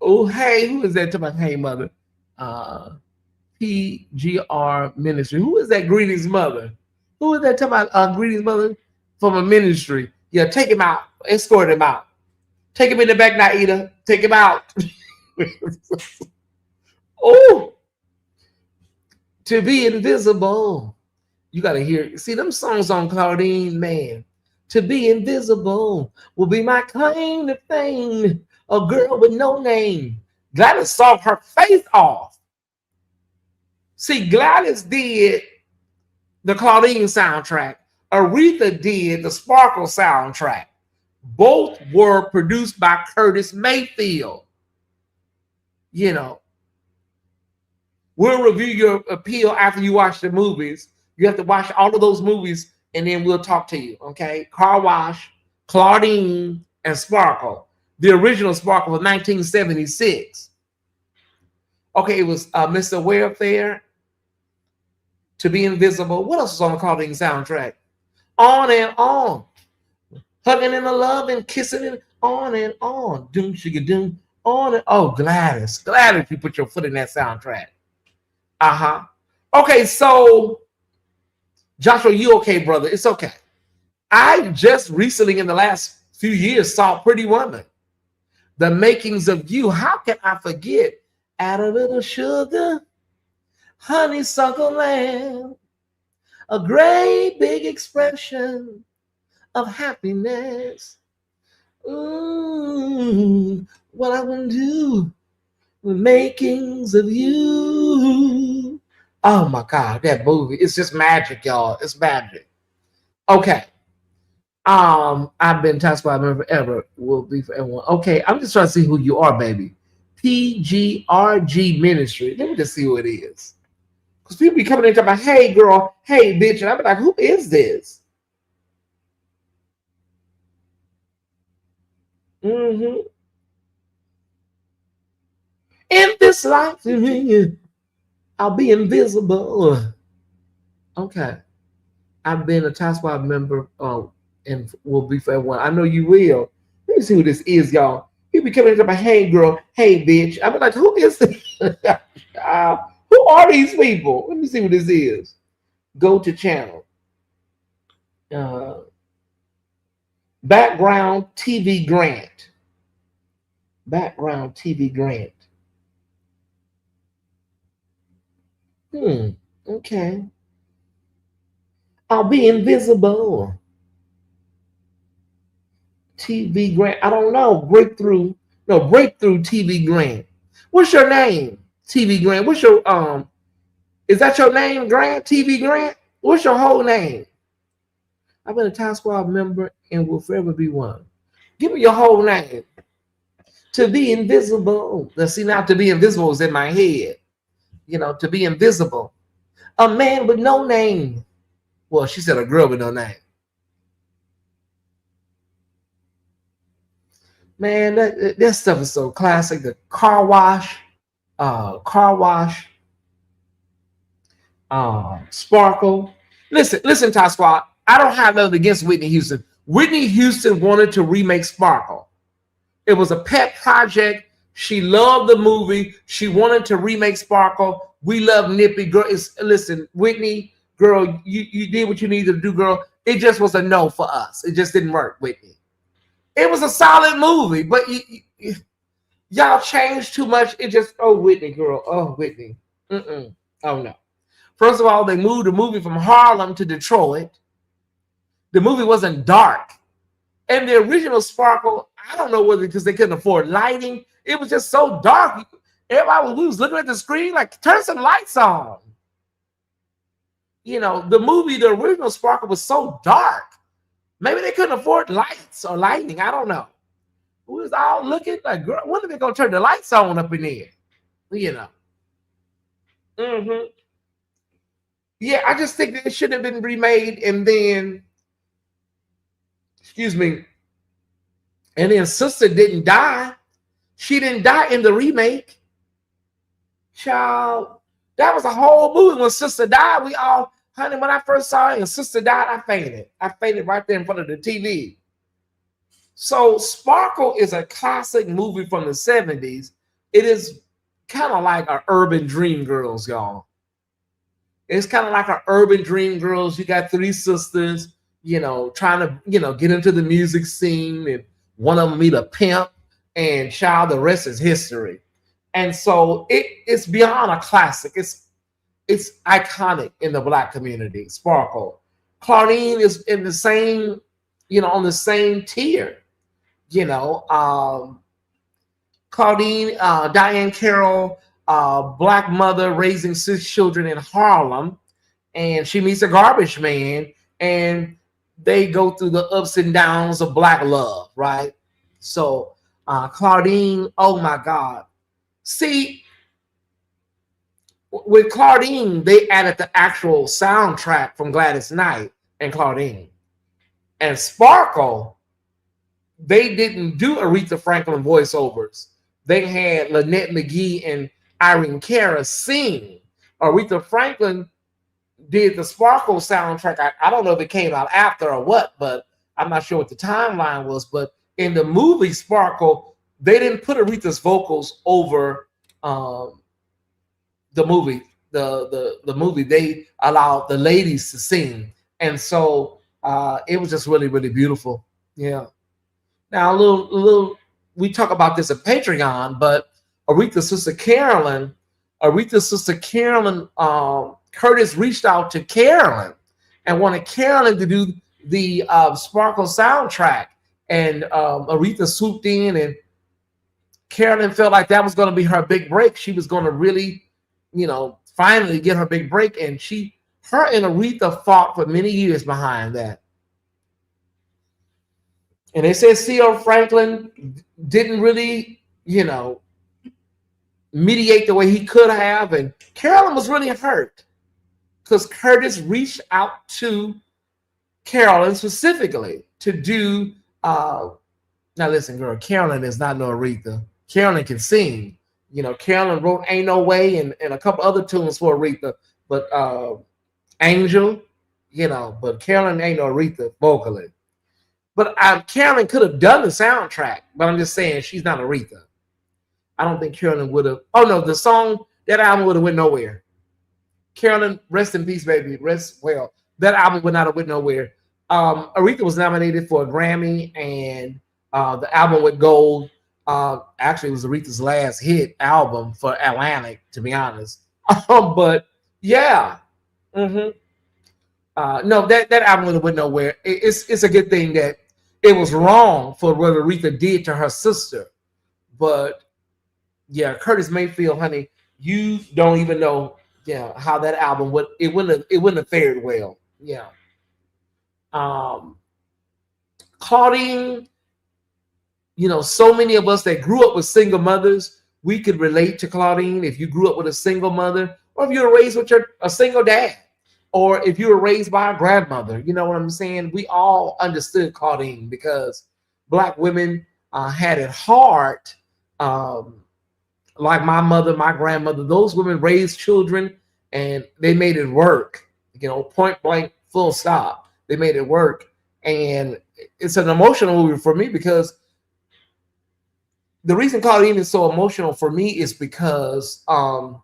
Oh, hey, who is that? To my hey mother. PGR Ministry. Who is that Greetings Mother? Who is that talking about Greetings Mother from a ministry? Yeah, take him out. Escort him out. Take him in the back, Naida. Take him out. Oh, to be invisible. You got to hear. See, them songs on Claudine, man. To be invisible will be my claim to fame. A girl with no name. Gladys saw her face off. See, Gladys did the Claudine soundtrack. Aretha did the Sparkle soundtrack. Both were produced by Curtis Mayfield. You know, we'll review your appeal after you watch the movies. You have to watch all of those movies, and then we'll talk to you, okay? Car Wash, Claudine, and Sparkle. The original Sparkle was 1976. Okay, it was Mr. Welfare, To Be Invisible. What else was on the Claudine soundtrack? On and On. Hugging and loving, kissing and on. Doom, sugar, doom, on and oh, Gladys. Gladys, you put your foot in that soundtrack. Okay, so Joshua, you okay, brother? It's okay. I just recently, in the last few years, saw Pretty Woman. The Makings of You. How can I forget? Add a little sugar, honeysuckle lamb, a great big expression of happiness. What I want to do, the makings of you. Oh my God, that movie. It's just magic, y'all. It's magic. Okay. I've been touched by forever. Will be for everyone. Okay, I'm just trying to see who you are, baby. PGRG Ministry. Let me just see who it is. Because people be coming in and talking about, hey girl, hey bitch. And I'm like, who is this? In this life, I'll be invisible. Okay. I've been a Top Squad member and will be for everyone. I know you will. Let me see who this is, y'all. He be coming up, hey girl, hey bitch. I'm like, who is this? Who are these people? Let me see who this is. Go to channel. Background TV Grant. Background TV Grant. Okay. I'll be invisible. TV Grant. I don't know. Breakthrough TV Grant. What's your name? TV Grant. What's your is that your name, Grant? TV Grant? What's your whole name? I've been a Top Squad member and will forever be one. Give me your whole name. To be invisible. Let's see now, to be invisible is in my head. You know, to be invisible. A man with no name. Well, she said a girl with no name. Man, that stuff is so classic. The Car Wash, Sparkle. Listen, Top Squad. I don't have nothing against Whitney Houston. Whitney Houston wanted to remake Sparkle. It was a pet project. She loved the movie. She wanted to remake Sparkle. We love Nippy. Girl, listen, Whitney, girl, you did what you needed to do, girl. It just was a no for us. It just didn't work, Whitney. It was a solid movie, but y'all changed too much. It just, oh, Whitney, girl. Oh, Whitney. Oh, no. First of all, they moved the movie from Harlem to Detroit. The movie wasn't dark. And the original Sparkle, I don't know whether because they couldn't afford lighting. It was just so dark. Everybody was looking at the screen like, turn some lights on. You know, the movie, the original Sparkle was so dark. Maybe they couldn't afford lights or lighting. I don't know. We was all looking like, girl, when are they gonna turn the lights on up in there? You know. Yeah, I just think that it should have been remade, and then, excuse me, and then sister didn't die. She didn't die in the remake. Child, that was a whole movie. When sister died, we all, honey, when I first saw it and sister died, I fainted. I fainted right there in front of the TV. So Sparkle is a classic movie from the 70s. It is kind of like an urban dream girls, y'all. It's kind of like an urban dream girls. You got three sisters, you know, trying to, you know, get into the music scene, and one of them meet a pimp, and child, the rest is history. And so it's beyond a classic. It's iconic in the Black community. Sparkle. Claudine is in the same, you know, on the same tier. You know, Claudine, Diane Carroll, Black mother raising 6 children in Harlem, and she meets a garbage man, and they go through the ups and downs of Black love, right? So Claudine, oh my God. See, with Claudine, they added the actual soundtrack from Gladys Knight and Claudine. And Sparkle, they didn't do Aretha Franklin voiceovers. They had Lynette McGee and Irene Cara sing. Aretha Franklin did the Sparkle soundtrack. I don't know if it came out after or what, but I'm not sure what the timeline was. But in the movie Sparkle, they didn't put Aretha's vocals over the movie. The movie, they allowed the ladies to sing. And so it was just really, really beautiful. Yeah. Now, a little, we talk about this at Patreon, but Aretha's sister Carolyn, Curtis reached out to Carolyn and wanted Carolyn to do the Sparkle soundtrack. And Aretha swooped in, and Carolyn felt like that was going to be her big break. She was going to really, you know, finally get her big break. And her and Aretha fought for many years behind that. And they said C.L. Franklin didn't really, you know, mediate the way he could have. And Carolyn was really hurt because Curtis reached out to Carolyn specifically to do. Now, listen, girl, Carolyn is not no Aretha. Carolyn can sing. You know, Carolyn wrote Ain't No Way and a couple other tunes for Aretha. But Angel, you know, but Carolyn ain't no Aretha vocally. But Carolyn could have done the soundtrack, but I'm just saying she's not Aretha. I don't think Carolyn would have. Oh no, the song, that album would have went nowhere. Carolyn, rest in peace, baby. Rest well. That album would not have went nowhere. Aretha was nominated for a Grammy, and the album went gold. Actually, it was Aretha's last hit album for Atlantic, to be honest. But yeah. No, that album would have went nowhere. It's a good thing that it was wrong for what Aretha did to her sister. But yeah, Curtis Mayfield, honey, you don't even know, yeah, how that album wouldn't have fared well. Yeah. Claudine, you know, so many of us that grew up with single mothers, we could relate to Claudine. If you grew up with a single mother, or if you were raised with a single dad, or if you were raised by a grandmother, you know what I'm saying? We all understood Claudine because Black women had it hard. Like my mother, my grandmother, those women raised children and they made it work, you know, point blank, full stop. They made it work. And it's an emotional movie for me because the reason Claudine is so emotional for me is because a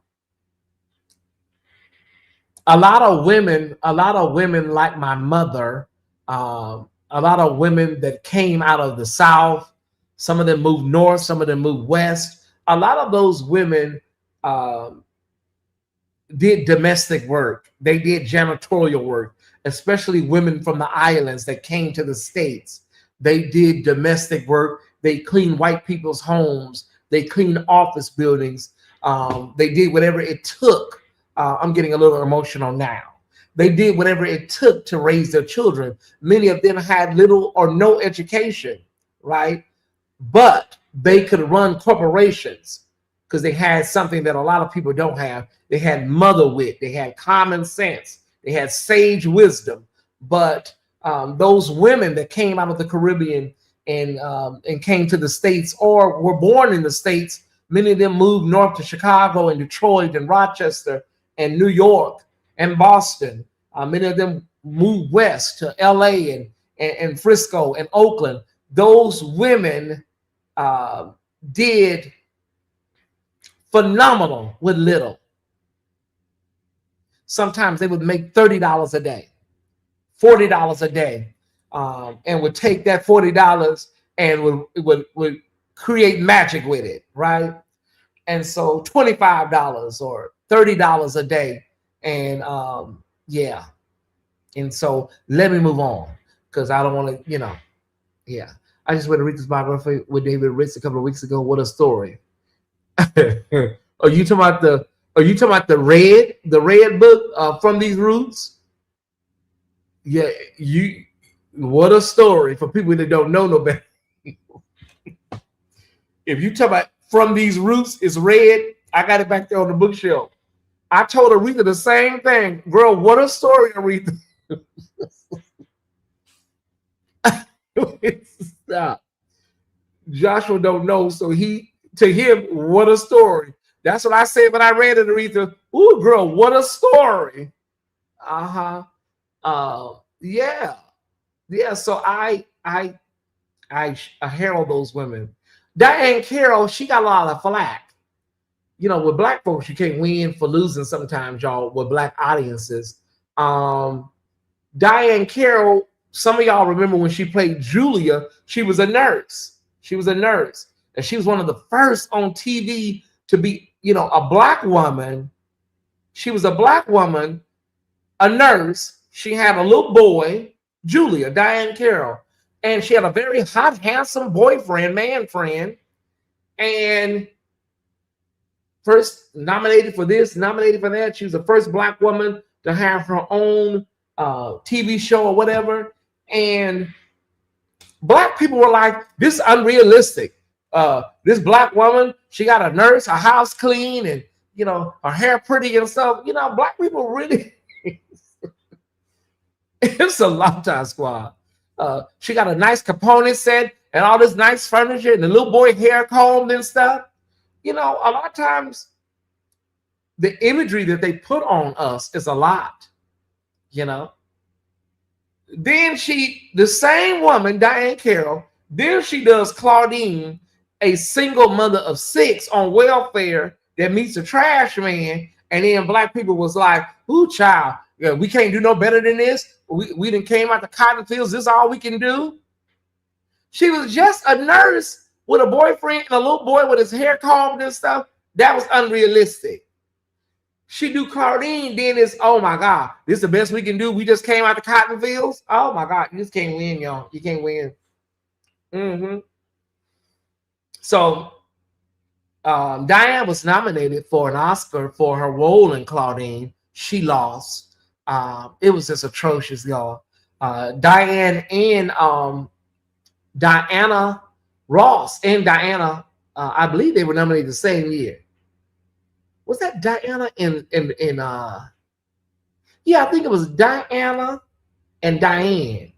lot of women like my mother, a lot of women that came out of the South, some of them moved north, some of them moved west. A lot of those women did domestic work. They did janitorial work, especially women from the islands that came to the States. They did domestic work. They cleaned white people's homes. They cleaned office buildings. They did whatever it took. I'm getting a little emotional now. They did whatever it took to raise their children. Many of them had little or no education, right? But they could run corporations because they had something that a lot of people don't have. They had mother wit, they had common sense, they had sage wisdom. But those women that came out of the Caribbean and came to the States or were born in the States, many of them moved north to Chicago and Detroit and Rochester and New York and Boston. Many of them moved west to LA and Frisco and Oakland. Those women did phenomenal with little. Sometimes they would make $30 a day, $40 a day, and would take that $40 and would create magic with it, right? And so $25 or $30 a day, and yeah. And so let me move on because I don't want to, yeah. I just went to read this biography with David Ritz a couple of weeks ago. What a story! Are you talking about the red book from these roots? Yeah, what a story for people that don't know no better. If you talk about from these roots, it's red. I got it back there on the bookshelf. I told Aretha the same thing. Girl, what a story, Aretha. Stop. Joshua don't know, so to him, what a story. That's what I said when I read it, Aretha. Ooh, girl, what a story. Yeah. So I herald those women. Diane Carroll, she got a lot of flack. With black folks, you can't win for losing sometimes, y'all, with black audiences. Diane Carroll, some of y'all remember when she played Julia, she was a nurse. And she was one of the first on TV to be, a black woman. She was a black woman, a nurse. She had a little boy, Julia, Diane Carroll. And she had a very hot, handsome boyfriend, man friend. And first nominated for this, nominated for that. She was the first black woman to have her own TV show or whatever. And black people were like, this is unrealistic. This black woman, she got a nurse, her house clean, and her hair pretty and stuff. Black people really it's a long time squad. She got a nice Capone set and all this nice furniture and the little boy hair combed and stuff. A lot of times the imagery that they put on us is a lot, Then the same woman, Diane Carroll, then she does Claudine, a single mother of 6 on welfare that meets a trash man. And then black people was like, ooh, child, yeah, we can't do no better than this. We done came out the cotton fields. This is all we can do. She was just a nurse with a boyfriend and a little boy with his hair combed and stuff. That was unrealistic. She do Claudine, then it's, oh my God, this is the best we can do. We just came out the cotton fields. Oh my God, you just can't win, y'all. You can't win. So Diane was nominated for an Oscar for her role in Claudine. She lost. It was just atrocious, y'all. Diane and Diana Ross and Diana, I believe they were nominated the same year. Was that Diana yeah, I think it was Diana and Diane.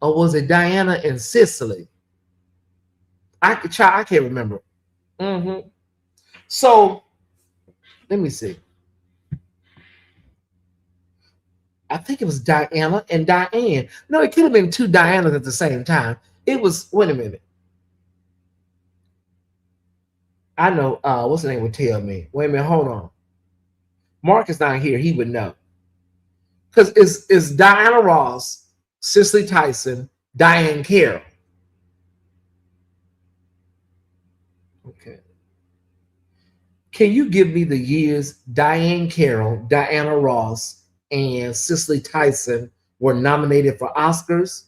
Or was it Diana and Cicely? I can't remember. So let me see. I think it was Diana and Diane. No, it could have been 2 Dianas at the same time. It was, wait a minute. I know, what's the name would tell me. Wait a minute, hold on. Mark is not here. He would know. Because it's Diana Ross, Cicely Tyson, Diane Carroll. Okay. Can you give me the years Diane Carroll, Diana Ross, and Cicely Tyson were nominated for Oscars?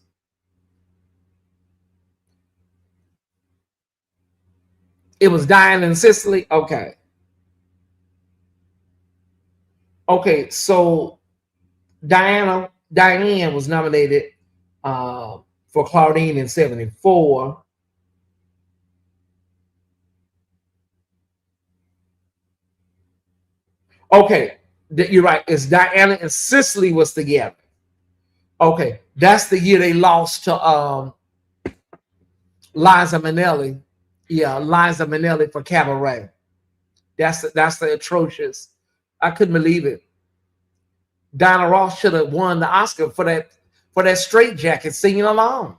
It was Diane and Cicely? Okay. Okay, so Diane was nominated for Claudine in 74. Okay, you're right. It's Diana and Cicely was together. Okay, that's the year they lost to Liza Minnelli. Yeah, Liza Minnelli for Cabaret. That's the atrocious. I couldn't believe it. Diana Ross should have won the Oscar for that straight jacket singing along.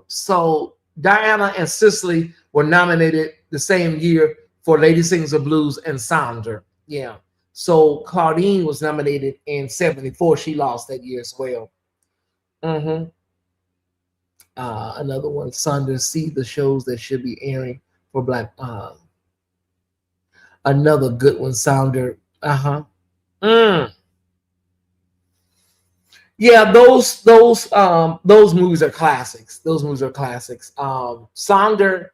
So Diana and Cicely were nominated the same year for Lady Sings the Blues and Sonder. Yeah. So Claudine was nominated in 74. She lost that year as well. Another one, Sonder, see the shows that should be airing for Black. Another good one, Sonder. Yeah, those movies are classics. Those movies are classics. Sonder,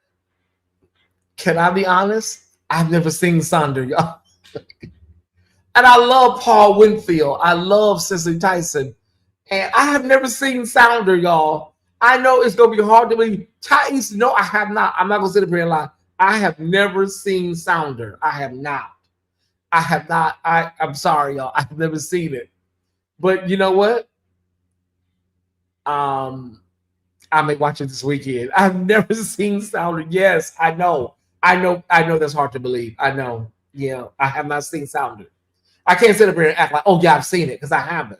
can I be honest? I've never seen Sonder, y'all. And I love Paul Winfield. I love Cicely Tyson. And I have never seen Sonder, y'all. I know it's going to be hard to believe. Tyesse, no, I have not. I'm not going to sit up here and lie. I have never seen Sonder. I have not. I'm sorry, y'all. I've never seen it. But you know what? I may watch it this weekend. I've never seen Sonder. Yes, I know that's hard to believe. I know. Yeah, I have not seen Sonder. I can't sit up here and act like, oh yeah, I've seen it, because I haven't.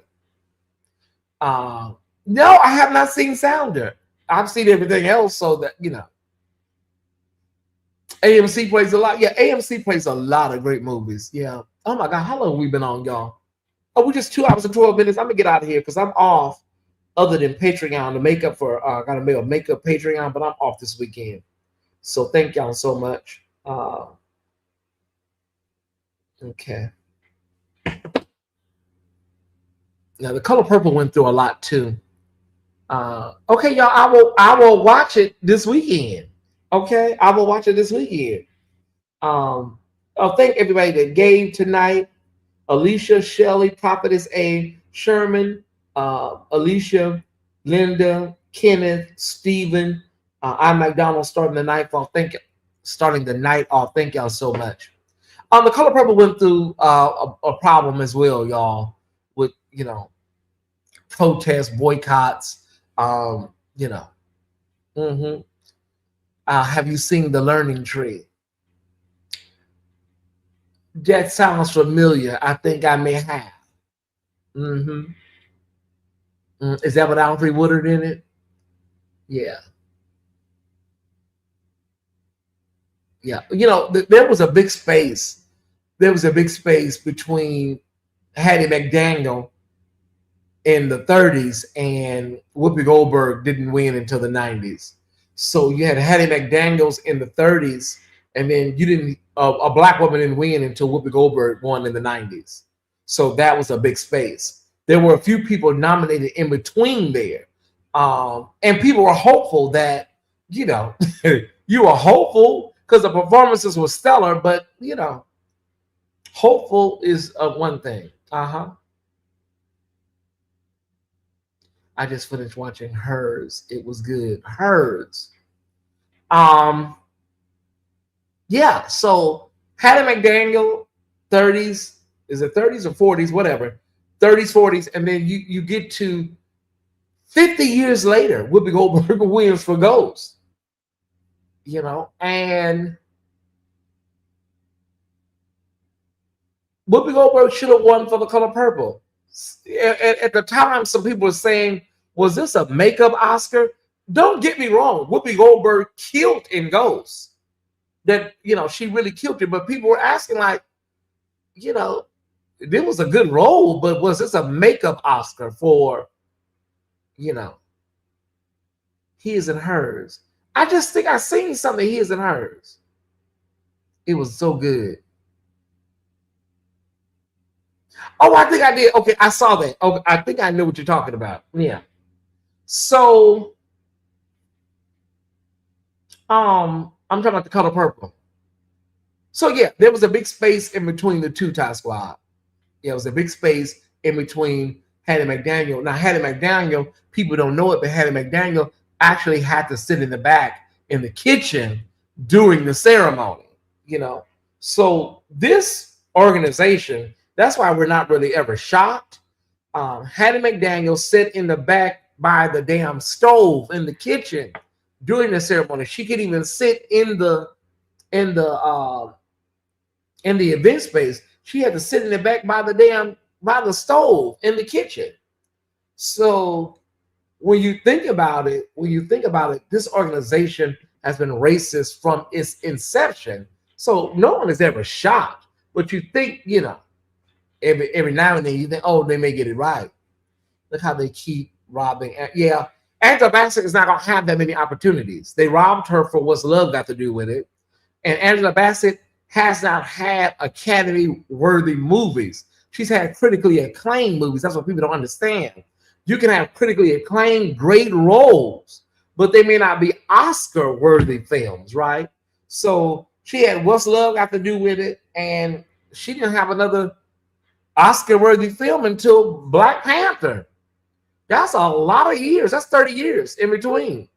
No, I have not seen Sonder. I've seen everything else, so that AMC plays a lot. Yeah, AMC plays a lot of great movies. Yeah. Oh my God, how long have we been on, y'all? Oh, we're just 2 hours and 12 minutes. I'm gonna get out of here because I'm off. Other than Patreon, the makeup for gotta make a makeup Patreon, but I'm off this weekend. So thank y'all so much. Okay. Now the Color Purple went through a lot too. Okay, y'all, I will watch it this weekend. Okay, I will watch it this weekend. Thank everybody that gave tonight. Alicia, Shelley, Prophetess A, Sherman, Alicia, Linda, Kenneth, Stephen, I McDonald starting the night off. Starting the night off. Thank y'all so much. The Color Purple went through a problem as well, y'all, with protests, boycotts. Have you seen The Learning Tree? That sounds familiar. I think I may have. Is that with Alfred Woodard in it? Yeah. Yeah. There was a big space. There was a big space between Hattie McDaniel in the 30s and Whoopi Goldberg didn't win until the 90s. So you had Hattie McDaniels in the 30s, and then you didn't. A black woman didn't win until Whoopi Goldberg won in the 90s. So that was a big space. There were a few people nominated in between there, and people were hopeful that you were hopeful because the performances were stellar. But hopeful is one thing. I just finished watching Hers. It was good. Hers. Yeah, so Hattie McDaniel, 30s, is it 30s or 40s, whatever, 30s, 40s, and then you get to 50 years later, Whoopi Goldberg wins for Ghost, and Whoopi Goldberg should have won for The Color Purple. At the time, some people were saying, was this a makeup Oscar? Don't get me wrong, Whoopi Goldberg killed in Ghost. That she really killed it, but people were asking like, it was a good role, but was this a makeup Oscar for, His and Hers? I just think I seen something His and Hers. It was so good. Oh, I think I did. Okay, I saw that. Okay, I think I know what you're talking about. Yeah. So, I'm talking about The Color Purple. So yeah, there was a big space in between the two, Tie Squad. Yeah, it was a big space in between Hattie McDaniel. Now, Hattie McDaniel, people don't know it, but Hattie McDaniel actually had to sit in the back in the kitchen during the ceremony, you know. So this organization, that's why we're not really ever shocked. Hattie McDaniel sat in the back by the damn stove in the kitchen during the ceremony. She could even sit in the event space. She had to sit in the back by the stove in the kitchen. So when you think about it, this organization has been racist from its inception. So no one is ever shocked. But you think, you know, every now and then you think, oh, they may get it right. Look how they keep robbing. Yeah, Angela Bassett is not going to have that many opportunities. They robbed her for What's Love Got to Do with It. And Angela Bassett has not had Academy-worthy movies. She's had critically acclaimed movies. That's what people don't understand. You can have critically acclaimed, great roles, but they may not be Oscar-worthy films, right? So she had What's Love Got to Do with It, and she didn't have another Oscar-worthy film until Black Panther. That's a lot of years. That's 30 years in between.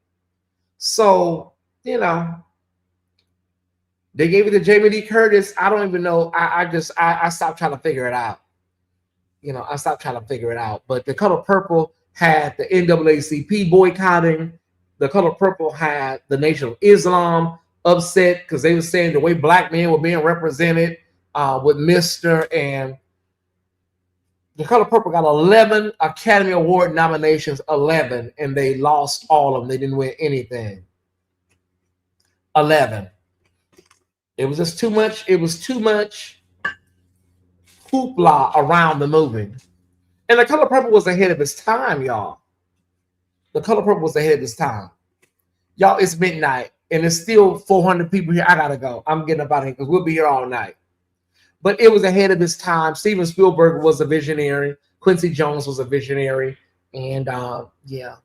So, you know, they gave it to Jamie Lee Curtis. I don't even know. I stopped trying to figure it out. You know, I stopped trying to figure it out. But The Color Purple had the NAACP boycotting. The Color Purple had the Nation of Islam upset because they were saying the way black men were being represented with Mr. And The Color Purple got 11 Academy Award nominations, 11, and they lost all of them. They didn't win anything. 11. It was just too much. It was too much hoopla around the movie. And The Color Purple was ahead of its time, y'all. The Color Purple was ahead of its time. Y'all, it's midnight, and it's still 400 people here. I got to go. I'm getting up out of here because we'll be here all night. But it was ahead of its time. Steven Spielberg was a visionary. Quincy Jones was a visionary. And, yeah.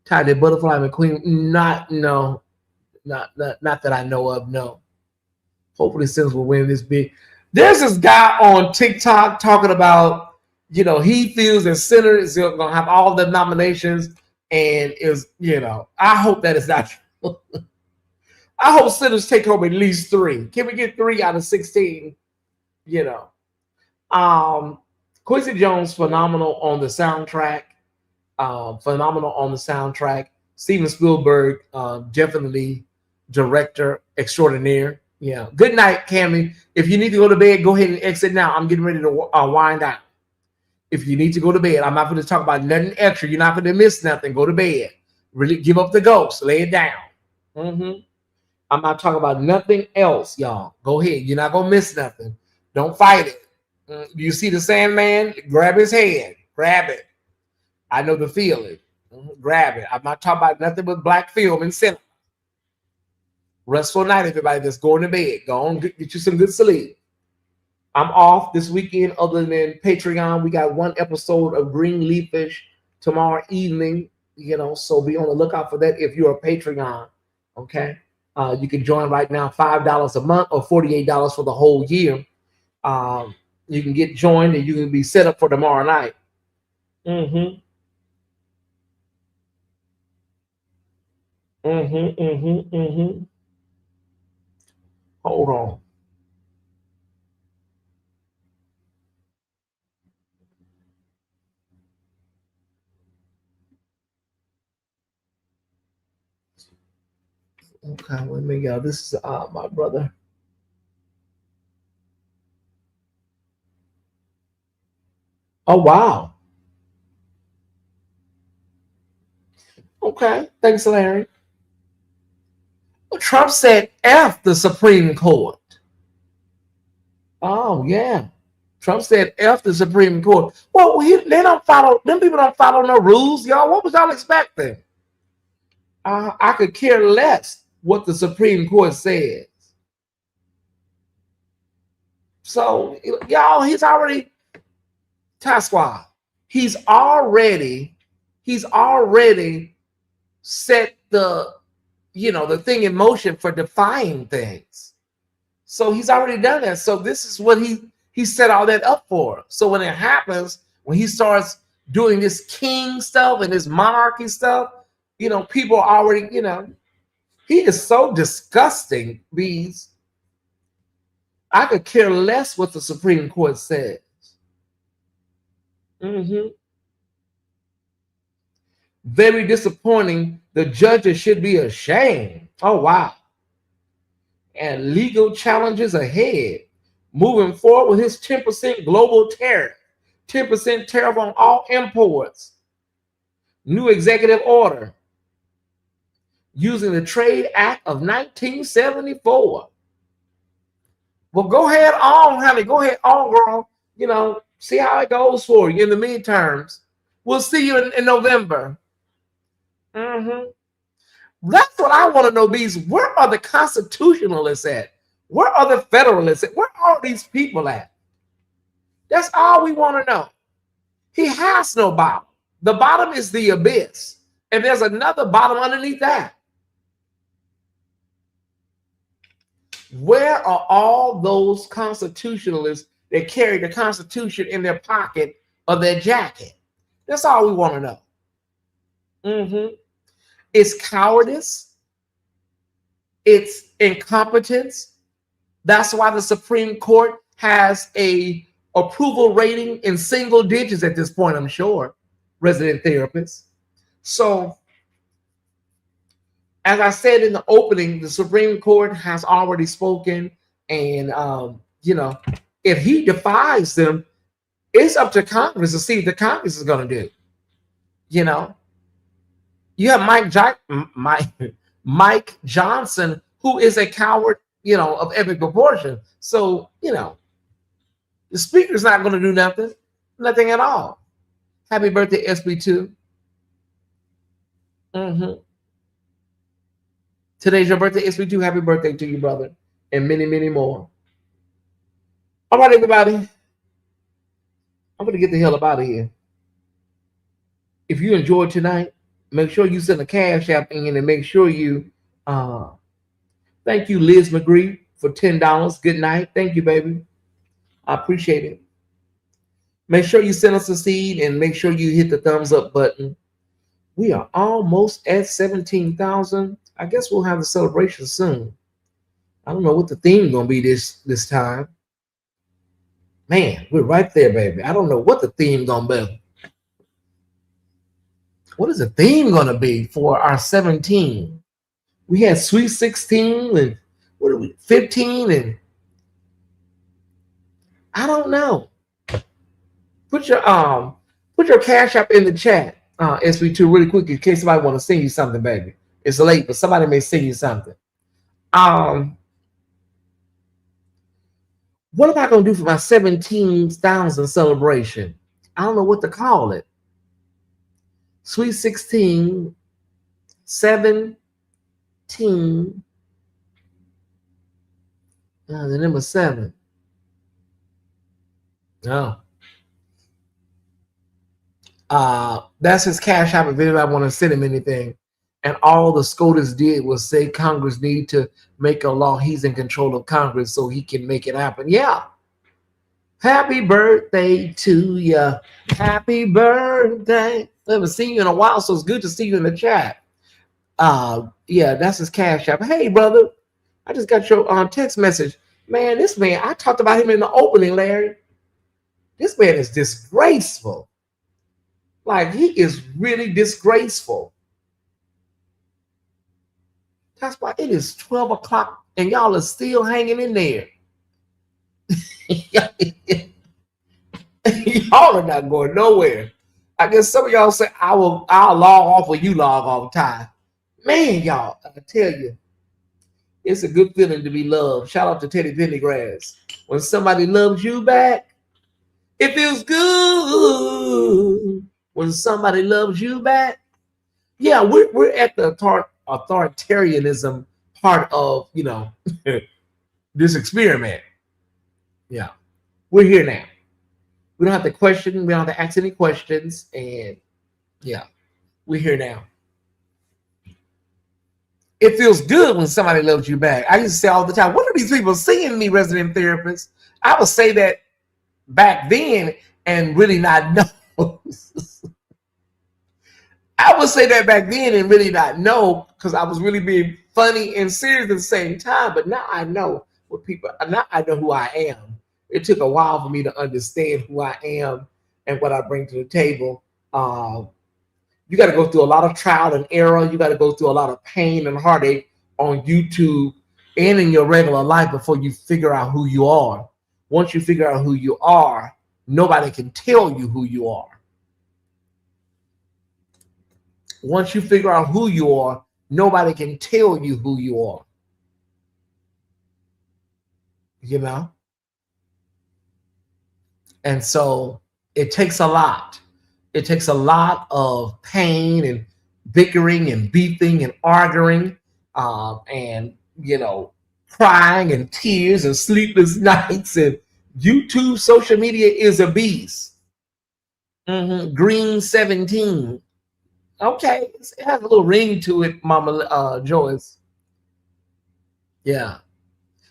Ty, did Butterfly McQueen? Not that I know of, no. Hopefully Sims will win this big. There's this guy on TikTok talking about, you know, he feels that Sinner is going to have all the nominations and is, you know, I hope that is not true. I hope Sinners take home at least 3. Can we get 3 out of 16? You know. Quincy Jones, phenomenal on the soundtrack. Steven Spielberg, definitely director extraordinaire. Yeah. Good night, Cammy. If you need to go to bed, go ahead and exit now. I'm getting ready to wind down. If you need to go to bed, I'm not going to talk about nothing extra. You're not going to miss nothing. Go to bed. Really give up the ghost. Lay it down. I'm not talking about nothing else, y'all. Go ahead. You're not going to miss nothing. Don't fight it. You see the Sandman? Grab his hand. Grab it. I know the feeling. Grab it. I'm not talking about nothing but black film and cinema. Restful night, everybody that's going to bed. Go on, get you some good sleep. I'm off this weekend other than Patreon. We got 1 episode of Green Leafish tomorrow evening, you know, so be on the lookout for that if you're a Patreon, okay? You can join right now, $5 a month or $48 for the whole year. You can get joined and you can be set up for tomorrow night. Hold on. Okay, let me go. This is my brother. Oh, wow. Okay, thanks, Larry. Trump said F the Supreme Court. Oh, yeah. Trump said F the Supreme Court. Well, they don't follow, them people don't follow no rules, y'all. What was y'all expecting? I could care less what the Supreme Court says. So, y'all, he's already, Tasquad, he's already set the, you know, the thing in motion for defying things. So he's already done that. So this is what He set all that up for us. So when it happens, when he starts doing this king stuff and this monarchy stuff, people are already, he is so disgusting, Bees. I could care less what the Supreme Court says. Very disappointing. The judges should be ashamed. Oh, wow. And legal challenges ahead. Moving forward with his 10% global tariff. 10% tariff on all imports. New executive order. Using the Trade Act of 1974. Well, go ahead on, honey. Go ahead on, girl. See how it goes for you in the midterms. We'll see you in November. That's what I want to know, Bees. Where are the constitutionalists at? Where are the federalists at? Where are these people at? That's all we want to know. He has no bottom. The bottom is the abyss. And there's another bottom underneath that. Where are all those constitutionalists that carry the Constitution in their pocket or their jacket? That's all we want to know. It's cowardice. It's incompetence. That's why the Supreme Court has a approval rating in single digits at this point, I'm sure, resident therapists. So, as I said in the opening, the Supreme Court has already spoken, and if he defies them, it's up to Congress to see what the Congress is going to do. You have Mike Johnson, who is a coward, of epic proportion. So, the speaker's not going to do nothing at all. Happy birthday, SB2. Today's your birthday, SB2. Happy birthday to you, brother, and many, many more. All right, everybody. I'm going to get the hell up out of here. If you enjoyed tonight, make sure you send a cash app in, and make sure you thank you, Liz McGree, for $10. Good night. Thank you, baby. I appreciate it. Make sure you send us a seed, and make sure you hit the thumbs up button. We are almost at 17,000. I guess we'll have the celebration soon. I don't know what the theme gonna be this time. Man, we're right there, baby. I don't know what the theme gonna be. What is the theme gonna be for our 17? We had Sweet 16 and what are we, 15, and I don't know. Put your cash app in the chat, SB2, really quick, in case somebody want to sing you something, baby. It's late, but somebody may sing you something. What am I going to do for my 17,000 celebration? I don't know what to call it. Sweet 16, 17, the number 7. Oh. That's his cash app if anybody want to send him anything. And all the SCOTUS did was say Congress need to make a law. He's in control of Congress, so he can make it happen. Yeah. Happy birthday to you. Happy birthday. I haven't seen you in a while, so it's good to see you in the chat. Yeah, that's his cash app. Hey, brother, I just got your text message. Man, this man, I talked about him in the opening, Larry. This man is disgraceful. Like, he is really disgraceful. That's why it is 12 o'clock and y'all are still hanging in there. Y'all are not going nowhere. I guess some of y'all say, I'll log off when you log off time. Man, y'all, I tell you, it's a good feeling to be loved. Shout out to Teddy Pendergrass. When somebody loves you back, it feels good. When somebody loves you back. Yeah, we're at the authoritarianism part of, this experiment. Yeah, we're here now. We don't have to question. We don't have to ask any questions. And yeah, we're here now. It feels good when somebody loves you back. I used to say all the time, what are these people seeing me, resident therapists? I would say that back then and really not know. I would say that back then and really not know, because I was really being funny and serious at the same time. But now I know what people. Now I know who I am. It took a while for me to understand who I am and what I bring to the table. You got to go through a lot of trial and error. You got to go through a lot of pain and heartache on YouTube and in your regular life before you figure out who you are. Once you figure out who you are, nobody can tell you who you are. Once you figure out who you are, nobody can tell you who you are. You know? And so it takes a lot. It takes a lot of pain and bickering and beefing and arguing, and, you know, crying and tears and sleepless nights. And YouTube, social media is a beast. Green 17. Okay, it has a little ring to it, Mama Joyce. Yeah.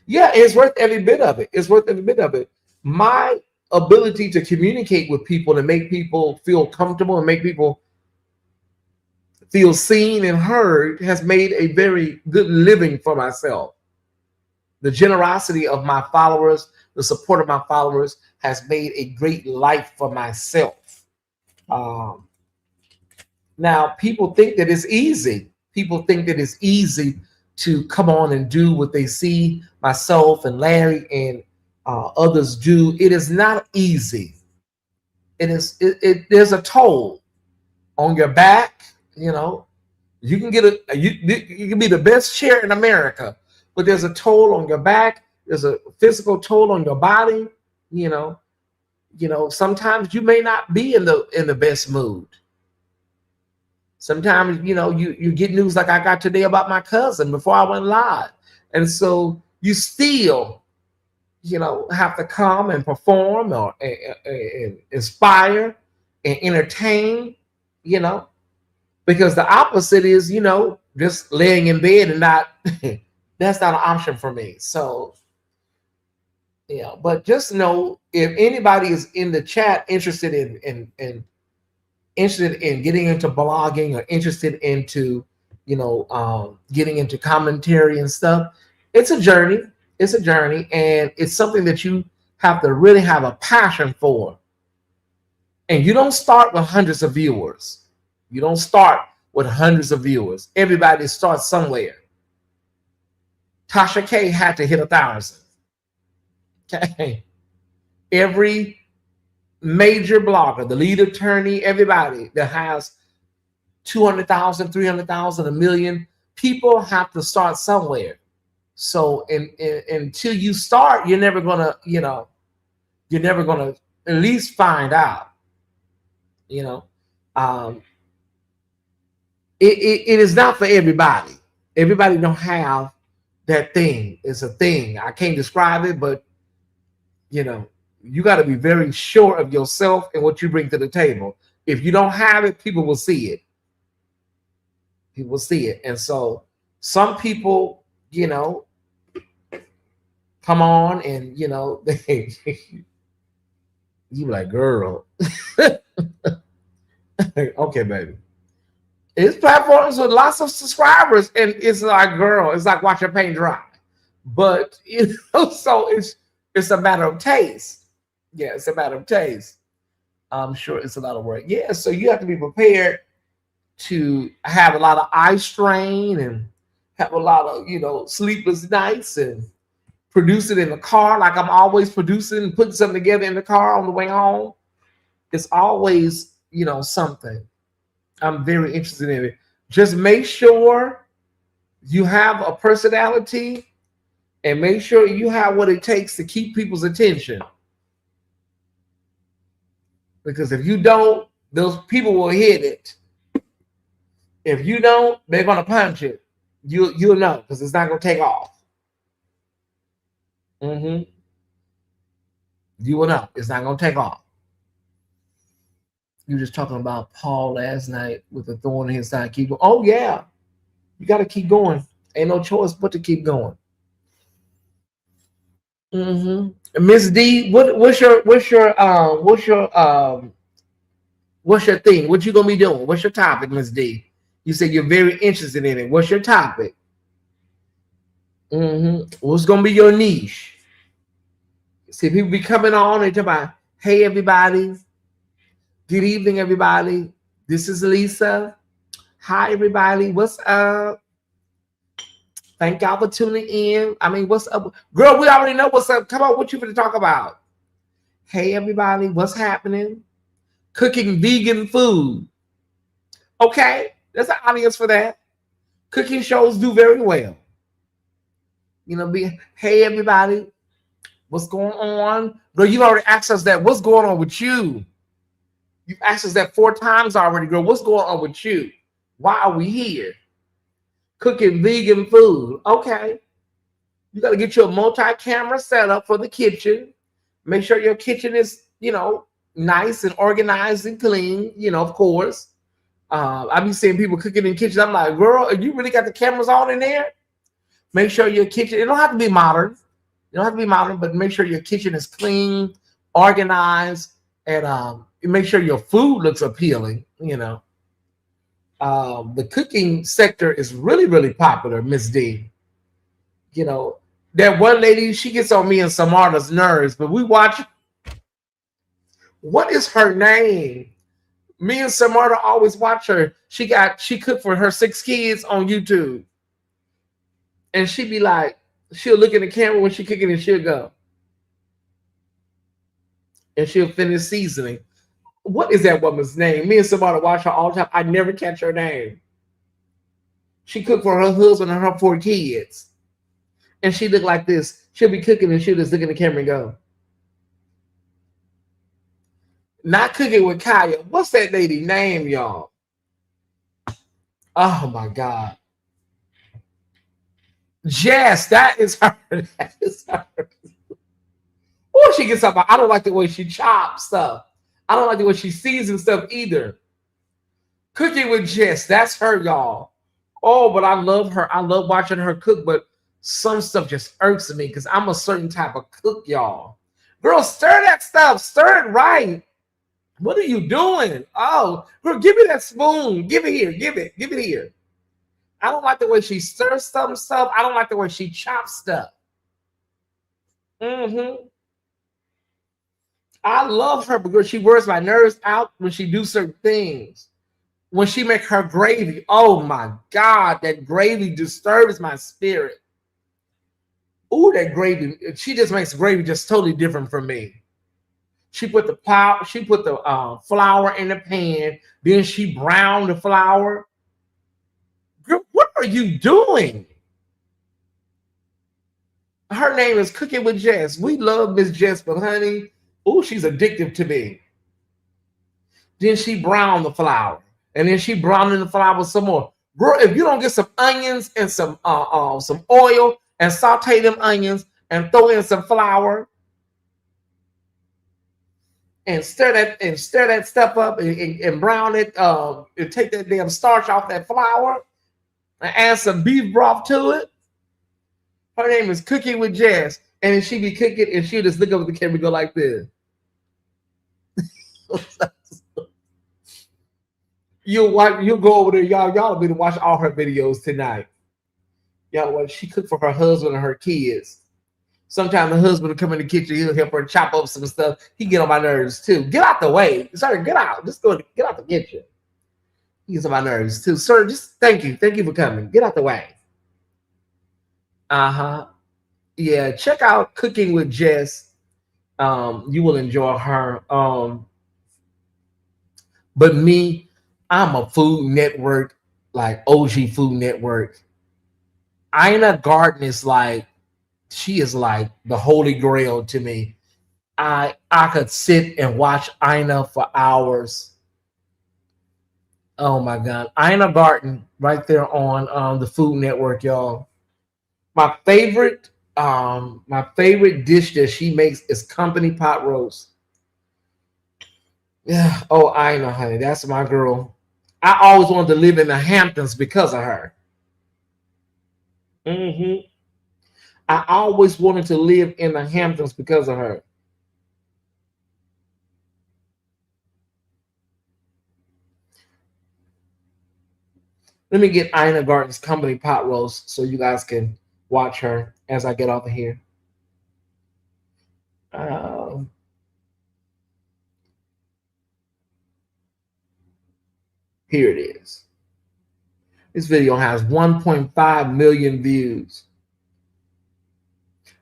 Yeah, it's worth every bit of it. It's worth every bit of it. My ability to communicate with people and make people feel comfortable and make people feel seen and heard has made a very good living for myself. The generosity of my followers, the support of my followers has made a great life for myself. Now, people think that it's easy. People think that it's easy to come on and do what they see myself and Larry and others do. It is not easy. There's a toll on your back. You know, you can get you can be the best chair in America, but there's a toll on your back. There's a physical toll on your body. You know, sometimes you may not be in the best mood. Sometimes, you know, you get news like I got today about my cousin before I went live. And so you still, you know, have to come and perform or and inspire and entertain, you know, because the opposite is, you know, just laying in bed and not, that's not an option for me. So, yeah, but just know, if anybody is in the chat interested in getting into blogging or interested into, you know, getting into commentary and stuff, it's a journey. It's a journey, and it's something that you have to really have a passion for. And you don't start with hundreds of viewers. You don't start with hundreds of viewers. Everybody starts somewhere. Tasha K had to hit 1,000. Okay. Every major blogger, the lead attorney, everybody that has 200,000, 300,000, 1 million, people have to start somewhere. So until you start, you're never gonna, you know, you're never gonna at least find out. You know, it is not for everybody. Everybody don't have that thing. It's a thing. I can't describe it, but you know, you got to be very sure of yourself and what you bring to the table. If you don't have it, people will see it. People will see it. And so some people, you know, come on and, you know, they, you like, girl. Okay, baby. It's platforms with lots of subscribers, and it's like, girl, it's like watching paint dry. But, you know, so it's a matter of taste. Yeah, it's a matter of taste. I'm sure it's a lot of work. Yeah, so you have to be prepared to have a lot of eye strain and have a lot of, you know, sleepless nights and produce it in the car. Like I'm always producing and putting something together in the car on the way home. It's always, you know, something. I'm very interested in it. Just make sure you have a personality and make sure you have what it takes to keep people's attention. Because if you don't, those people will hit it. If you don't, they're gonna punch it. You'll know, because it's not gonna take off. You will know it's not gonna take off. You were just talking about Paul last night with the thorn in his side. Keep going. Oh yeah, you got to keep going. Ain't no choice but to keep going. Miss D, what's your thing? What you gonna be doing? What's your topic, Miss D? You said you're very interested in it. What's your topic? What's gonna be your niche? See, people be coming on and talk about, hey everybody, good evening, everybody. This is Lisa. Hi everybody, what's up? Thank y'all for tuning in. I mean, what's up? Girl, we already know what's up. Come on, what you gonna talk about? Hey everybody, what's happening? Cooking vegan food. Okay, there's an audience for that. Cooking shows do very well. You know, hey everybody, what's going on? Girl, you've already asked us that. What's going on with you? You've asked us that 4 times already, girl. What's going on with you? Why are we here? Cooking vegan food. Okay. You got to get you a multi-camera setup for the kitchen. Make sure your kitchen is, nice and organized and clean, of course. I be seeing people cooking in kitchens. I'm like, girl, you really got the cameras on in there? Make sure your kitchen, it don't have to be modern. You don't have to be modern, but make sure your kitchen is clean, organized, and make sure your food looks appealing, The cooking sector is really, really popular, Miss D. That one lady, she gets on me and Samarta's nerves, but we watch. What is her name? Me and Samarta always watch her. She cooked for her 6 kids on YouTube. And she'd be like, she'll look in the camera when she's cooking and she'll go. And she'll finish seasoning. What is that woman's name? Me and Samarta watch her all the time. I never catch her name. She cooked for her husband and her 4 kids. And she looked like this. She'll be cooking and she'll just look in the camera and go. Not cooking with Kaya. What's that lady name, y'all? Oh my God. Jess, that is her. That is her. Or she gets up. I don't like the way she chops stuff. I don't like the way she seasons stuff either. Cooking with Jess, that's her, y'all. Oh, but I love her. I love watching her cook, but some stuff just irks me because I'm a certain type of cook, y'all. Girl, stir that stuff. Stir it right. What are you doing? Oh, girl, give me that spoon. Give it here. Give it here. I don't like the way she stirs some stuff. I don't like the way she chops stuff. I love her because she wears my nerves out when she do certain things. When she make her gravy, oh my God, that gravy disturbs my spirit. Ooh, that gravy, she just makes gravy just totally different from me. She put the flour in the pan, then she browned the flour. Girl, what are you doing? Her name is Cooking with Jess. We love Miss Jess, but honey, ooh, she's addictive to me. Then she browned the flour, and then she browned the flour some more. Girl, if you don't get some onions and some oil and saute them onions and throw in some flour and stir that stuff up and brown it, and take that damn starch off that flour and add some beef broth to it. Her name is Cooking with Jess, and then she be cooking and she'll just look over the camera and go like this. You'll go over there, y'all will be to watch all her videos tonight. Y'all, she cooked for her husband and her kids. Sometimes the husband will come in the kitchen, he'll help her chop up some stuff. He get on my nerves too. Get out the way. Sir, get out. Just go get out the kitchen. He gets on my nerves too. Sir, just thank you. Thank you for coming. Get out the way. Yeah, check out Cooking with Jess. You will enjoy her. But me, I'm a Food Network, like OG Food Network. Ina Garten is like, she is like the holy grail to me. I could sit and watch Ina for hours. Oh my God. Ina Garten right there on the Food Network, y'all. My favorite dish that she makes is company pot roast. Yeah. Oh, Ina, honey, that's my girl. I always wanted to live in the Hamptons because of her. I I always wanted to live in the Hamptons because of her. Let me get Ina Garten's company pot roast so you guys can watch her as I get off of here. Here it is. This video has 1.5 million views.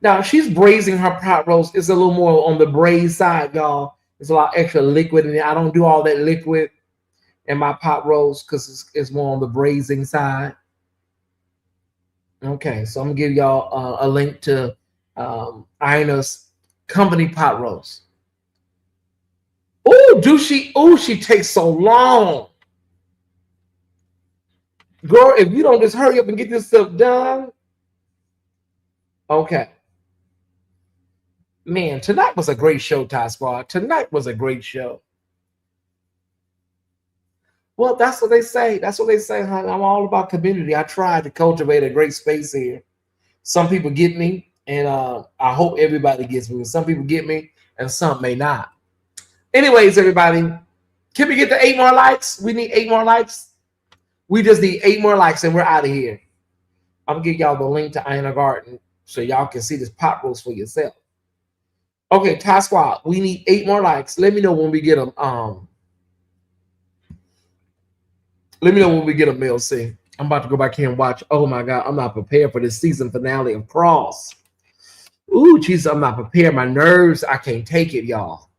Now, she's braising her pot roast. It's a little more on the braised side, y'all. There's a lot extra liquid in it. I don't do all that liquid in my pot roast because it's more on the braising side. Okay, so I'm going to give y'all a link to Ina's company pot roast. She takes so long. Girl, if you don't just hurry up and get this stuff done. Okay. Man, tonight was a great show, Ty Squad. Tonight was a great show. Well, that's what they say. That's what they say, honey. I'm all about community. I try to cultivate a great space here. Some people get me, and I hope everybody gets me. Some people get me, and some may not. Anyways, everybody, can we get the 8 more likes? We need 8 more likes. We just need 8 more likes, and we're out of here. I'm going to give y'all the link to Ina Garten so y'all can see this pot roast for yourself. Okay, Ty Squad, we need 8 more likes. Let me know when we get them. Let me know when we get a mail. See, I'm about to go back here and watch. Oh my God, I'm not prepared for this season finale of Cross. Ooh, Jesus, I'm not prepared. My nerves, I can't take it, y'all.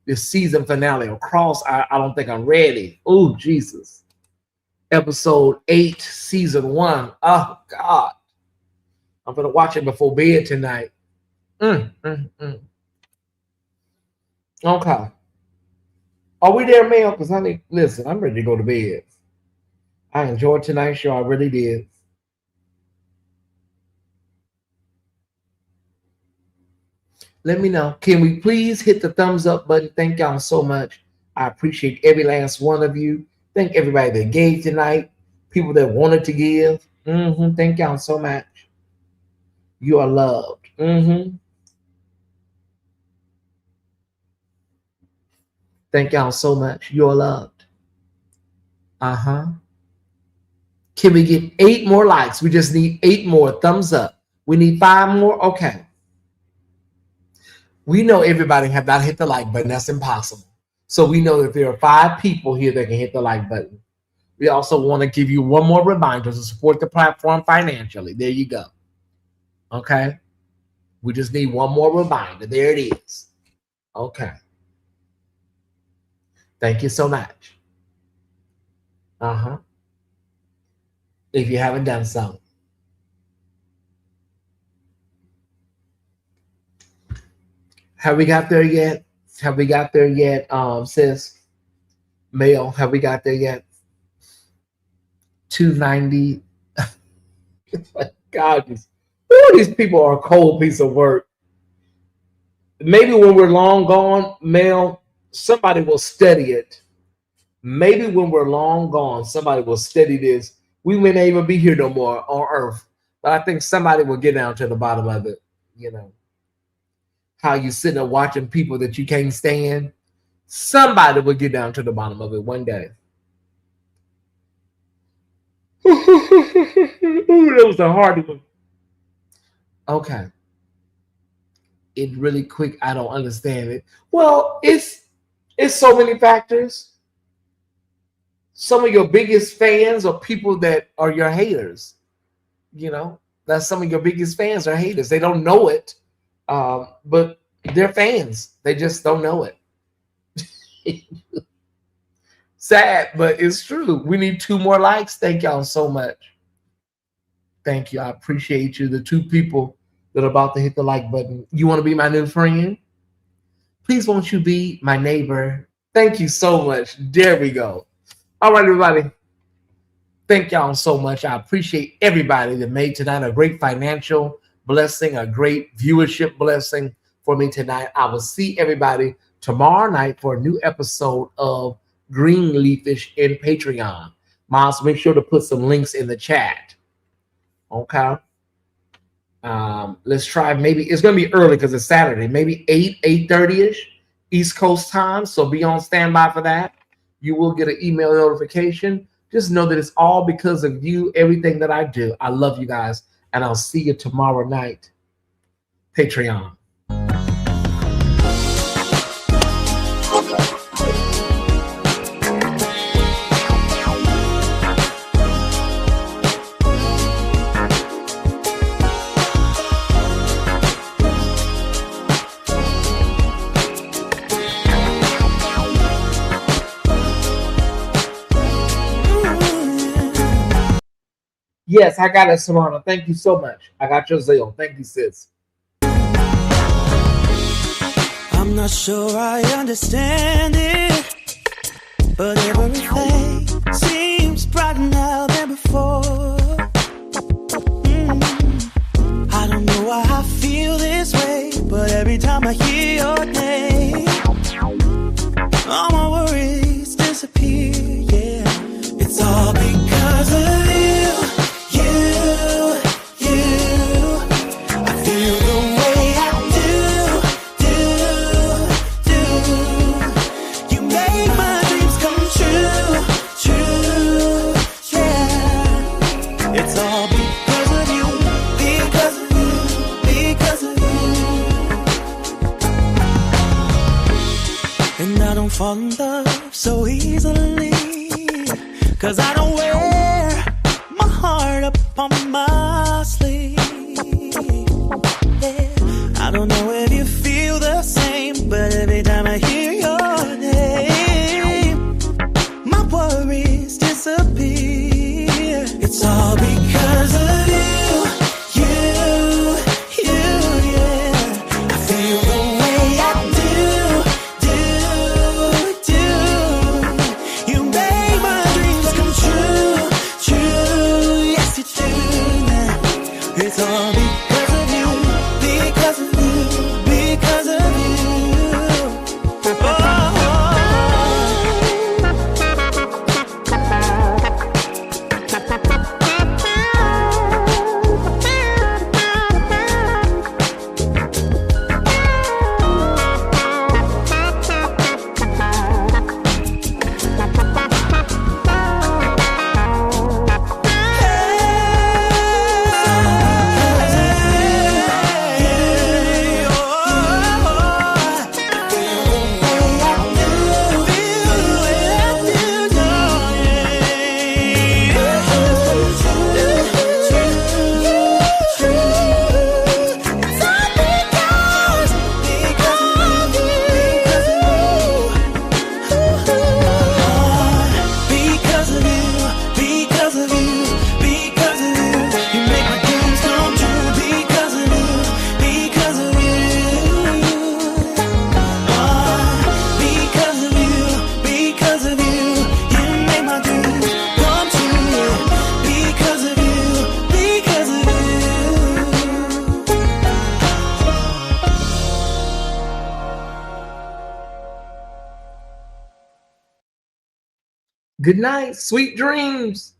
This season finale of Cross, I don't think I'm ready. Ooh, Jesus. Episode 8, season 1. Oh God, I'm gonna watch it before bed tonight. Okay. Are we there, Mel? Because honey, listen, I'm ready to go to bed. I enjoyed tonight's show. I really did. Let me know. Can we please hit the thumbs up button? Thank y'all so much. I appreciate every last one of you. Thank everybody that gave tonight. People that wanted to give. Thank y'all so much. You are loved. Thank y'all so much. You're loved. Can we get 8 more likes? We just need 8 more thumbs up. We need 5 more. Okay. We know everybody have not hit the like button. That's impossible. So we know that there are 5 people here that can hit the like button. We also want to give you one more reminder to support the platform financially. There you go. Okay. We just need one more reminder. There it is. Okay. Thank you so much. If you haven't done so. Have we got there yet? Have we got there yet, sis? Male, have we got there yet? 290. God, these people are a cold piece of work. Maybe when we're long gone, Male, somebody will study it. Maybe when we're long gone, somebody will study this. We may not even be here no more on Earth, but I think somebody will get down to the bottom of it. You know, how you sit there watching people that you can't stand. Somebody will get down to the bottom of it one day. Ooh, that was a hard one. Okay. It really quick. I don't understand it. Well, it's so many factors. Some of your biggest fans are people that are your haters. You know, that's some of your biggest fans are haters. They don't know it, but they're fans. They just don't know it. Sad, but it's true. We need 2 more likes. Thank y'all so much. Thank you. I appreciate you. The 2 people that are about to hit the like button. You want to be my new friend? Please won't you be my neighbor? Thank you so much. There we go. All right, everybody. Thank y'all so much. I appreciate everybody that made tonight a great financial blessing, a great viewership blessing for me tonight. I will see everybody tomorrow night for a new episode of Greenleafish in Patreon. Miles, make sure to put some links in the chat. Okay. Let's try, maybe it's going to be early because it's Saturday, maybe 8:30ish East Coast time. So be on standby for that. You will get an email notification. Just know that it's all because of you, everything that I do. I love you guys, and I'll see you tomorrow night. Patreon. Yes, I got it, Serrano. Thank you so much. I got your Zelle. Thank you, sis. I'm not sure I understand it, but everything seems brighter now than before. I don't know why I feel this way, but every time I hear your name, all my worries disappear, yeah. It's all because of you. Fall in love so easily, 'cause I don't wear my heart up on my sleeve. Yeah. I don't know if you feel the same, but every time I hear your name, my worries disappear. It's all because of you. It's all because of you, because of you, because of you. Good night. Sweet dreams.